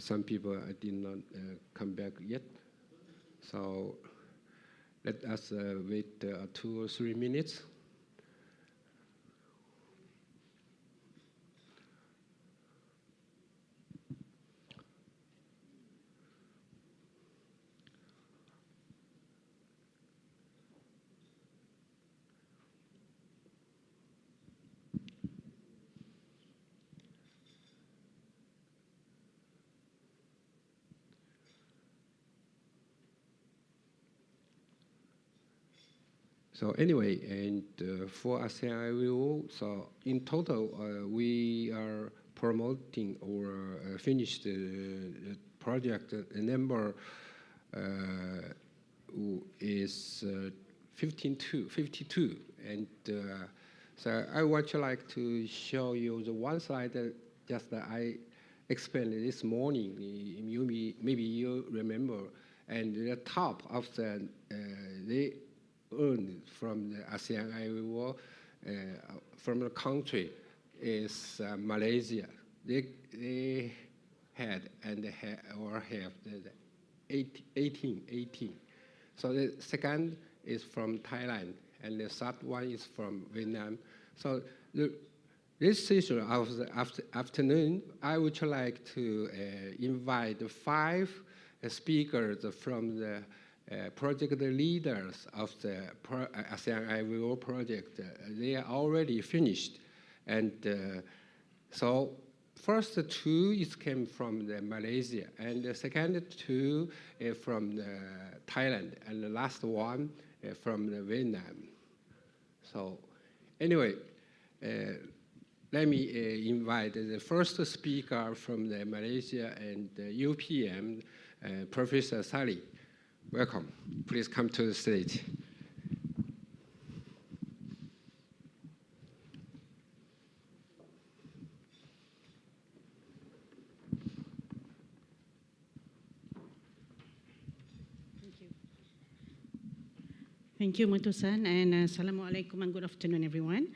some people did not come back yet. So let us wait 2 or 3 minutes. So anyway, and for ASEAN IVO, so in total, we are promoting or finished the project. The number is 52. And so I would like to show you the one slide that just I explained this morning. Maybe you remember. And the top of the earned from the ASEAN IVO from the country is Malaysia. They had and have the 18. So the second is from Thailand, and the third one is from Vietnam. So this session of the afternoon, I would like to invite 5 speakers from the project leaders of the ASEAN IVO project. They are already finished. And so first 2 came from Malaysia, and the second 2 from Thailand, and the last one from Vietnam. So anyway, let me invite the first speaker from Malaysia and UPM, Professor Sally. Welcome. Please come to the stage. Thank you, Matusan, and Assalamualaikum and good afternoon, everyone.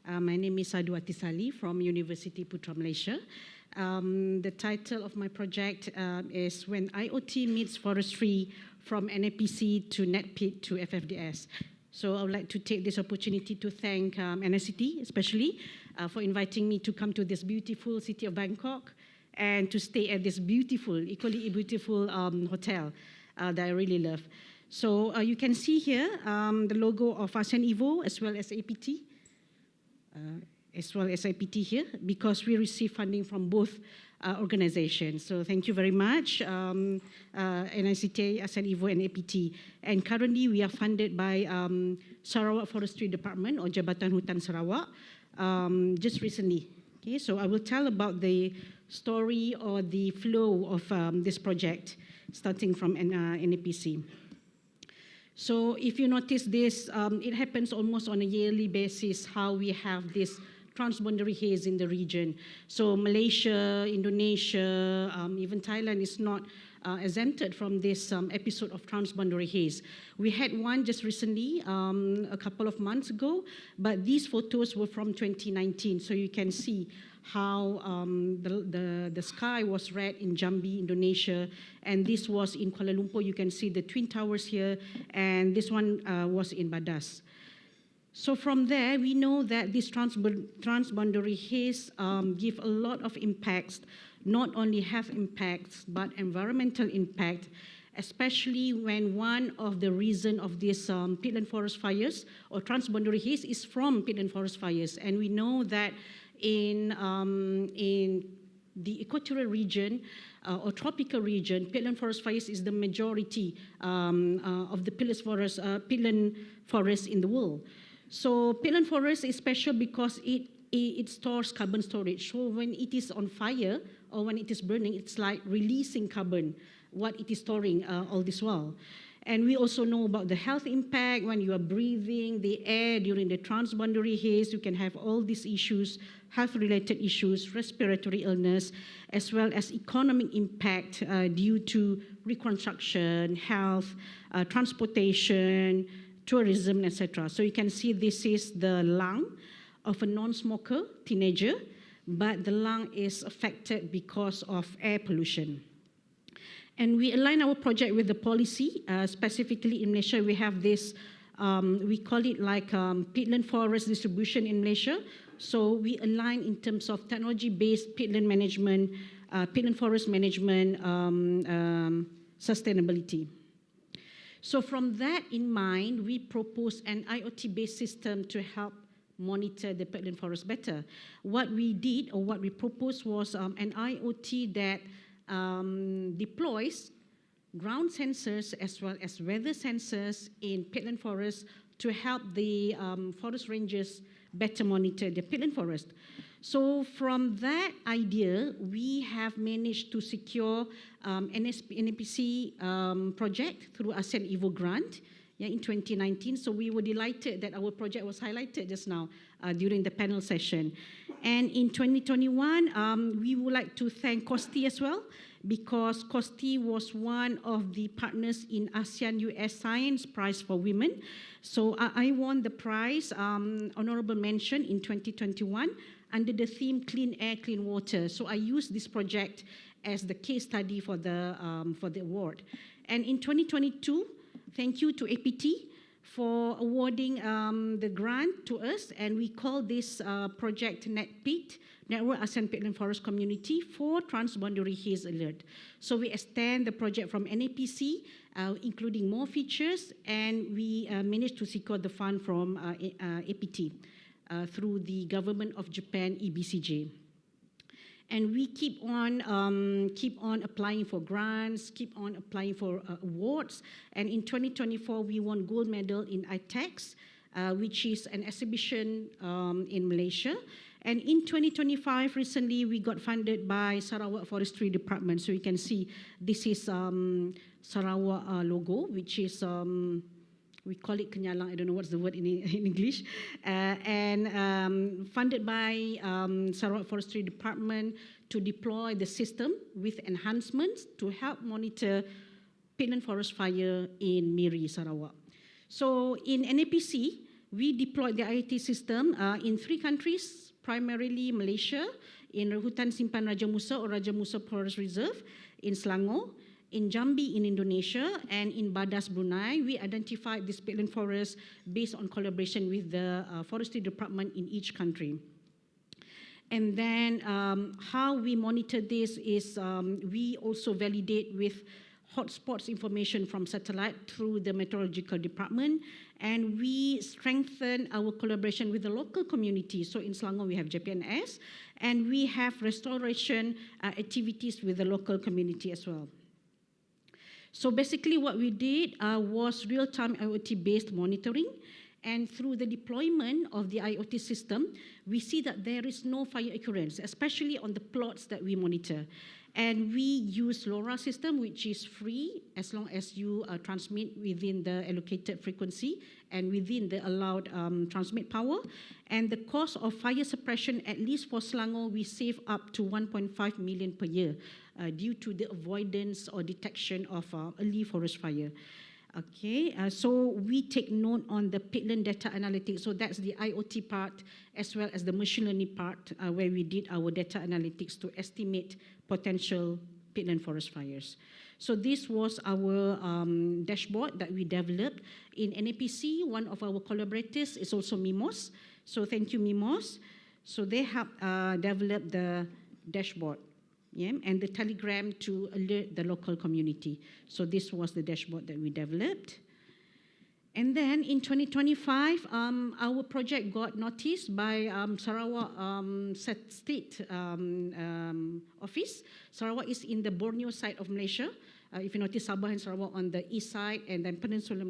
My name is Saduati Sali from University Putra Malaysia. The title of my project is When IoT Meets Forestry from NAPC to NetPit to FFDS. So I would like to take this opportunity to thank NICT especially for inviting me to come to this beautiful city of Bangkok and to stay at this beautiful, equally beautiful hotel that I really love. So you can see here the logo of ASEAN IVO as well as APT. Here, because we receive funding from both organizations. So thank you very much, NICT, ASEAN IVO, and APT. And currently we are funded by Sarawak Forestry Department or Jabatan Hutan Sarawak just recently. Okay, so I will tell about the story or the flow of this project starting from NAPC. So if you notice this, it happens almost on a yearly basis how we have this transboundary haze in the region. So Malaysia, Indonesia, even Thailand is not exempted from this episode of transboundary haze. We had one just recently, a couple of months ago, but these photos were from 2019. So you can see how the sky was red in Jambi, Indonesia, and this was in Kuala Lumpur. You can see the Twin Towers here, and this one was in Badas. So from there, we know that this transboundary haze give a lot of impacts, not only health impacts, but environmental impact, especially when one of the reason of this peatland forest fires or transboundary haze is from peatland forest fires. And we know that in the equatorial region or tropical region, peatland forest fires is the majority of the peatland forests in the world. So peatland forest is special because it stores carbon storage. So when it is on fire or when it is burning, it's like releasing carbon, what it is storing all this while. And we also know about the health impact when you are breathing the air during the transboundary haze. You can have all these issues, health-related issues, respiratory illness, as well as economic impact due to reconstruction, health, transportation, tourism, etc. So you can see this is the lung of a non-smoker teenager, but the lung is affected because of air pollution. And we align our project with the policy. Specifically in Malaysia, we have this, we call it like peatland forest distribution in Malaysia. So we align in terms of technology-based peatland management, peatland forest management, sustainability. So from that in mind, we propose an IoT-based system to help monitor the peatland forest better. What we did, or what we proposed, was an IoT that deploys ground sensors as well as weather sensors in peatland forests to help the forest rangers better monitor the peatland forest. So from that idea, we have managed to secure NPC project through ASEAN IVO grant in 2019. So we were delighted that our project was highlighted just now during the panel session. And in 2021, we would like to thank COSTI as well, because COSTI was one of the partners in ASEAN US Science Prize for Women. So I won the prize, honorable mention, in 2021 under the theme Clean Air, Clean Water. So I used this project as the case study for the award. And in 2022, thank you to APT for awarding the grant to us, and we call this project NetPeat, Network ASEAN Peatland Forest Community for Transboundary Haze Alert. So we extend the project from NAPC, including more features, and we managed to secure the fund from APT through the Government of Japan EBCJ. And we keep on applying for grants, keep on applying for awards. And in 2024, we won gold medal in ITEX, which is an exhibition in Malaysia. And in 2025, recently, we got funded by Sarawak Forestry Department. So you can see this is Sarawak logo, which is, we call it Kenyalang, I don't know what's the word in English, and funded by Sarawak Forestry Department to deploy the system with enhancements to help monitor peatland forest fire in Miri, Sarawak. So in NAPC, we deployed the IoT system in 3 countries, primarily Malaysia, in Hutan Simpan Raja Musa or Raja Musa Forest Reserve, in Selangor, in Jambi in Indonesia, and in Badas, Brunei. We identified this peatland forest based on collaboration with the forestry department in each country. And then how we monitor this is we also validate with hotspots information from satellite through the meteorological department, and we strengthen our collaboration with the local community. So in Selangor we have JPNS, and we have restoration activities with the local community as well. So basically what we did was real-time IoT-based monitoring, and through the deployment of the IoT system, we see that there is no fire occurrence, especially on the plots that we monitor. And we use LoRa system, which is free as long as you transmit within the allocated frequency and within the allowed transmit power. And the cost of fire suppression, at least for Selangor, we save up to 1.5 million per year due to the avoidance or detection of early forest fire. Okay, so we take note on the peatland data analytics. So that's the IoT part as well as the machine learning part where we did our data analytics to estimate potential peatland forest fires. So this was our dashboard that we developed in NAPC. One of our collaborators is also MIMOS. So thank you, MIMOS. So they helped develop the dashboard. Yeah, and the telegram to alert the local community. So this was the dashboard that we developed. And then in 2025, our project got noticed by Sarawak State Office. Sarawak is in the Borneo side of Malaysia. If you notice, Sabah and Sarawak on the east side, and then Peninsula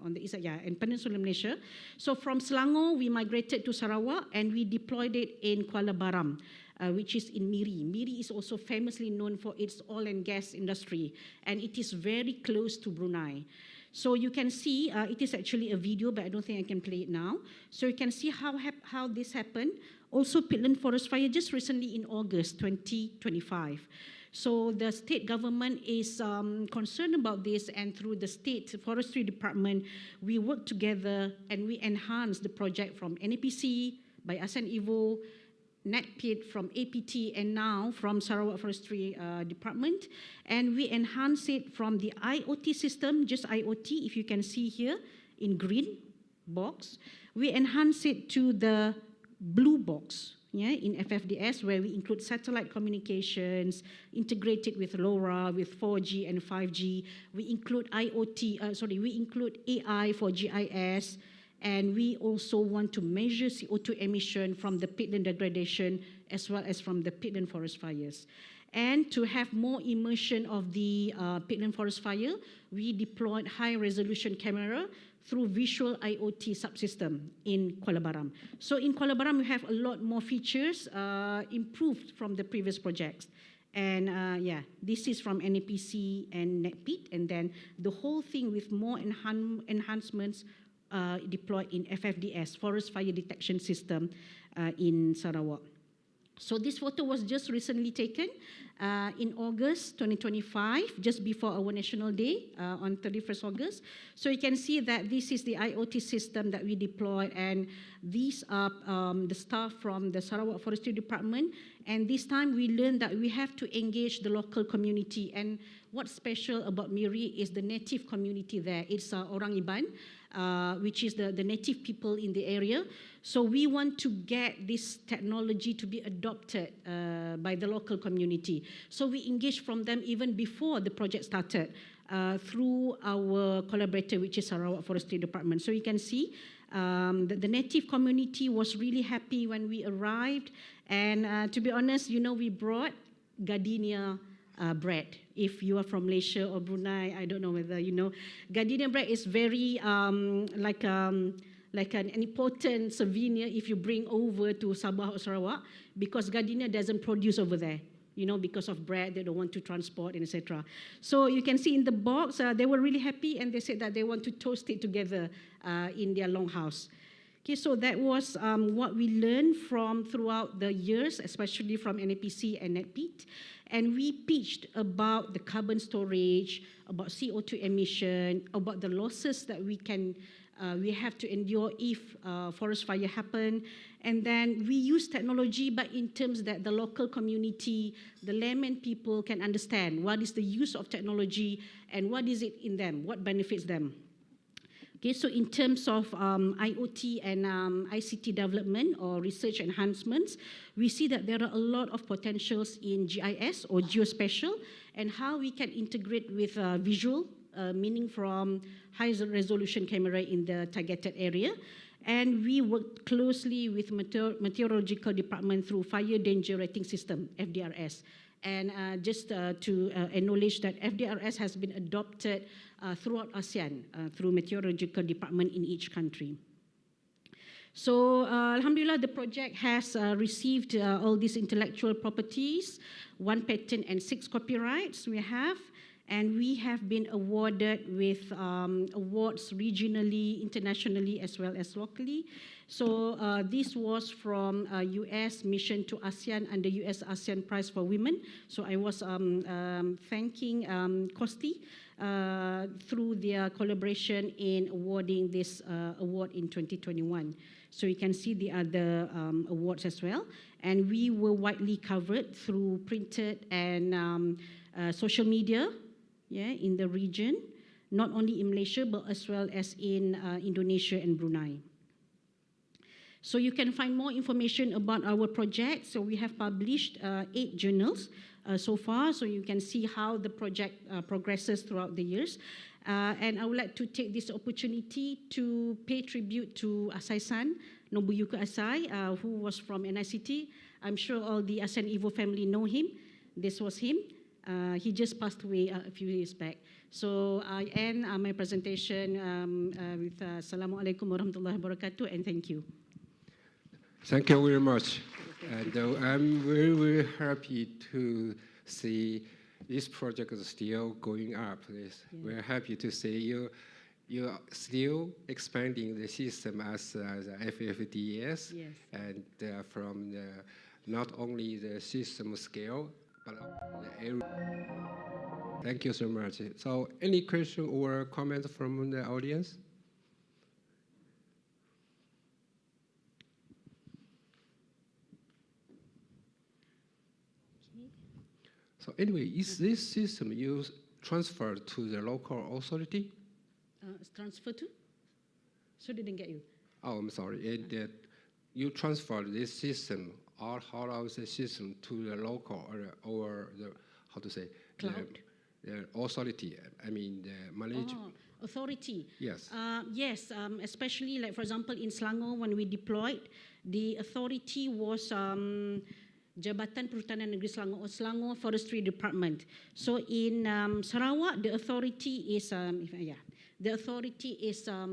on the east side, yeah, and Peninsula Malaysia. So from Selangor, we migrated to Sarawak, and we deployed it in Kuala Baram, which is in Miri. Miri is also famously known for its oil and gas industry, and it is very close to Brunei. So you can see, it is actually a video, but I don't think I can play it now. So you can see how this happened. Also, peatland forest fire just recently in August 2025. So the state government is concerned about this, and through the state forestry department, we work together and we enhance the project from NAPC, by ASEAN IVO, NetPIT, from APT, and now from Sarawak Forestry Department. And we enhance it from the IoT system, just IoT, if you can see here in green box. We enhance it to the blue box, yeah, in FFDS, where we include satellite communications, integrated with LoRa, with 4G and 5G. We include we include AI for GIS, and we also want to measure CO2 emission from the peatland degradation as well as from the peatland forest fires. And to have more immersion of the peatland forest fire, we deployed high-resolution camera through visual IoT subsystem in Kuala Baram. So in Kuala Baram, we have a lot more features improved from the previous projects. And yeah, this is from NAPC and NetPIT, and then the whole thing with more enhancements deployed in FFDS, Forest Fire Detection System in Sarawak. So this photo was just recently taken in August 2025, just before our National Day on 31st August. So you can see that this is the IoT system that we deployed, and these are the staff from the Sarawak Forestry Department. And this time we learned that we have to engage the local community. And what's special about Miri is the native community there. It's Orang Iban, which is the native people in the area. So we want to get this technology to be adopted by the local community. So we engaged from them even before the project started through our collaborator, which is Sarawak Forestry Department. So you can see the native community was really happy when we arrived. And to be honest, you know, we brought gardenia bread. If you are from Malaysia or Brunei, I don't know whether you know. Gardenia bread is very like an important souvenir if you bring over to Sabah or Sarawak, because gardenia doesn't produce over there. You know, because of bread, they don't want to transport, and etc. So you can see in the box, they were really happy, and they said that they want to toast it together in their longhouse. Okay, so that was what we learned from throughout the years, especially from NAPC and NetPIT. And we pitched about the carbon storage, about CO2 emission, about the losses that we have to endure if forest fire happen. And then we use technology, but in terms that the local community, the layman people can understand what is the use of technology and what is it in them, what benefits them. Okay, so in terms of IoT and ICT development or research enhancements, we see that there are a lot of potentials in GIS or geospatial, and how we can integrate with visual, meaning from high-resolution camera in the targeted area. And we worked closely with meteorological department through Fire Danger Rating System, FDRS. And just to acknowledge that FDRS has been adopted throughout ASEAN through meteorological department in each country. So Alhamdulillah, the project has received all these intellectual properties, 1 patent and 6 copyrights we have. And we have been awarded with awards regionally, internationally, as well as locally. So this was from US Mission to ASEAN under US ASEAN Prize for Women. So I was thanking Kosti through their collaboration in awarding this award in 2021. So you can see the other awards as well. And we were widely covered through printed and social media, yeah, in the region, not only in Malaysia, but as well as in Indonesia and Brunei. So you can find more information about our project. So we have published 8 journals so far, so you can see how the project progresses throughout the years. And I would like to take this opportunity to pay tribute to Asai-san, Nobuyuki Asai, who was from NICT. I'm sure all the ASEAN IVO family know him. This was him. He just passed away a few years back. So I end my presentation with Assalamualaikum warahmatullahi wabarakatuh, and thank you. Thank you very much. And I'm very, very happy to see this project is still going up. We're happy to see you're still expanding the system as FFDS, yes. And from not only the system scale, but the area. Thank you so much. So any question or comments from the audience? So anyway, is this system used transferred to the local authority? Transfer to? So didn't get you. Oh, I'm sorry. You transfer this system or how out the system to the local or the, how to say, cloud? The authority, I mean the management. Oh, authority. Yes. Yes, especially like for example in Selangor when we deployed, the authority was Jabatan Perhutanan Negeri Selangor or Selangor Forestry Department. So in Sarawak, the authority is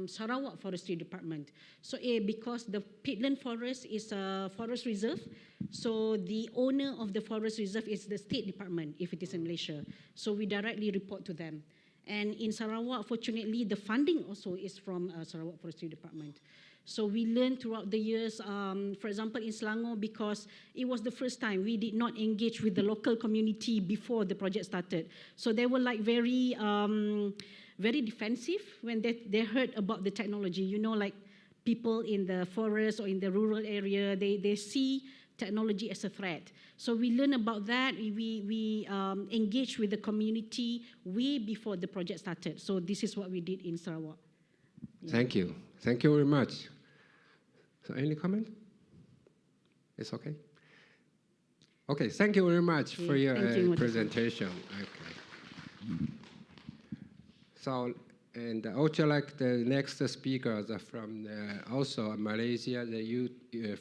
Sarawak Forestry Department. So because the peatland forest is a forest reserve, so the owner of the forest reserve is the State Department if it is in Malaysia. So we directly report to them. And in Sarawak, fortunately, the funding also is from Sarawak Forestry Department. So we learned throughout the years, for example, in Selangor, because it was the first time we did not engage with the local community before the project started. So they were like very defensive when they heard about the technology. You know, like people in the forest or in the rural area, they see technology as a threat. So we learned about that. We engaged with the community way before the project started. So this is what we did in Sarawak. Yeah. Thank you. Thank you very much. So any comment? It's okay? Okay, thank you very much for your presentation. Okay. So, and I would like the next speakers from also Malaysia,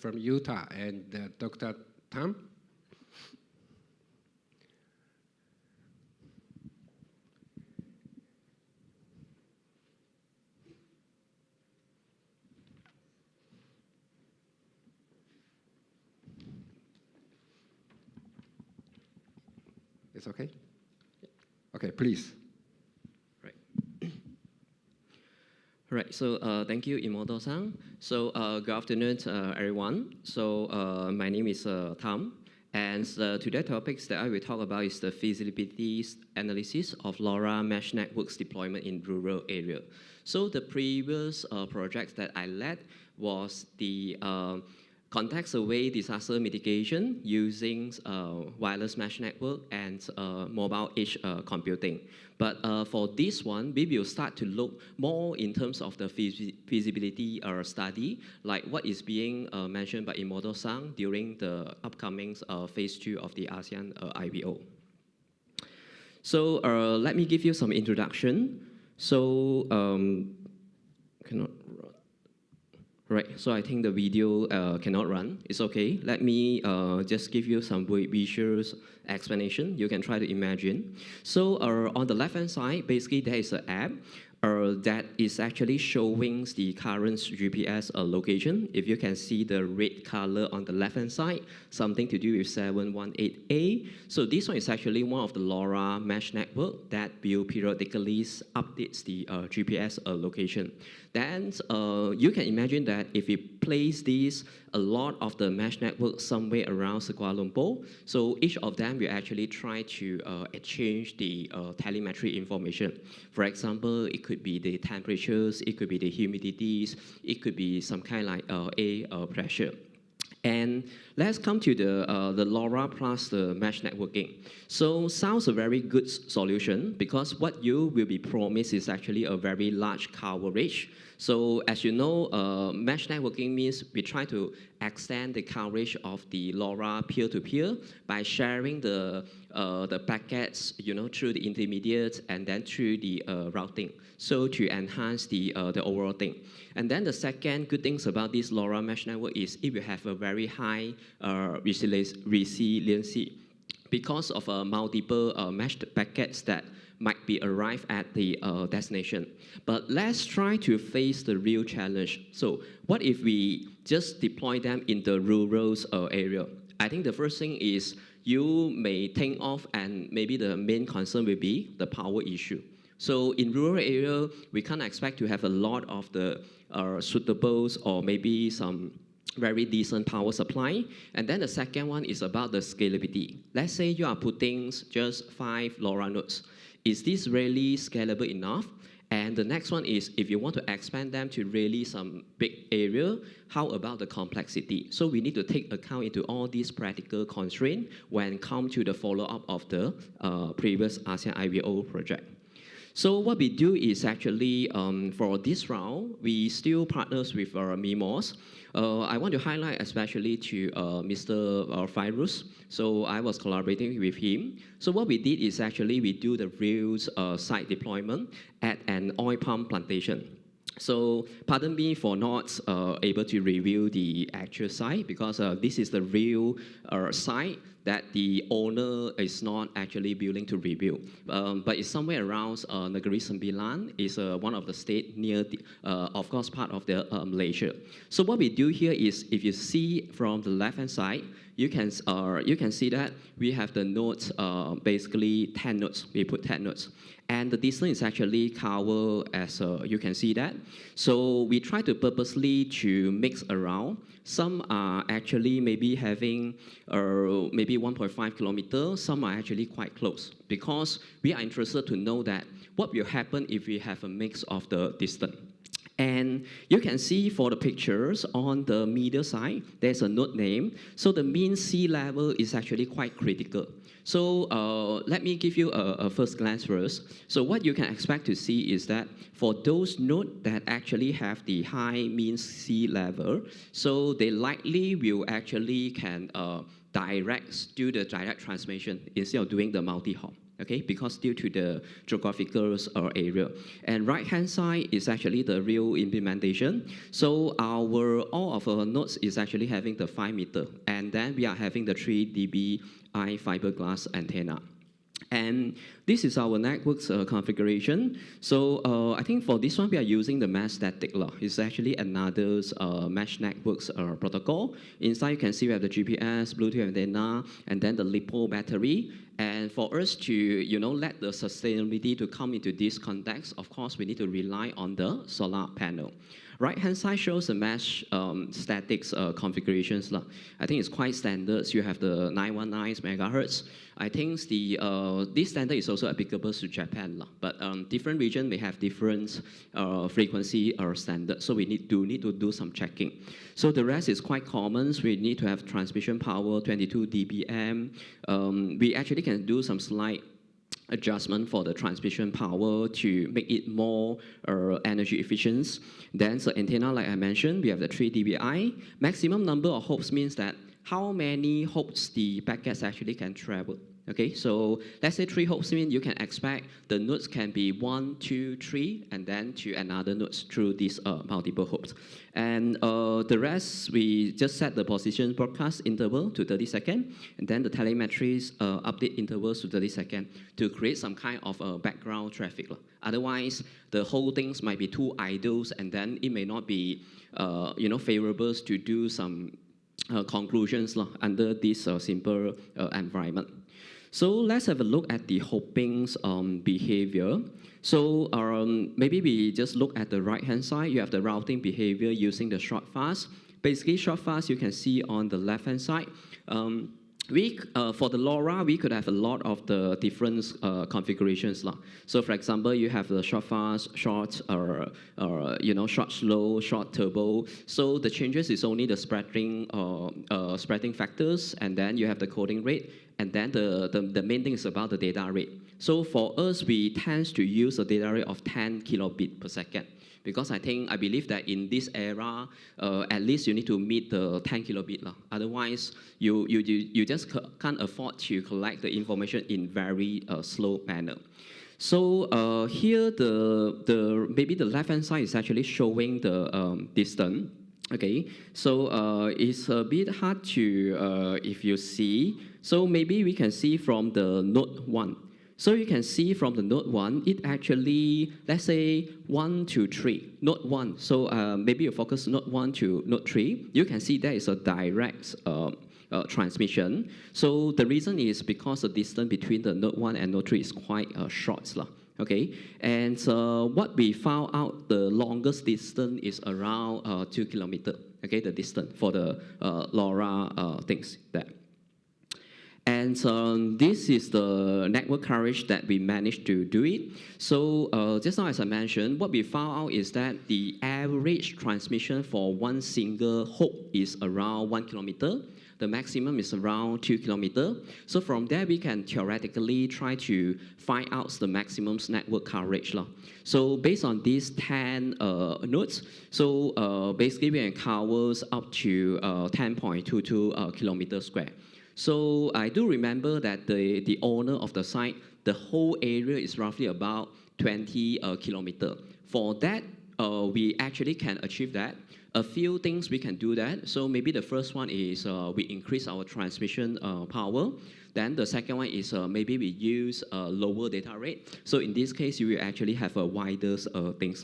from Utah, and Dr. Tam. It's okay? Okay, please. Right. Right, so thank you, Imoto-san. So good afternoon, everyone. So my name is Tam, and today's topics that I will talk about is the feasibility analysis of LoRa mesh networks deployment in rural area. So the previous projects that I led was the context-aware disaster mitigation using wireless mesh network and mobile edge computing. But for this one, we will start to look more in terms of the feasibility study, like what is being mentioned by Imoto-san during the upcoming phase 2 of the ASEAN IVO. So let me give you some introduction. So cannot. Right, so I think the video cannot run. It's okay. Let me just give you some visual explanation. You can try to imagine. So on the left-hand side, basically there is an app that is actually showing the current GPS location. If you can see the red color on the left-hand side, something to do with 718A. So this one is actually one of the LoRa mesh network that will periodically update the GPS location. Then you can imagine that if we place these, a lot of the mesh network somewhere around Kuala Lumpur, so each of them will actually try to exchange the telemetry information. For example, it could be the temperatures, it could be the humidities, it could be some kind of like air pressure. And let's come to the LoRa plus the mesh networking. So sounds a very good solution because what you will be promised is actually a very large coverage. So as you know, mesh networking means we try to extend the coverage of the LoRa peer-to-peer by sharing the packets, you know, through the intermediates and then through the routing. So to enhance the overall thing. And then the second good things about this LoRa mesh network is it will have a very high resiliency because of multiple meshed packets that might be arrived at the destination. But let's try to face the real challenge. So what if we just deploy them in the rural area? I think the first thing is you may think of, and maybe the main concern will be the power issue. So in rural area, we can't expect to have a lot of the suitables or maybe some very decent power supply. And then the second one is about the scalability. Let's say you are putting just 5 LoRa nodes. Is this really scalable enough? And the next one is if you want to expand them to really some big area, how about the complexity? So we need to take account into all these practical constraints when come to the follow-up of the previous ASEAN IVO project. So what we do is actually, for this round, we still partners with MIMOS. I want to highlight especially to Mr. Fairuz. So I was collaborating with him. So what we did is actually we do the real site deployment at an oil palm plantation. So pardon me for not able to review the actual site because this is the real site that the owner is not actually willing to reveal. But it's somewhere around Negeri Sembilan, is one of the state near, the, of course, part of the Malaysia. So what we do here is, if you see from the left-hand side, you can see that we have the nodes, basically 10 nodes. We put 10 nodes. And the distance is actually covered as you can see that. So we try to purposely to mix around. Some are actually maybe having maybe 1.5 kilometers. Some are actually quite close because we are interested to know that what will happen if we have a mix of the distance. And you can see for the pictures on the middle side, there's a node name. So the mean sea level is actually quite critical. So let me give you a first glance first. So what you can expect to see is that for those nodes that actually have the high mean sea level, so they likely will actually can do the direct transmission instead of doing the multi-hop. Okay, because due to the geographical area. And right-hand side is actually the real implementation. So all of our nodes is actually having the 5 meter, and then we are having the 3 dBi fiberglass antenna. And this is our network's configuration. So I think for this one, we are using the mesh static law. It's actually another mesh networks protocol. Inside, you can see we have the GPS, Bluetooth antenna, and then the LiPo battery. And for us to let the sustainability to come into this context, of course, we need to rely on the solar panel. Right-hand side shows the mesh statics configurations. I think it's quite standard. You have the 919 megahertz. I think this standard is also applicable to Japan, but different region may have different frequency or standard. So we need to do some checking. So the rest is quite common. We need to have transmission power 22 dBm. We actually can do some slight adjustment for the transmission power to make it more energy efficient. Then the antenna, like I mentioned, we have the 3 dBi. Maximum number of hops means that how many hops the packets actually can travel. Okay, so let's say 3 hops means you can expect the nodes can be 1, 2, 3, and then to another nodes through these multiple hops. And the rest, we just set the position broadcast interval to 30 seconds, and then the telemetry update intervals to 30 seconds to create some kind of background traffic. Otherwise, the whole things might be too idle, and then it may not be favorable to do some conclusions under this simple environment. So let's have a look at the hopping's behavior. So maybe we just look at the right-hand side. You have the routing behavior using the short fast. Basically, short fast you can see on the left-hand side. For the LoRa, we could have a lot of the different configurations. So for example, you have the short fast, short, short slow, short turbo. So the changes is only the spreading factors, and then you have the coding rate, and then the main thing is about the data rate. So for us, we tend to use a data rate of 10 kilobit per second. Because I believe that in this era, at least you need to meet the 10 kilobit. Otherwise, you just can't afford to collect the information in very slow manner. So here, maybe the left-hand side is actually showing the distance. Okay, so it's a bit hard to, if you see, so maybe we can see from the node 1. So you can see from the node 1, it actually, let's say 1 to 3, node 1. So maybe you focus node 1 to node 3. You can see there is a direct transmission. So the reason is because the distance between the node 1 and node 3 is quite short. Okay, and what we found out, the longest distance is around 2 kilometers. Okay, the distance for the LoRa things there. And this is the network coverage that we managed to do it. So just now, as I mentioned, what we found out is that the average transmission for one single hop is around 1 kilometer. The maximum is around 2 kilometers. So from there, we can theoretically try to find out the maximum network coverage. So based on these 10 nodes, so basically we can cover up to 10.22 kilometers square. So I do remember that the owner of the site, the whole area is roughly about 20 kilometers. For that, we actually can achieve that. A few things we can do that. So maybe the first one is we increase our transmission power. Then the second one is maybe we use a lower data rate. So in this case, you will actually have a wider things.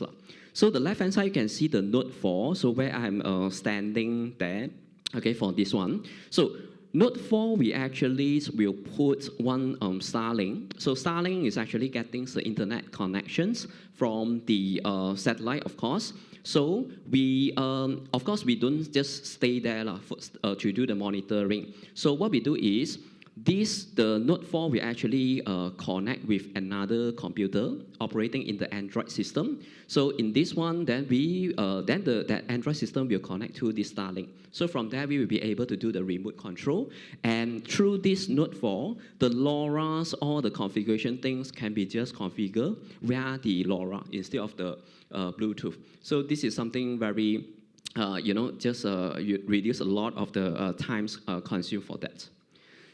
So the left-hand side, you can see the node 4. So where I'm standing there, okay, for this one. So node 4, we actually will put one Starlink. So Starlink is actually getting the internet connections from the satellite, of course. So we, of course, we don't just stay there to do the monitoring. So what we do is, the node 4 will actually connect with another computer operating in the Android system. So in this one, then that Android system will connect to this Starlink. So from there, we will be able to do the remote control. And through this node 4, the LoRa's, all the configuration things can be just configured via the LoRa instead of the Bluetooth. So this is something very, just you reduce a lot of the times consumed for that.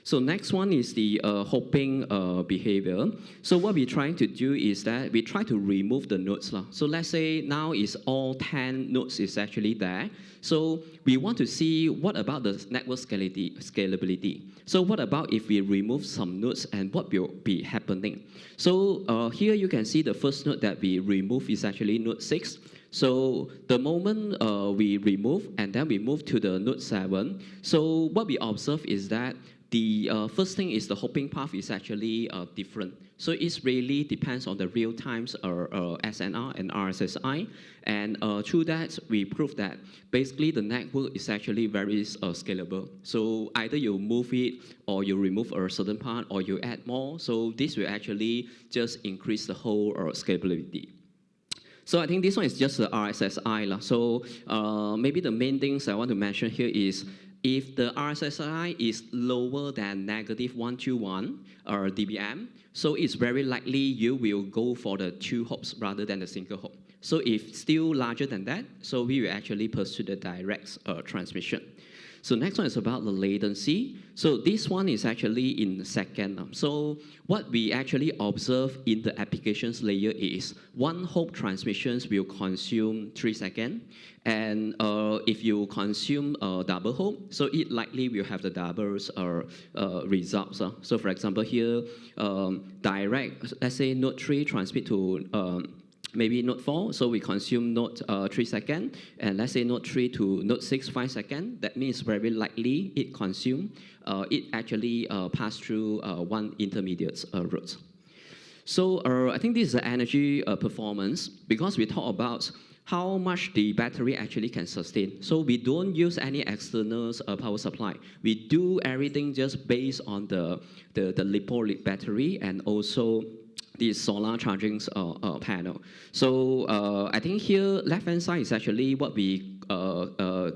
So next one is the hopping behavior. So what we're trying to do is that we try to remove the nodes. So let's say now is all 10 nodes is actually there. So we want to see what about the network scalability. So what about if we remove some nodes and what will be happening? So here you can see the first node that we remove is actually node 6. So the moment we remove and then we move to the node 7, so what we observe is that the first thing is the hopping path is actually different. So it really depends on the real times SNR and RSSI. And through that, we prove that basically the network is actually very scalable. So either you move it or you remove a certain part or you add more. So this will actually just increase the whole scalability. So I think this one is just the RSSI. So maybe the main things I want to mention here is if the RSSI is lower than -121 dBm, so it's very likely you will go for the 2 hops rather than the single hop. So if still larger than that, so we will actually pursue the direct transmission. So next one is about the latency. So this one is actually in second. So what we actually observe in the applications layer is one hop transmissions will consume 3 seconds. And if you consume a double hop, so it likely will have the double results. So for example here, direct, let's say node 3 transmit to maybe node 4, so we consume node 3 seconds, and let's say node 3 to node 6, 5 seconds. That means very likely it it actually pass through one intermediate route. So I think this is the energy performance, because we talk about how much the battery actually can sustain. So we don't use any external power supply. We do everything just based on the LiPo battery and also the solar charging panel. So I think here, left-hand side is actually what we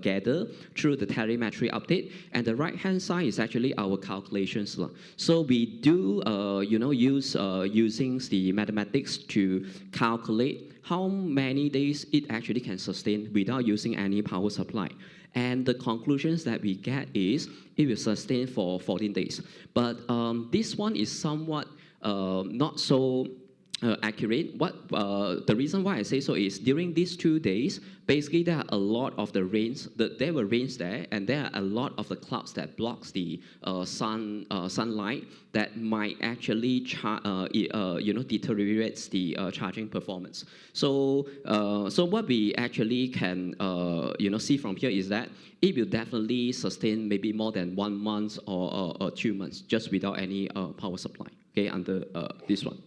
gather through the telemetry update, and the right-hand side is actually our calculations. So we do, use using the mathematics to calculate how many days it actually can sustain without using any power supply. And the conclusions that we get is it will sustain for 14 days. But this one is somewhat not so accurate. The reason why I say so is during these 2 days, basically there are a lot of the rains. There were rains there, and there are a lot of the clouds that blocks the sunlight that might actually deteriorates the charging performance. So what we actually can see from here is that it will definitely sustain maybe more than 1 month or 2 months just without any power supply. Okay, under this one.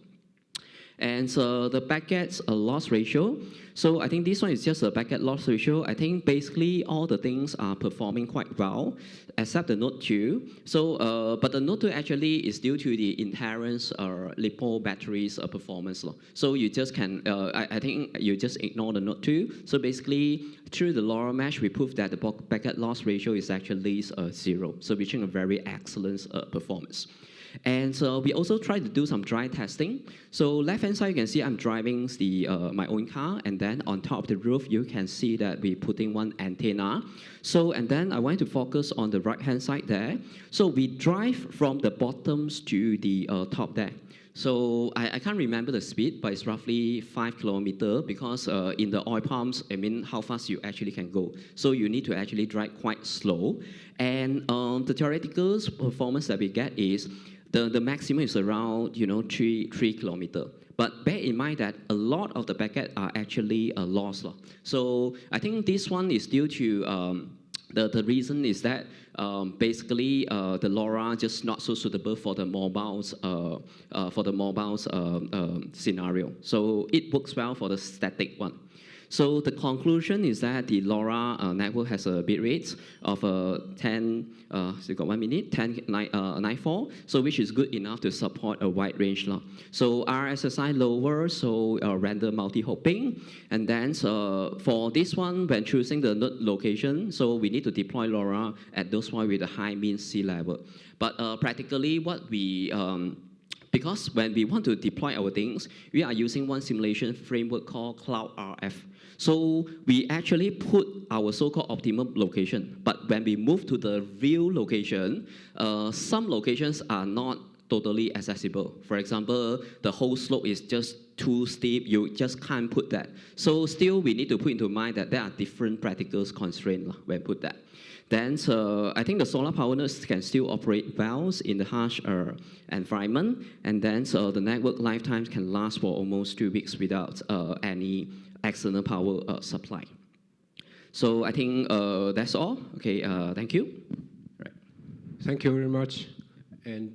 And so the packets loss ratio, so I think this one is just a packet loss ratio. I think basically all the things are performing quite well, except the Note 2. So, but the Note 2 actually is due to the inherent LiPo batteries performance. So you just can, I think you just ignore the Note 2. So basically, through the LoRa mesh, we proved that the packet loss ratio is actually 0. So reaching a very excellent performance. And so we also try to do some dry testing. So left-hand side, you can see I'm driving my own car, and then on top of the roof, you can see that we're putting one antenna. So, and then I want to focus on the right-hand side there. So we drive from the bottoms to the top there. So I can't remember the speed, but it's roughly 5 kilometers because in the oil palms, I mean, how fast you actually can go. So you need to actually drive quite slow. And the theoretical performance that we get is the maximum is around 3 kilometers. But bear in mind that a lot of the packets are actually lost. So I think this one is due to the reason is that basically the LoRa just not so suitable for the mobiles scenario. So it works well for the static one. So the conclusion is that the LoRa network has a bit rate of 10, so you got 1 minute, 10.94, so which is good enough to support a wide range. So RSSI lower, so random multi-hopping. And then for this one, when choosing the node location, so we need to deploy LoRa at those points with a high mean sea level. But practically what we, because when we want to deploy our things, we are using one simulation framework called Cloud RF. So we actually put our so-called optimum location, but when we move to the real location, some locations are not totally accessible. For example, the whole slope is just too steep, you just can't put that. So still we need to put into mind that there are different practical constraints when put that. Then I think the solar power nodes can still operate well in the harsh environment, and then the network lifetime can last for almost 2 weeks without any external power supply. So I think that's all. Okay, thank you. Right. Thank you very much. And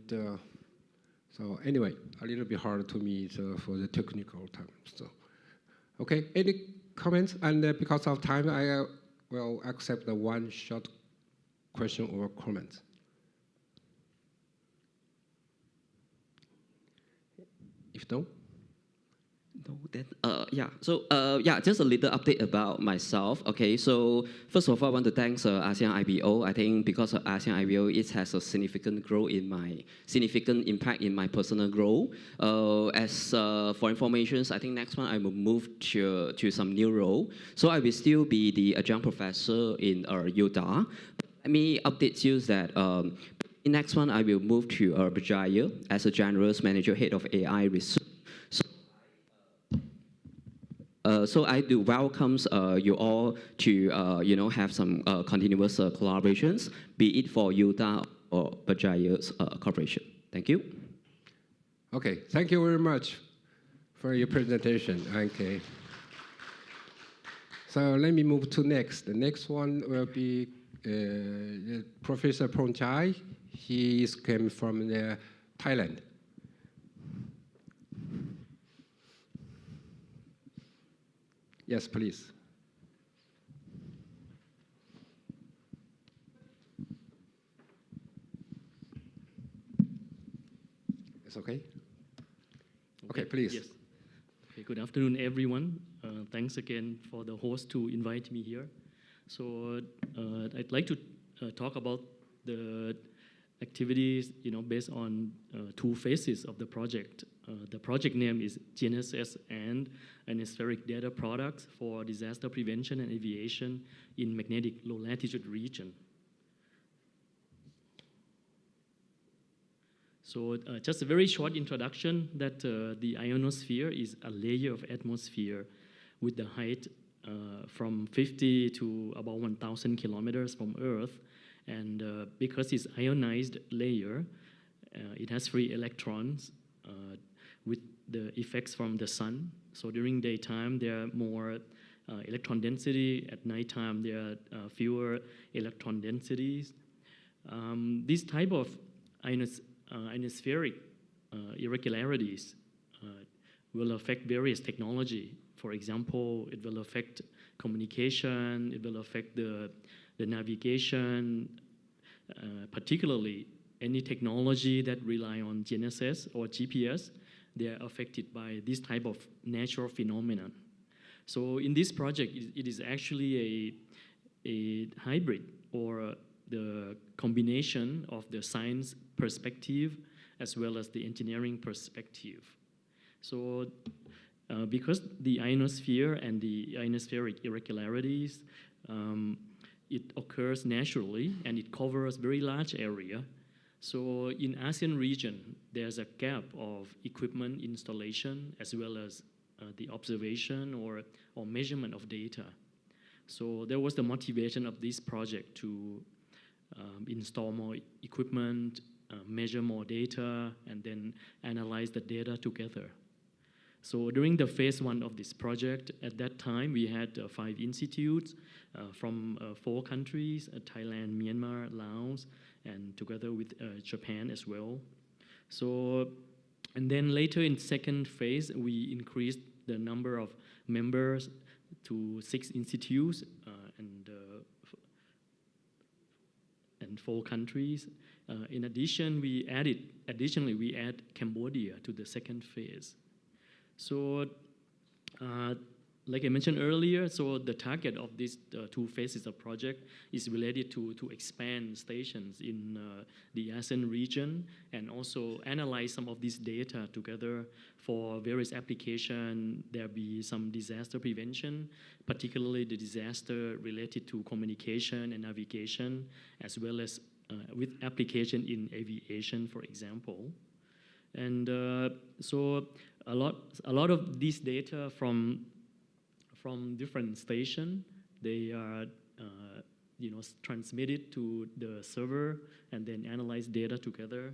so anyway, a little bit hard to me for the technical terms. So, okay, any comments? And because of time, I will accept the one short question or comment. If no? Yeah, so yeah, just a little update about myself. Okay, so first of all, I want to thank ASEAN IVO. I think because of ASEAN IVO, it has a significant impact in my personal growth. As for information, I think next one I will move to some new role. So I will still be the adjunct professor in Utah. Let me update you that next one I will move to Berjaya as a general manager head of AI research. So I do welcome you all to have some continuous collaborations, be it for Utah or Berjaya's cooperation. Thank you. Okay, thank you very much for your presentation. Okay. So let me move to next. The next one will be Professor Prongchai. He came from Thailand. Yes, please. It's okay? Okay, please. Yes. Okay, good afternoon, everyone. Thanks again for the host to invite me here. So I'd like to talk about the activities, based on 2 phases of the project. The project name is GNSS and Atmospheric Data Products for Disaster Prevention and Aviation in Magnetic Low Latitude Region. So just a very short introduction that the ionosphere is a layer of atmosphere with the height from 50 to about 1,000 kilometers from Earth. And because it's ionized layer, it has free electrons with the effects from the sun. So during daytime, there are more electron density. At nighttime, there are fewer electron densities. This type of ionospheric irregularities will affect various technology. For example, it will affect communication, it will affect the navigation, particularly any technology that rely on GNSS or GPS, they are affected by this type of natural phenomenon. So in this project, it is actually a hybrid or the combination of the science perspective as well as the engineering perspective. So because the ionosphere and the ionospheric irregularities, it occurs naturally and it covers very large area. So in ASEAN region, there's a gap of equipment installation as well as the observation or measurement of data. So there was the motivation of this project to install more equipment, measure more data, and then analyze the data together. So during the phase 1 of this project, at that time, we had 5 institutes from 4 countries, Thailand, Myanmar, Laos, and together with Japan as well. So, and then later in second phase, we increased the number of members to 6 institutes and 4 countries. In addition, we add Cambodia to the second phase. So, like I mentioned earlier, so the target of these 2 phases of project is related to expand stations in the ASEAN region and also analyze some of this data together for various applications. There'll be some disaster prevention, particularly the disaster related to communication and navigation, as well as with application in aviation, for example. And so a lot of this data from different stations, they are transmitted to the server and then analyze data together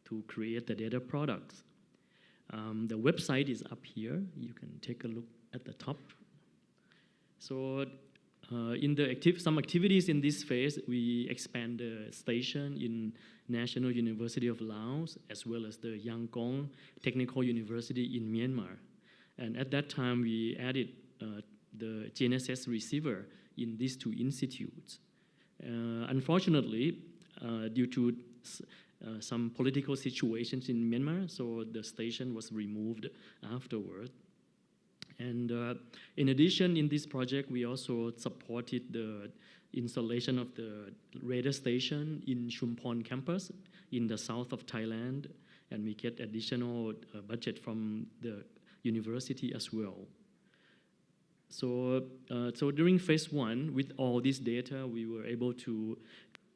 to create the data products. The website is up here. You can take a look at the top. So in some activities in this phase, we expand the station in National University of Laos as well as the Yangon Technical University in Myanmar. And at that time, we added the GNSS receiver in these 2 institutes. Unfortunately, due to some political situations in Myanmar, so the station was removed afterward. And in addition, in this project, we also supported the installation of the radar station in Chumpon campus in the south of Thailand, and we get additional budget from the university as well. So, so during phase 1, with all this data, we were able to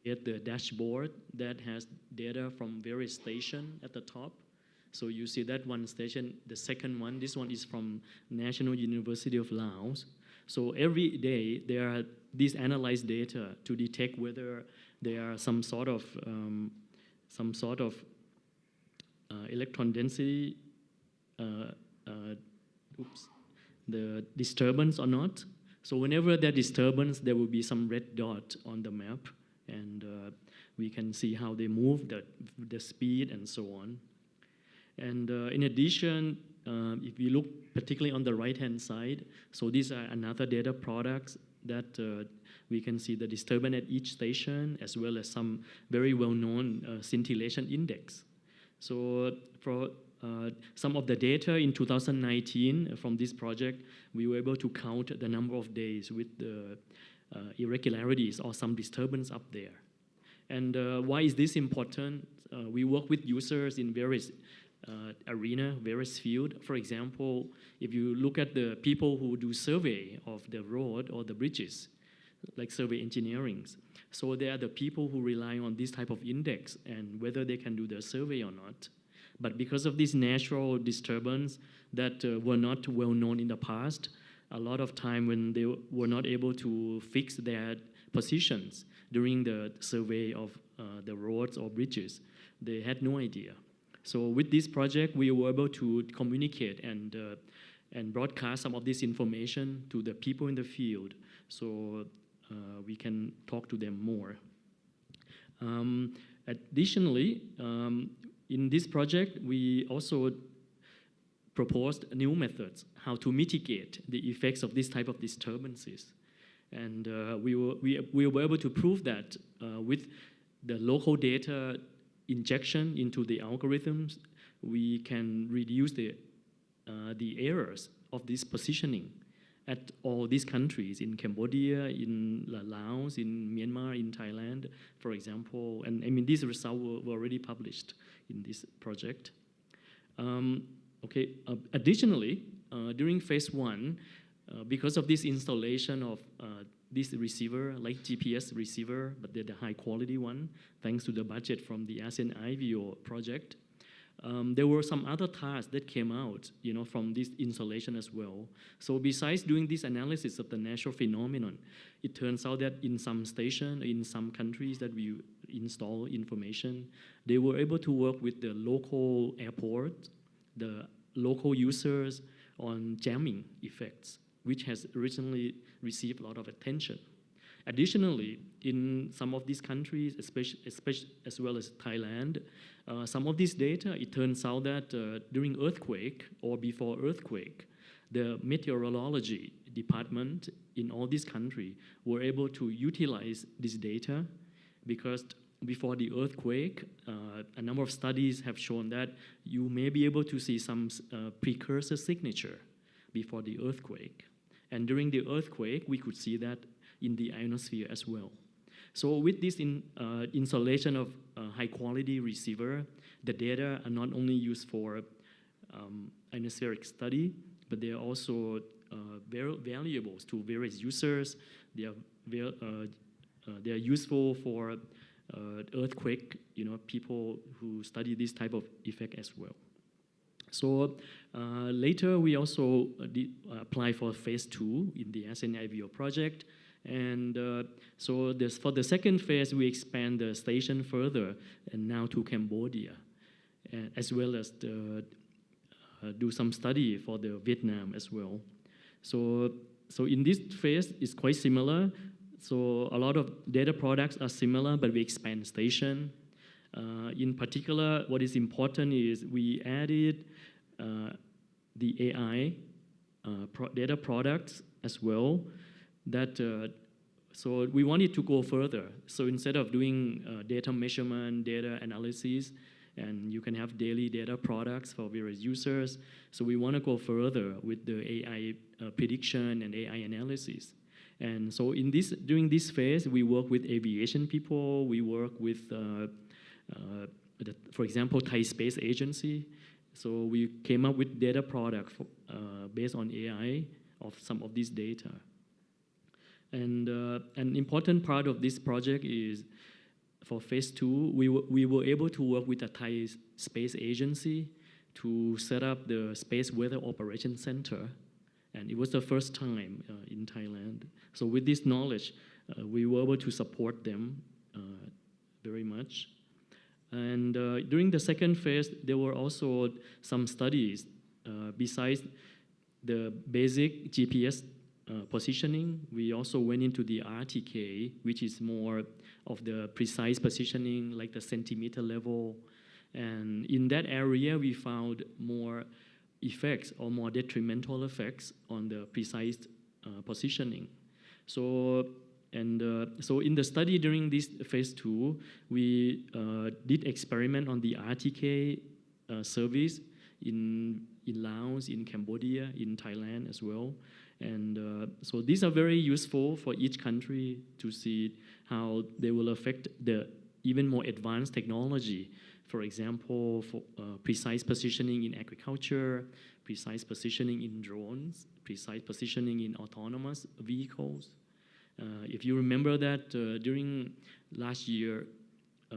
get the dashboard that has data from various stations at the top. So you see that one station, the second one, this one is from National University of Laos. So every day there are these analyzed data to detect whether there are some sort of electron density, the disturbance or not. So whenever there disturbance, there will be some red dot on the map, and we can see how they move, the speed, and so on. And in addition, if you look particularly on the right-hand side, so these are another data products that we can see the disturbance at each station, as well as some very well-known scintillation index. So for some of the data in 2019 from this project, we were able to count the number of days with the irregularities or some disturbance up there. And why is this important? We work with users in various arena, various field. For example, if you look at the people who do survey of the road or the bridges, like survey engineering, so they are the people who rely on this type of index and whether they can do the survey or not. But because of this natural disturbance that were not well known in the past, a lot of time when they were not able to fix their positions during the survey of the roads or bridges, they had no idea. So with this project, we were able to communicate and broadcast some of this information to the people in the field, so we can talk to them more. Additionally, in this project, we also proposed new methods how to mitigate the effects of this type of disturbances. And we were able to prove that with the local data injection into the algorithms, we can reduce the errors of this positioning at all these countries, in Cambodia, in Laos, in Myanmar, in Thailand, for example. And I mean, these results were already published in this project. Additionally, during phase 1, because of this installation of this receiver, like GPS receiver, but they're the high quality one, thanks to the budget from the ASEAN IVO project, there were some other tasks that came out, from this installation as well. So besides doing this analysis of the natural phenomenon, it turns out that in some station, in some countries that we install information, they were able to work with the local airport, the local users on jamming effects, which has originally received a lot of attention. Additionally, in some of these countries, especially as well as Thailand, some of this data, it turns out that during earthquake or before earthquake, the meteorology department in all these countries were able to utilize this data because before the earthquake, a number of studies have shown that you may be able to see some precursor signature before the earthquake. And during the earthquake, we could see that in the ionosphere as well. So with this installation of high-quality receiver, the data are not only used for ionospheric study, but they are also very valuable to various users. They are useful for earthquake, people who study this type of effect as well. So later, we also apply for phase 2 in the ASEAN IVO project. And so for the second phase, we expand the station further and now to Cambodia, as well as do some study for the Vietnam as well. So in this phase, it's quite similar. So a lot of data products are similar, but we expand station. In particular, what is important is we added the AI data products as well. So we wanted to go further. So instead of doing data measurement, data analysis, and you can have daily data products for various users, so we want to go further with the AI prediction and AI analysis. And so during this phase, we work with aviation people, we work with, for example, Thai Space Agency. So we came up with data product based on AI of some of this data. And an important part of this project is for phase 2, we were able to work with the Thai Space Agency to set up the Space Weather Operations Center. And it was the first time in Thailand. So with this knowledge, we were able to support them very much. And during the second phase, there were also some studies besides the basic GPS positioning. We also went into the RTK, which is more of the precise positioning, like the centimeter level. And in that area, we found more effects or more detrimental effects on the precise positioning. So in the study during this phase 2, we did experiment on the RTK service in Laos, in Cambodia, in Thailand as well. And so these are very useful for each country to see how they will affect the even more advanced technology. For example, for precise positioning in agriculture, precise positioning in drones, precise positioning in autonomous vehicles. If you remember that during last year,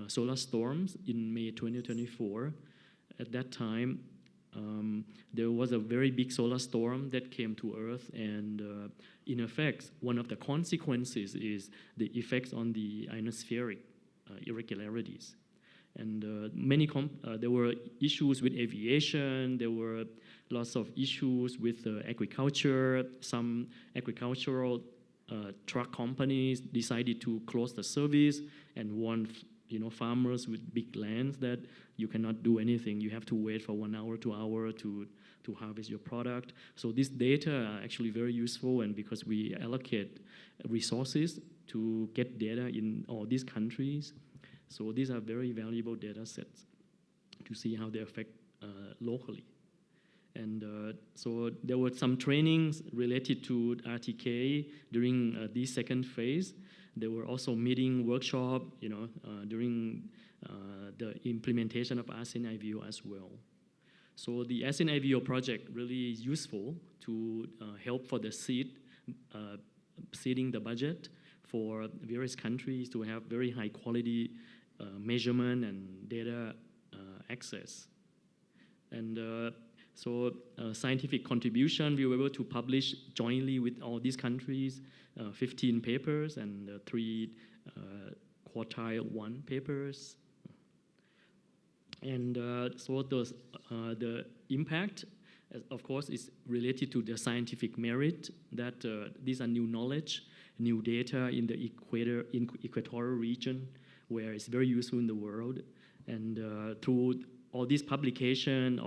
solar storms in May 2024, at that time, there was a very big solar storm that came to Earth, and in effect, one of the consequences is the effects on the ionospheric irregularities. And there were issues with aviation, there were lots of issues with agriculture. Some agricultural truck companies decided to close the service and warned farmers with big lands that you cannot do anything. You have to wait for 1 hour, 2 hours to to harvest your product. So this data are actually very useful, and because we allocate resources to get data in all these countries, so these are very valuable data sets to see how they affect locally. And so there were some trainings related to RTK during this second phase. There were also meeting workshop, during the implementation of ASEAN IVO as well. So the ASEAN IVO project really is useful to help for the seeding the budget for various countries to have very high quality measurement and data access. And so scientific contribution, we were able to publish jointly with all these countries 15 papers and 3 quartile 1 papers. And so the impact, of course, is related to the scientific merit that these are new knowledge, new data in the equatorial region, where it's very useful in the world. And through all these publication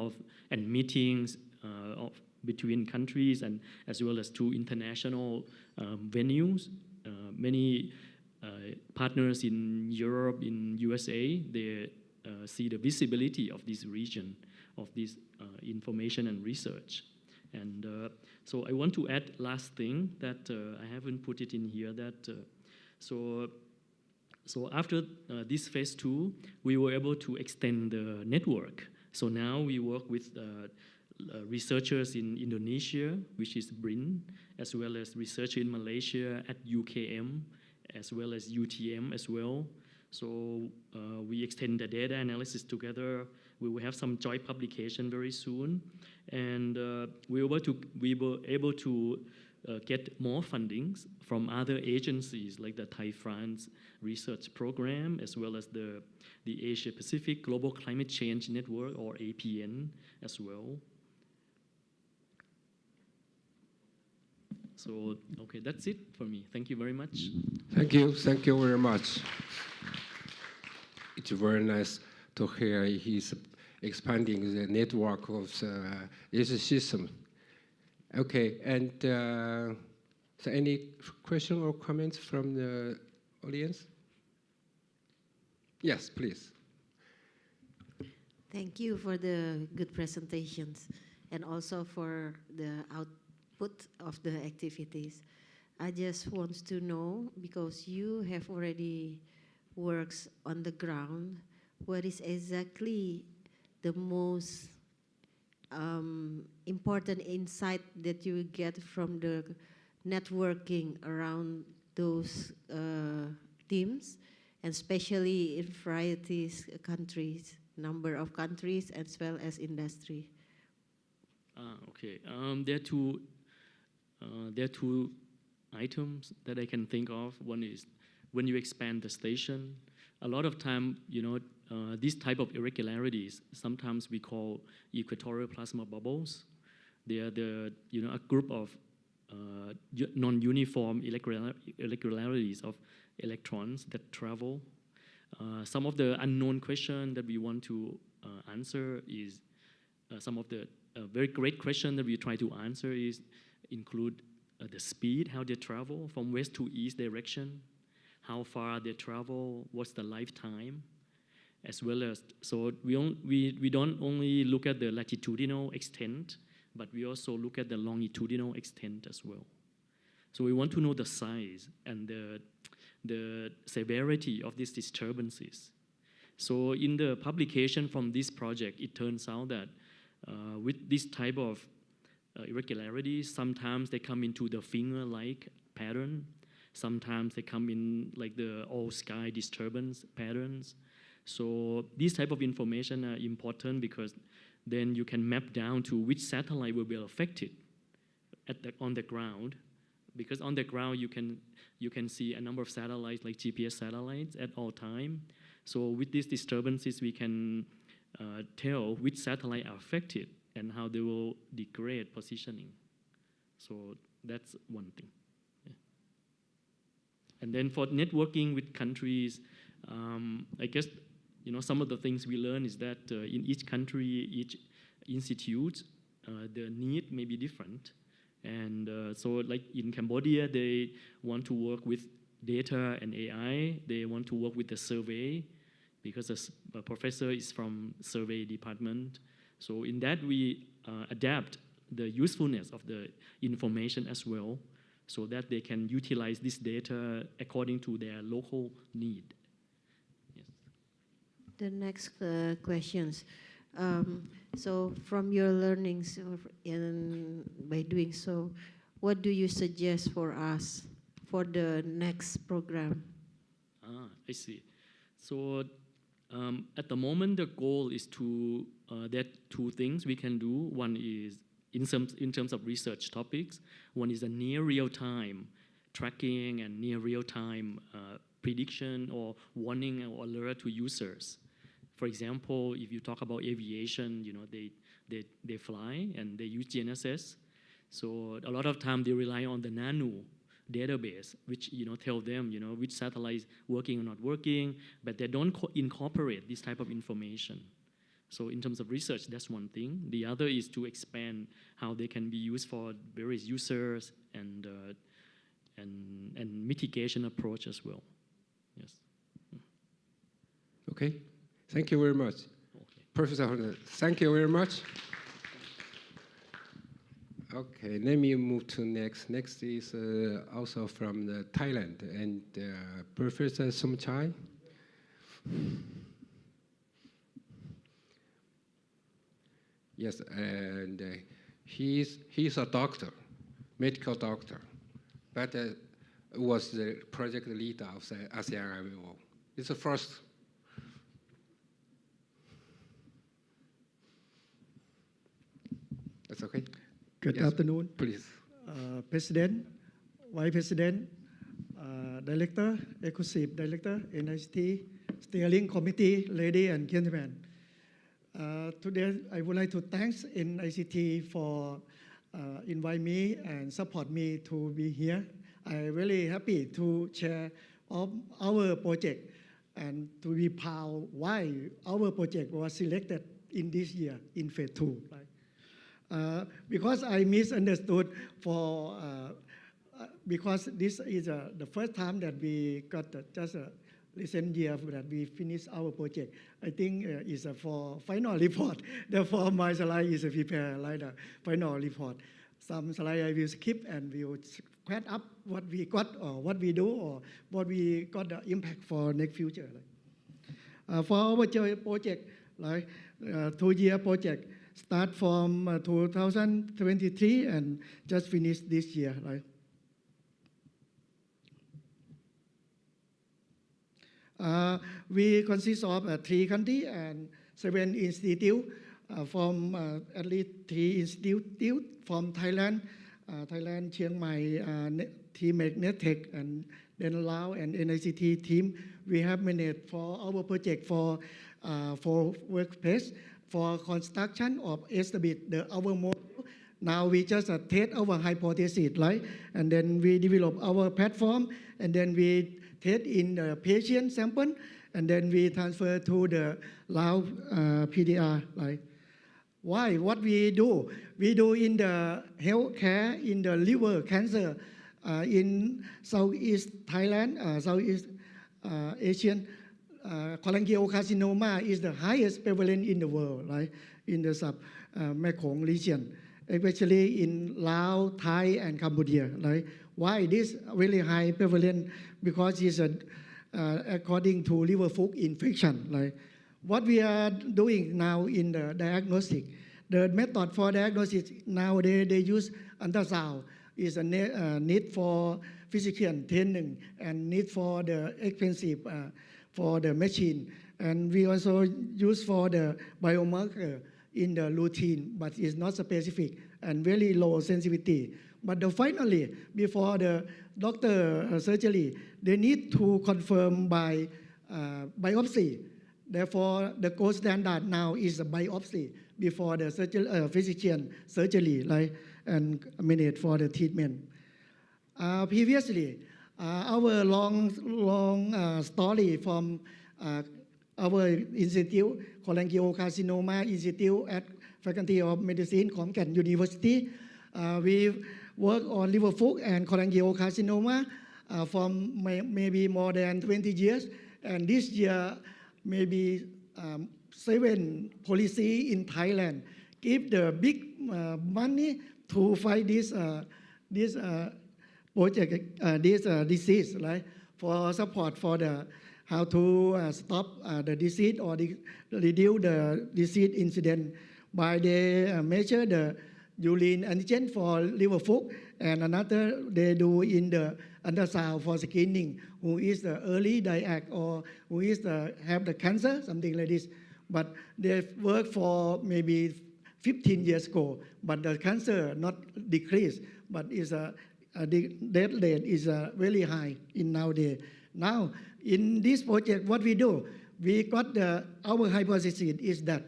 and meetings between countries, and as well as through international venues, many partners in Europe, in USA, they see the visibility of this region, of this information and research. And so I want to add last thing that I haven't put it in here, that so after this phase 2, we were able to extend the network. So now we work with researchers in Indonesia, which is BRIN, as well as researchers in Malaysia at UKM, as well as UTM as well. So we extend the data analysis together. We will have some joint publication very soon. And we were able to get more fundings from other agencies like the Thai-France Research Program, as well as the Asia-Pacific Global Climate Change Network, or APN, as well. So, okay, that's it for me. Thank you very much. Thank you very much. It's very nice to hear he's expanding the network of the system. Okay, and so any question or comments from the audience? Yes, please. Thank you for the good presentations and also for the output of the activities. I just want to know, because you have already works on the ground, what is exactly the most important insight that you get from the networking around those teams, and especially in varieties countries, number of countries as well as industry? Okay, there are two items that I can think of. One is when you expand the station, a lot of time, this type of irregularities, sometimes we call equatorial plasma bubbles. They are a group of non-uniform irregularities of electrons that travel. Some of the unknown questions that we want to answer is, some of the very great questions that we try to answer include the speed, how they travel from west to east direction, how far they travel, what's the lifetime, as well as, so we don't only look at the latitudinal extent, but we also look at the longitudinal extent as well. So we want to know the size and the severity of these disturbances. So in the publication from this project, it turns out that with this type of irregularities, sometimes they come into the finger-like pattern, sometimes they come in like the all-sky disturbance patterns. So these type of information are important because then you can map down to which satellite will be affected on the ground. Because on the ground you can see a number of satellites, like GPS satellites, at all time. So with these disturbances, we can tell which satellite are affected and how they will degrade positioning. So that's one thing. Yeah. And then for networking with countries, I guess some of the things we learn is that in each country, each institute the need may be different. And so like in Cambodia, they want to work with data and AI. They want to work with the survey because the professor is from survey department. So in that, we adapt the usefulness of the information as well, so that they can utilize this data according to their local need. Yes. The next questions. So from your learnings and by doing so, what do you suggest for us for the next program? I see. So at the moment, the goal is to, there are two things we can do. One is in terms of research topics. One is a near real-time tracking and near real-time prediction or warning or alert to users. For example, if you talk about aviation, you know, they fly and they use GNSS. So a lot of time they rely on the nano database, which, you know, tell them, you know, which satellite is working or not working, but they don't incorporate this type of information. So in terms of research, that's one thing. The other is to expand how they can be used for various users and mitigation approach as well. Yes. Okay. Thank you very much. Okay. Professor Holder, thank you very much. Okay, let me move to next. Next is also from Thailand, and Professor Somchai. Yes, and he's a doctor, medical doctor, but was the project leader of the ASEAN IVO. It's the first. That's okay. Good afternoon. Please. President, Vice President, Director, Executive Director, NICT, Steering Committee, ladies and gentlemen. Today, I would like to thank NICT for invite me and support me to be here. I'm really happy to share of our project and to be proud why our project was selected in this year in phase 2. Right? Because I misunderstood because this is the first time that we got just a recent year that we finished our project. I think it's for final report. Therefore, my slide is prepared like the final report. Some slide I will skip and we will add up what we got or what we do or what we got the impact for next future. For our project, like 2-year project, start from 2023 and just finished this year. Right? We consist of 3 countries and 7 institutes from at least 3 institutes from Thailand, Chiang Mai, team NetTech, and then Laos and NICT team. We have managed for our project for workplace, for construction of establish our model. Now we just test our hypothesis, right? And then we develop our platform, and then we test in the patient sample, and then we transfer to the Lao PDR, right? Why? What we do? We do in the healthcare, in the liver cancer, in Southeast Thailand, Southeast Asian. Cholangiocarcinoma is the highest prevalent in the world, right? In the sub-Mekong region, especially in Laos, Thai, and Cambodia, right? Why this really high prevalent? Because it's according to liver foot infection, right? What we are doing now in the diagnostic, the method for diagnosis nowadays they use ultrasound. Is a need for physician training and need for the expensive for the machine. And we also use for the biomarker in the routine, but it's not specific and very low sensitivity. But finally, before the doctor surgery, they need to confirm by biopsy. Therefore, the gold standard now is a biopsy before the physician surgery, right? And minute for the treatment. Previously, our long story from our institute, Cholangiocarcinoma Institute Faculty of Medicine ของแก่น University. We work on liver fork and cholangiocarcinoma for maybe more than 20 years. And this year, maybe 7 policy in Thailand give the big money to fight this project, this disease, right? For support for the how to stop the disease or reduce the disease incident by they measure the urine antigen for liver fork, and another they do in the ultrasound for screening who is the early diac or who is have the cancer, something like this. But they work for maybe 15 years ago, but the cancer not decrease, but is the death rate is very high in nowadays. Now, in this project, what we do, we got our hypothesis is that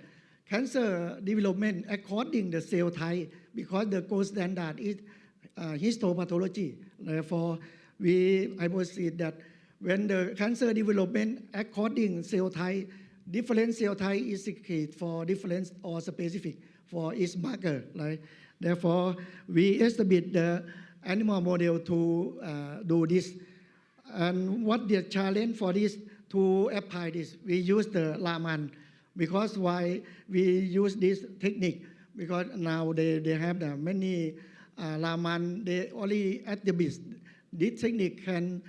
cancer development according the cell type, because the gold standard is histopathology. Therefore, we hypothesize that when the cancer development according cell type, different cell type is secret for different or specific for each marker. Right? Therefore, we establish the animal model to do this. And what the challenge for this to apply this? We use the Raman. Because why we use this technique? Because now they have the many Raman, they only at the base. This technique can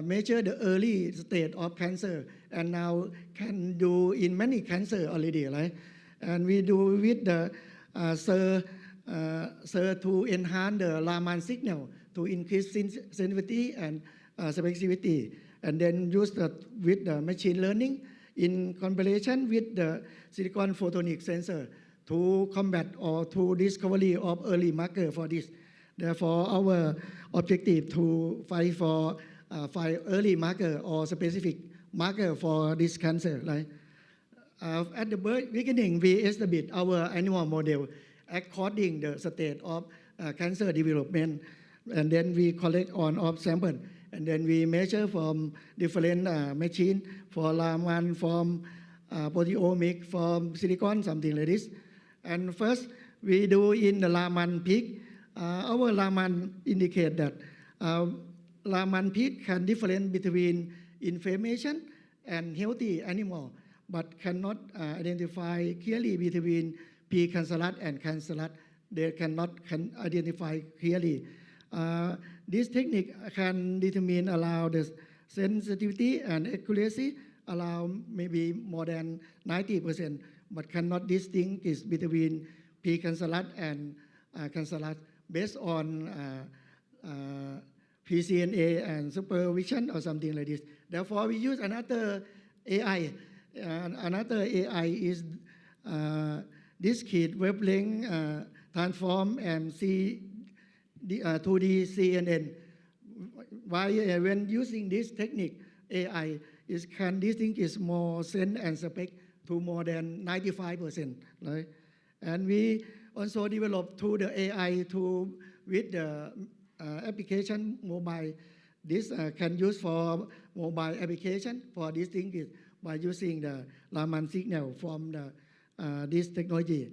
measure the early state of cancer, and now can do in many cancer already, right? And we do with the to enhance the Raman signal to increase sensitivity and specificity, and then use that with the machine learning in combination with the silicon photonic sensor to combat or to discovery of early marker for this. Therefore, our objective to find early marker or specific marker for this cancer. Right? At the beginning, we established our animal model according the state of cancer development, and then we collect on of sample. And then we measure from different machine for Raman, from proteomic, from silicon, something like this. And first, we do in the Raman peak. Our Raman indicate that Raman peak can differentiate between inflammation and healthy animal, but cannot identify clearly between pre-cancerous and cancerous. They cannot identify clearly. This technique can determine allow the sensitivity and accuracy allow maybe more than 90%, but cannot distinguish between pre-cancerous and cancerous based on pCNA and supervision or something like this. Therefore, we use another AI. Another AI is discrete wavelength transform and 2D CNN. Why when using this technique, AI can distinguish more sense and spec to more than 95%. Right? And we also developed to the AI with the application mobile. This can use for mobile application for distinguish by using the Raman signal from this technology.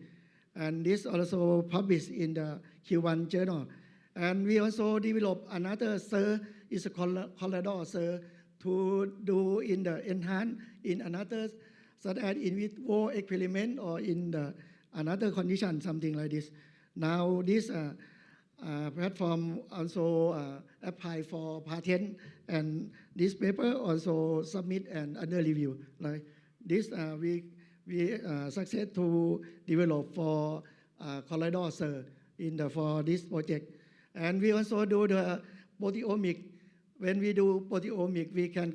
And this also published in the Q1 journal. And we also developed another is a corridor to do in the enhance in another such as in vitro experiment or in another condition, something like this. Now this platform also apply for patent, and this paper also submit and under review. Right? This we success to develop for corridor for this project. And we also do the proteomic. When we do proteomic, we can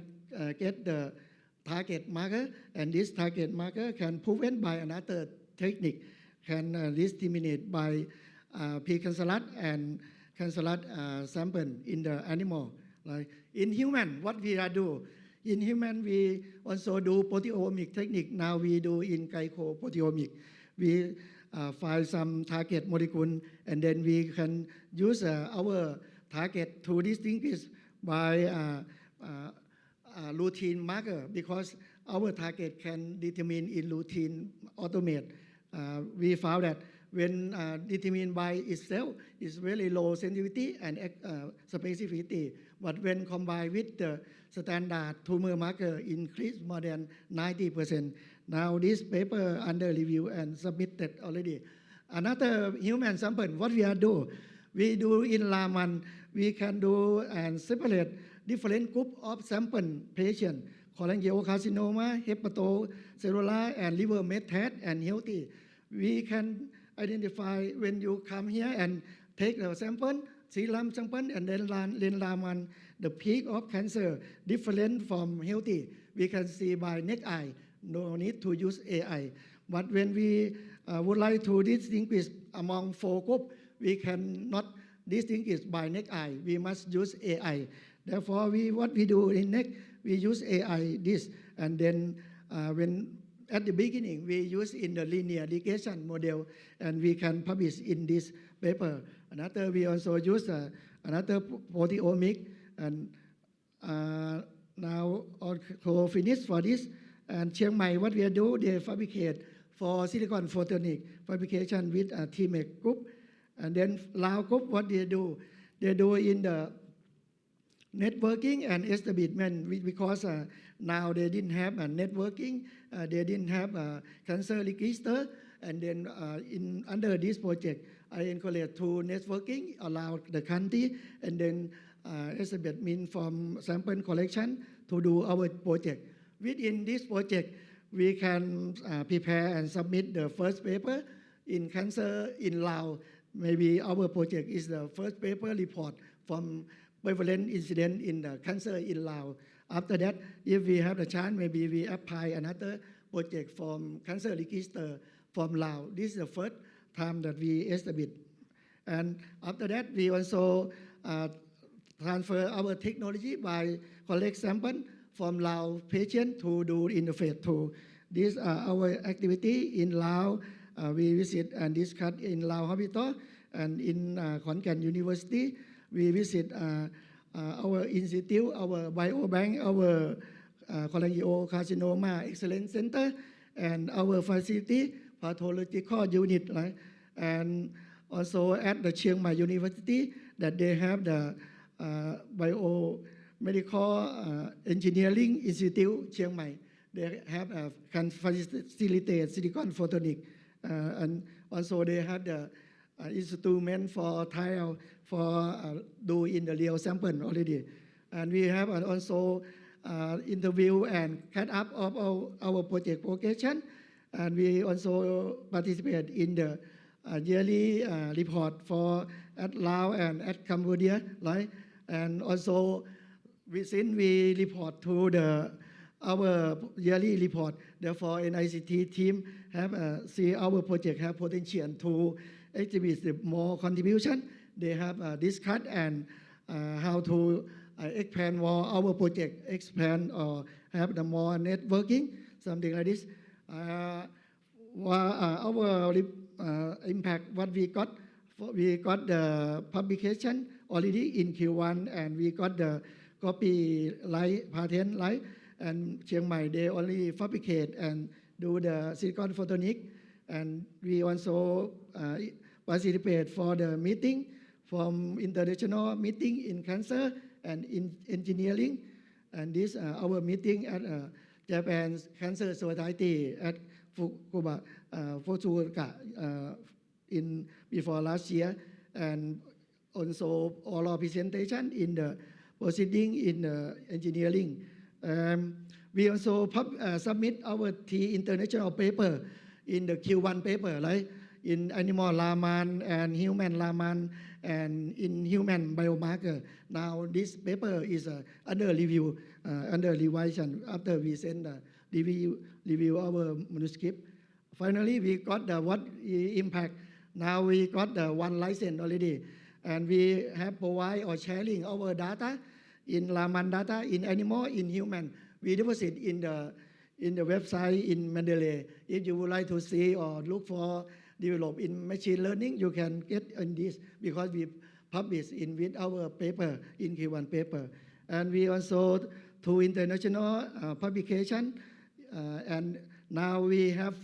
get the target marker, and this target marker can proven by another technique, can discriminate by pre-cancerous and cancerous sample in the animal. Right? In human, what we do? In human, we also do proteomic technique. Now we do in glycoproteomic. We find some target molecule, and then we can use our target to distinguish by routine marker, because our target can determine in routine automate we found that when determined by itself is very low sensitivity and specificity, but when combined with the standard tumor marker increase more than 90%. Now this paper under review and submitted already. Another human sample, what we do in Laman, we can do and separate different group of sample patients, cholangiocarcinoma, hepatocellular, and liver metastasis and healthy. We can identify when you come here and take the sample, serum sample, and then Laman, the peak of cancer different from healthy. We can see by naked eye, no need to use AI. But when we would like to distinguish among 4 groups, we cannot distinguish by naked eye. We must use AI. Therefore, what we do in next, we use AI this, and then when at the beginning we use in the linear regression model, and we can publish in this paper. Another, we also use another proteomic, and now also finish for this. And Chiang Mai, what we do, they fabricate for silicon photonic fabrication with a TMEC group. And then Lao group, what they do in the networking and establishment, because now they didn't have a networking, they didn't have a cancer register, and then under this project, I encourage to networking, allow the country, and then establishment from sample collection to do our project. Within this project, we can prepare and submit the first paper in cancer in Laos. Maybe our project is the first paper report from prevalent incident in the cancer in Laos. After that, if we have the chance, maybe we apply another project from cancer register from Laos. This is the first time that we establish. And after that, we also transfer our technology by collect sample from Laos patient to do in the phase 2. These are our activity in Laos. We visit and discuss in Laos Hospital, and in Khon Kaen University, we visit our institute, our biobank, our cholangiocarcinoma excellence center, and our facility, pathological unit, right? And also at the Chiang Mai University, that they have the biomedical engineering institute, Chiang Mai. They have can facilitate silicon photonic, and also they have the instrument for trial for do in the real sample already. And we have also interview and catch up of our project progression, and we also participate in the yearly report for at Laos and at Cambodia, right? And also since we report to our yearly report, therefore NICT team have see our project have potential to exhibit more contribution. They have discussed and how to expand more our project, expand or have the more networking, something like this. Our impact, what we got the publication already in Q1, and we got the copyright patent, right? And Chiang Mai, they only fabricate and do the silicon photonic, and we also participate for the meeting from international meeting in cancer and in engineering, and this our meeting at Japan's Cancer Society at Fukuoka in before last year, and also all our presentation in the proceeding in engineering. We also submit our international paper in the Q1 paper, right? In animal Laman and human Laman and in human biomarker. Now this paper is under review, under revision after we send the review our manuscript. Finally, we got the what impact. Now we got the 1 license already, and we have provide or sharing our data in Laman data, in animal, in human. We deposit in the website in Mandalay. If you would like to see or look for develop in machine learning, you can get in this, because we publish in with our paper in Q1 paper. And we also to international publication, and now we have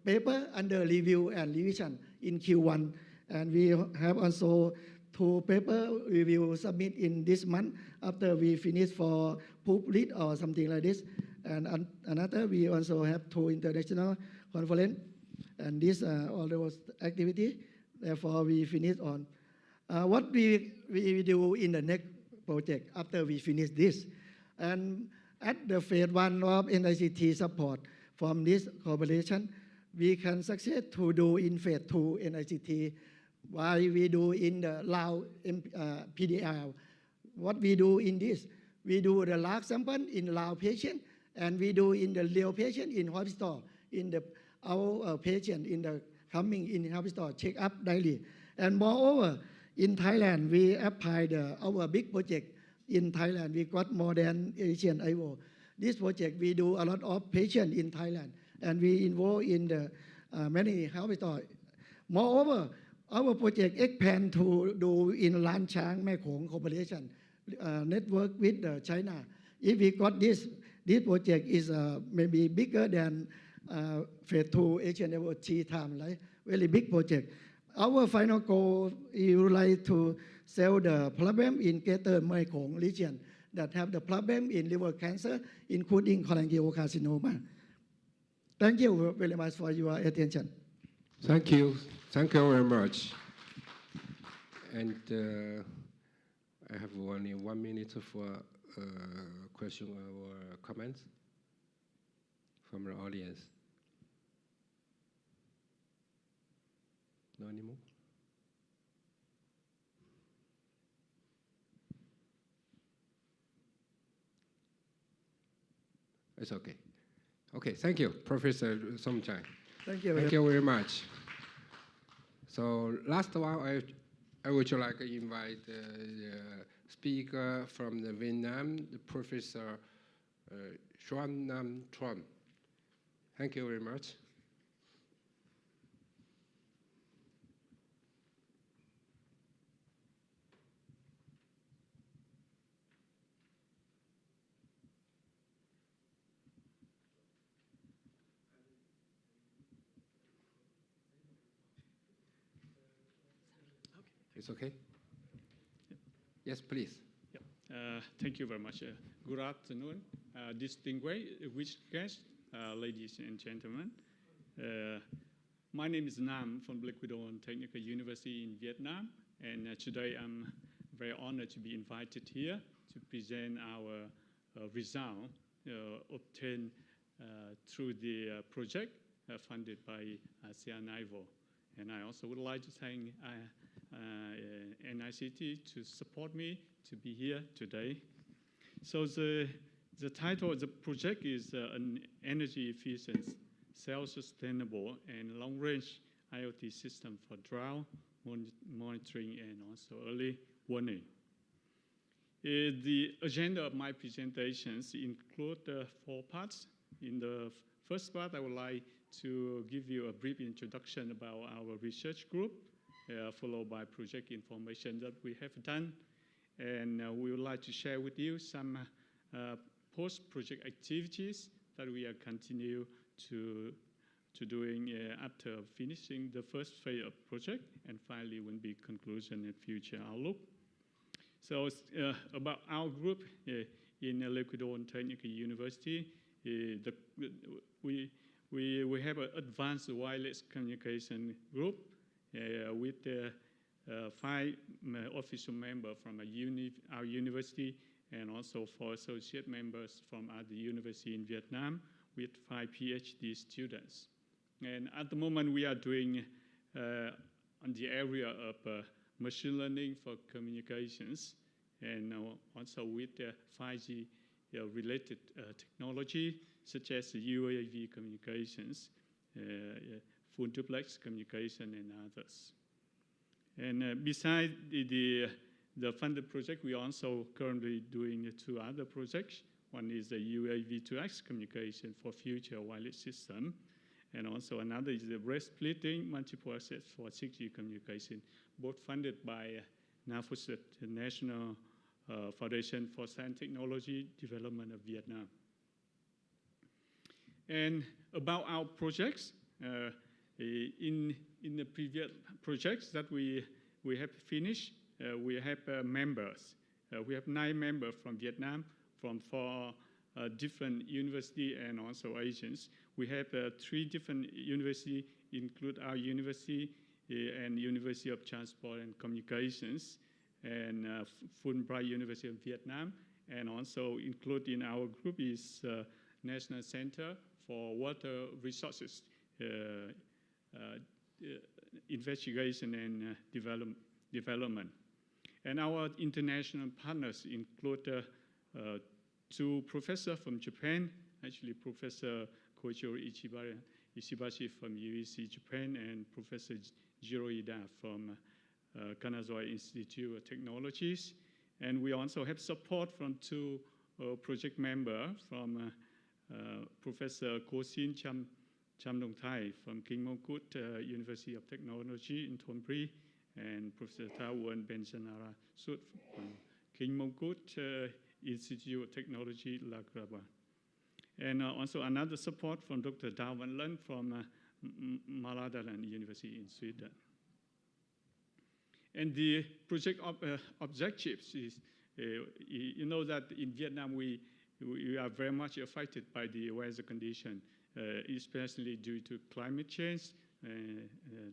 paper under review and revision in Q1. And we have also 2 paper we will submit in this month after we finish for proof read or something like this. And another, we also have 2 international conference. And this all those activity. Therefore, we finish on what we do in the next project after we finish this. And at the phase 1 of NICT support from this cooperation, we can succeed to do in phase 2 NICT while we do in the Lao PDL. What we do in this, we do the lab sample in Lao patient, and we do in the real patient in hospital, in the our patient in the coming in hospital check up daily. And moreover, in Thailand, we applied our big project in Thailand. We got more than ASEAN IVO. This project, we do a lot of patients in Thailand, and we involve in the many hospitals. Moreover, our project expand to do in Lan Chang Mae Khong cooperation network with China. If we got this project is maybe bigger than phase 2 ASEAN IVO 3 times, right? Very big project. Our final goal, we would like to solve the problem in Greater Mae Khong region that have the problem in liver cancer, including cholangiocarcinoma. Thank you very much for your attention. Thank you. Thank you very much. And I have only 1 minute for question or comments from the audience. No anymore? It's okay. Okay, thank you, Professor Somchai. Thank you. Thank you very much. So last one, I would like to invite the speaker from the Vietnam, the Professor Xuan Nam Tron. Thank you very much. It's okay? Yes, please. Thank you very much. Good afternoon, distinguished guests, ladies and gentlemen. My name is Nam from Liquidon Technical University in Vietnam, and today I'm very honored to be invited here to present our result obtained through the project funded by ASEAN IVO. And I also would like to thank NICT to support me to be here today. So the title of the project is an energy efficient, self-sustainable, and long-range IoT system for drought monitoring and also early warning. The agenda of my presentations include 4 parts. In the first part, I would like to give you a brief introduction about our research group, followed by project information that we have done. And we would like to share with you some post-project activities that we are continue to doing after finishing the first phase of project, and finally will be conclusion and future outlook. So about our group in Liquidon Technical University, we have an advanced wireless communication group with 5 official members from our university, and also 4 associate members from other university in Vietnam with 5 PhD students. And at the moment, we are doing on the area of machine learning for communications, and also with 5G related technology, such as UAV communications, full duplex communication, and others. And besides the funded project, we are also currently doing 2 other projects. One is the UAV2X communication for future wireless system, and also another is the rate splitting multiple access for 6G communication, both funded by NAFUSET, the National Foundation for Science Technology Development of Vietnam. And about our projects, in the previous projects that we have finished, we have members. We have 9 members from Vietnam, from 4 different universities and also Asians. We have 3 different universities, include our university and University of Transport and Communications, and Fulbright University of Vietnam, and also included in our group is National Center for Water Resources Investigation and Development. And our international partners include 2 professors from Japan, actually Professor Koichiro Ishibashi from UEC Japan and Professor Jiro Ida from Kanazawa Institute of Technologies. And we also have support from 2 project members from Professor Kosin Chamdong-Thai from King Mongkut University of Technology in Thonburi, and Professor Thawan Benjanara Sut from King Mongkut Institute of Technology, La Graba. And also another support from Dr. Dawan Lun from Maladaland University in Sweden. And the project objectives is, you know that in Vietnam we are very much affected by the weather condition, especially due to climate change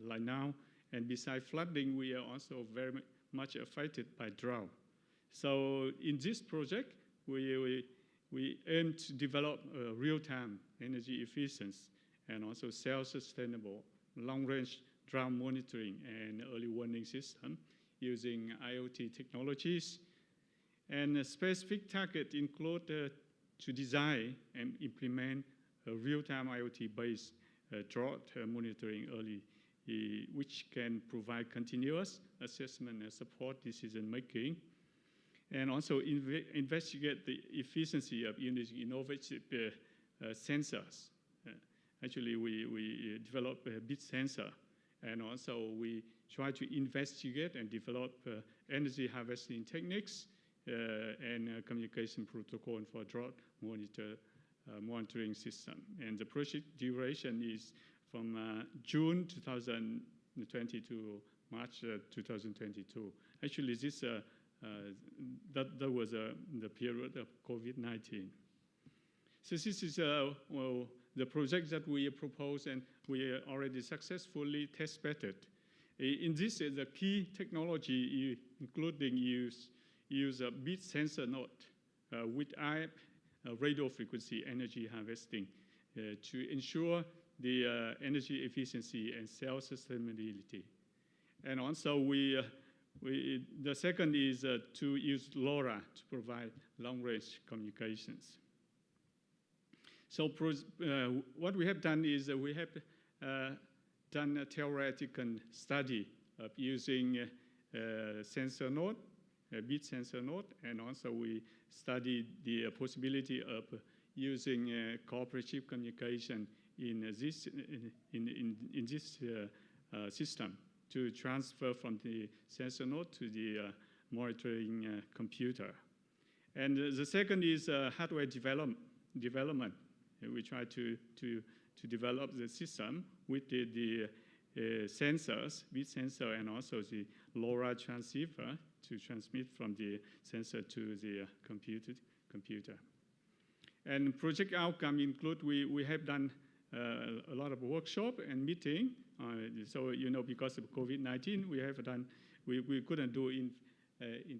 like now. And besides flooding, we are also very much affected by drought. So in this project, we aim to develop real-time energy efficiency and also self-sustainable long-range drought monitoring and early warning system using IoT technologies. And a specific target include to design and implement a real-time IoT-based drought monitoring early, which can provide continuous assessment and support decision-making, and also investigate the efficiency of using innovative sensors. Actually, we developed a bit sensor, and also we try to investigate and develop energy harvesting techniques and communication protocol for drought monitoring system. And the project duration is from June 2020 to March 2022. Actually, this that was the period of COVID-19. So this is the project that we propose, and we already successfully test-bedded. In this, the key technology, including use a bit sensor node with radio frequency energy harvesting to ensure the energy efficiency and self-sustainability. And also the second is to use LoRa to provide long-range communications. So what we have done is we have done a theoretical study of using sensor node, a bit sensor node, and also we studied the possibility of using cooperative communication in this system to transfer from the sensor node to the monitoring computer. And the second is hardware development. We try to develop the system with the sensors, bit sensor, and also the LoRa transceiver to transmit from the sensor to the computer. And project outcome include we have done a lot of workshop and meeting. So because of COVID-19, we have done we couldn't do in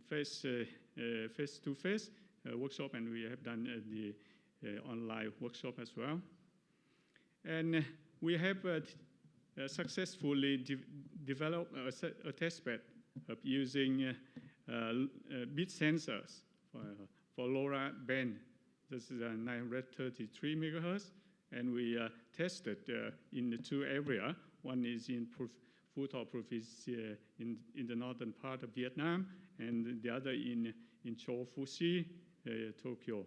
face-to-face workshop, and we have done the online workshop as well. And we have successfully developed a testbed of using bit sensors for LoRa band. This is 933 megahertz, and we tested in the 2 areas. One is in Phu Tho province in the northern part of Vietnam, and the other in Cho Phu Si, Tokyo.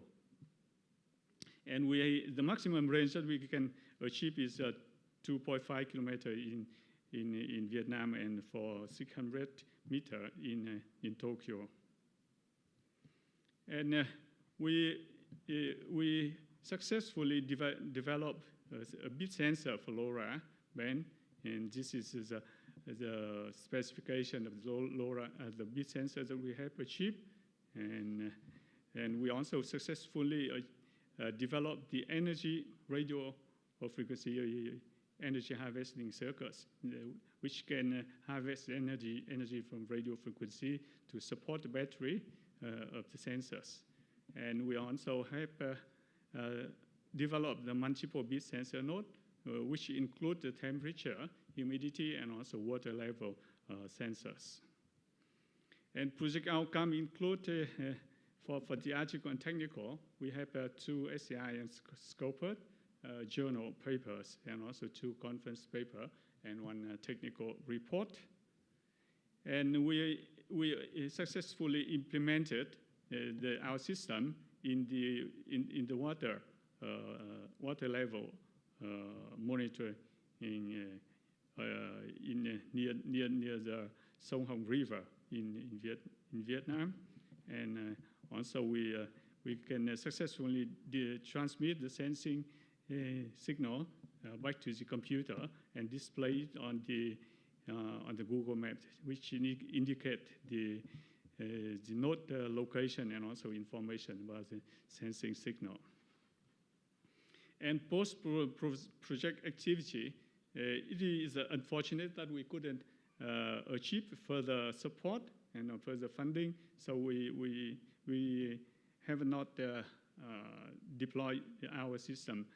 And the maximum range that we can achieve is 2.5 kilometers in Vietnam and for 600 meters in Tokyo. And we successfully developed a bit sensor for LoRa band, and this is the specification of the LoRa, the bit sensor that we have achieved, and we also successfully developed the radio frequency energy harvesting circuits, which can harvest energy from radio frequency to support the battery of the sensors. And we also have developed the multiple bit sensor node, which include the temperature, humidity, and also water level sensors. And project outcome include, for theoretical and technical, we have 2 SCI scoped journal papers, and also 2 conference papers, and 1 technical report. And we successfully implemented our system in the water level monitoring near the Sông Hồng River in Vietnam, and also we can successfully transmit the sensing signal back to the computer and display it on the Google Maps, which indicate the node location and also information about the sensing signal. And post-project activity, it is unfortunate that we couldn't achieve further support and further funding, so we have not deployed our system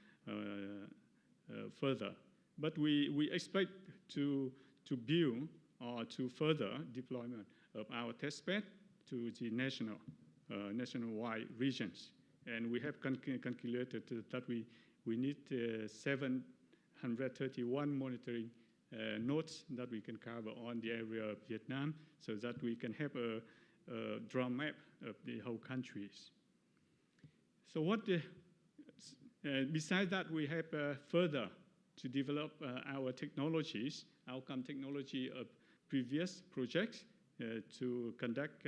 further. But we expect to build or to further deployment of our testbed to the nationwide regions. And we have calculated that we need 731 monitoring nodes that we can cover on the area of Vietnam, so that we can have a drone map of the whole countries. So besides that, we have further to develop our technologies, outcome technology of previous projects to conduct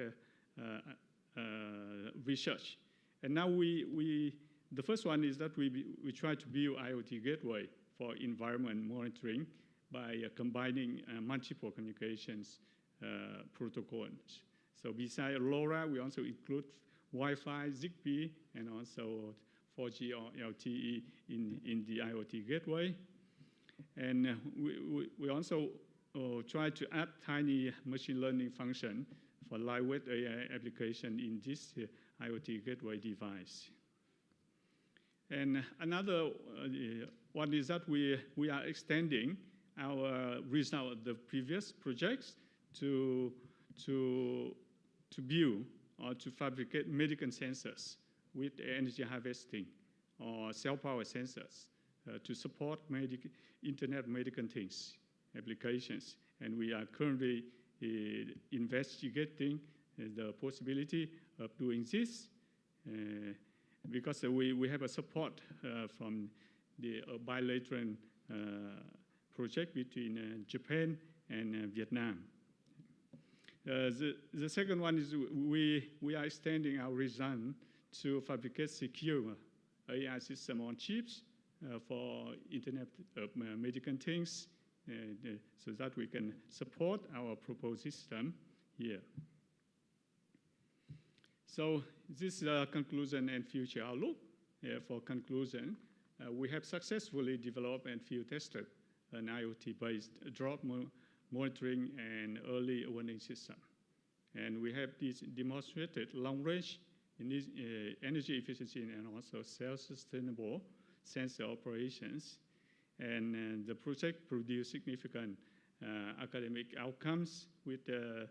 research. And now the first one is that we try to build IoT gateway for environment monitoring by combining multiple communications protocols. So besides LoRa, we also include Wi-Fi, Zigbee, and also 4G or LTE in the IoT gateway. And we also try to add tiny machine learning function for lightweight AI application in this IoT gateway device. And another one is that we are extending our result of the previous projects to build or to fabricate medical sensors with energy harvesting or cell power sensors to support Internet medical things applications. And we are currently investigating the possibility of doing this because we have a support from the bilateral project between Japan and Vietnam. The second one is we are extending our result to fabricate secure AI system on chips for Internet of medical things, so that we can support our proposed system here. So this is a conclusion and future outlook. For conclusion, we have successfully developed and field tested an IoT-based drop monitoring and early warning system. And we have demonstrated long-range energy efficiency and also self-sustainable sensor operations. And the project produced significant academic outcomes with a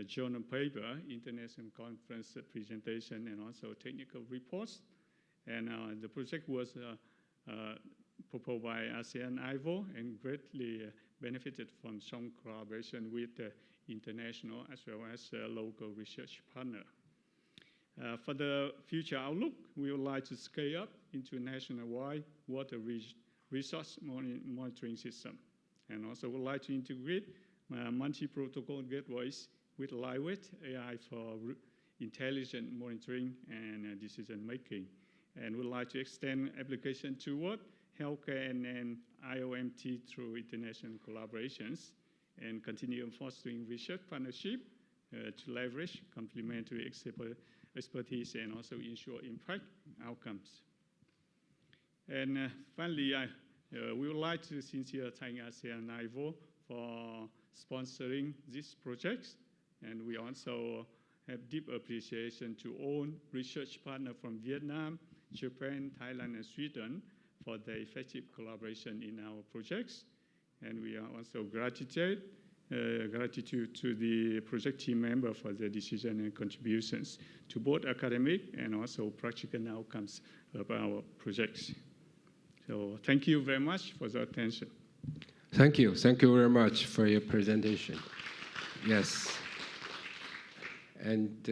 journal paper, international conference presentation, and also technical reports. And the project was proposed by ASEAN IVO and greatly benefited from strong collaboration with international as well as local research partner. For the future outlook, we would like to scale up into nationwide water resource monitoring system. And also would like to integrate multi-protocol gateways with lightweight AI for intelligent monitoring and decision making. And would like to extend application toward healthcare and IOMT through international collaborations, and continue fostering research partnership to leverage complementary expertise and also ensure impact outcomes. And finally, we would like to sincerely thank ASEAN IVO for sponsoring these projects, and we also have deep appreciation to all research partners from Vietnam, Japan, Thailand, and Sweden for their effective collaboration in our projects. And we are also gratitude to the project team member for their decision and contributions to both academic and also practical outcomes of our projects. So thank you very much for the attention. Thank you. Thank you very much for your presentation. Yes. And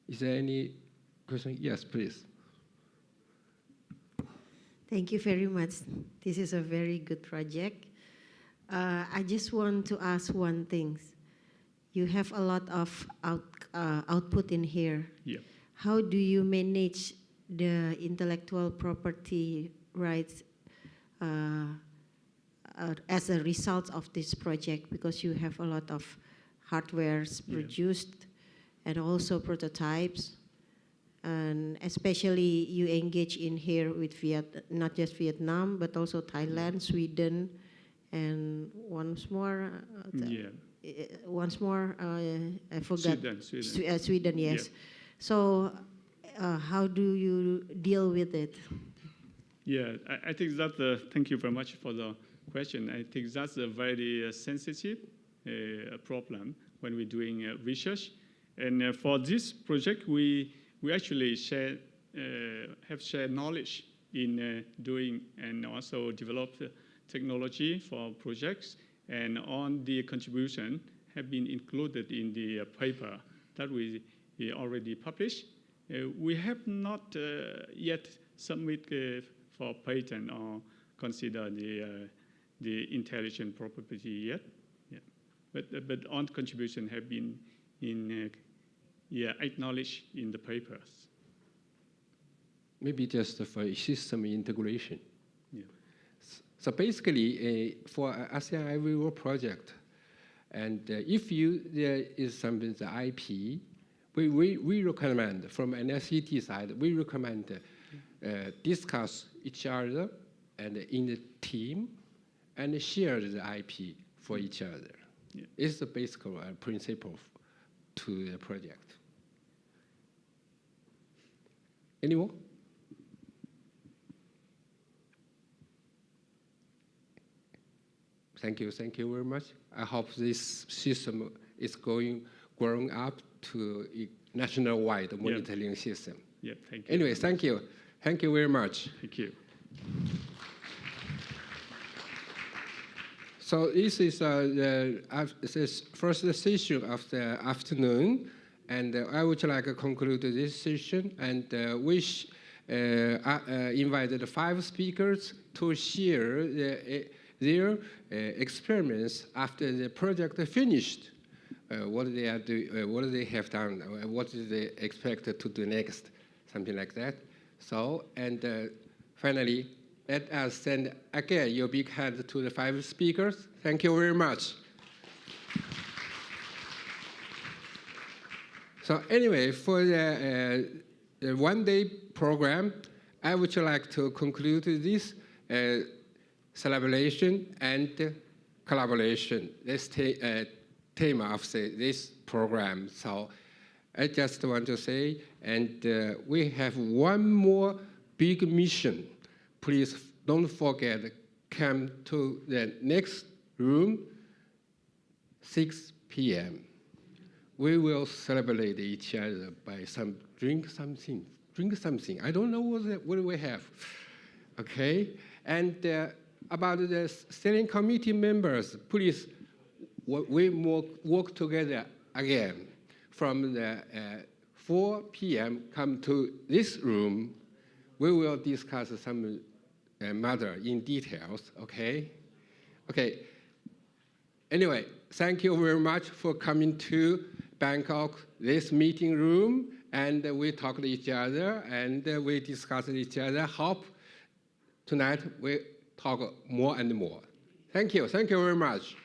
is there any question? Yes, please. Thank you very much. This is a very good project. I just want to ask one thing. You have a lot of output in here. Yeah. How do you manage the intellectual property rights as a result of this project? Because you have a lot of hardwares produced and also prototypes. And especially you engage in here with not just Vietnam, but also Thailand, Sweden, and once more, I forgot. Sweden, yes. Yeah. So how do you deal with it? Yeah, I think that, thank you very much for the question. I think that's a very sensitive problem when we're doing research. And for this project, we actually have shared knowledge in doing and also developed technology for projects, and on the contribution have been included in the paper that we already published. We have not yet submitted for patent or consider the intellectual property yet. Yeah. But on contribution have been acknowledged in the papers. Maybe just for system integration. Yeah. So basically, for ASEAN IVO project, and if there is something, the IP, we recommend, from NSCT side, we recommend discuss each other and in the team and share the IP for each other. Yeah. It's the basic principle to the project. Any more? Thank you very much. I hope this system is growing up to a national-wide monitoring system. Yeah, thank you. Anyway, thank you. Thank you very much. Thank you. So this is the first session of the afternoon, and I would like to conclude this session and invited 5 speakers to share their experiments after the project finished, what they are doing, what they have done, what they expect to do next, something like that. So, and finally, let us send again your big hand to the 5 speakers. Thank you very much. So anyway, for the one-day program, I would like to conclude this celebration and collaboration, this theme of this program. So I just want to say, and we have one more big mission. Please don't forget, come to the next room, 6 p.m. We will celebrate each other by drink something. I don't know what we have, okay? And about the steering committee members, please, we work together again. From the 4 p.m., come to this room. We will discuss some matter in details, okay? Okay. Anyway, thank you very much for coming to Bangkok, this meeting room, and we talk to each other, and we discuss each other. Hope tonight we talk more and more. Thank you very much.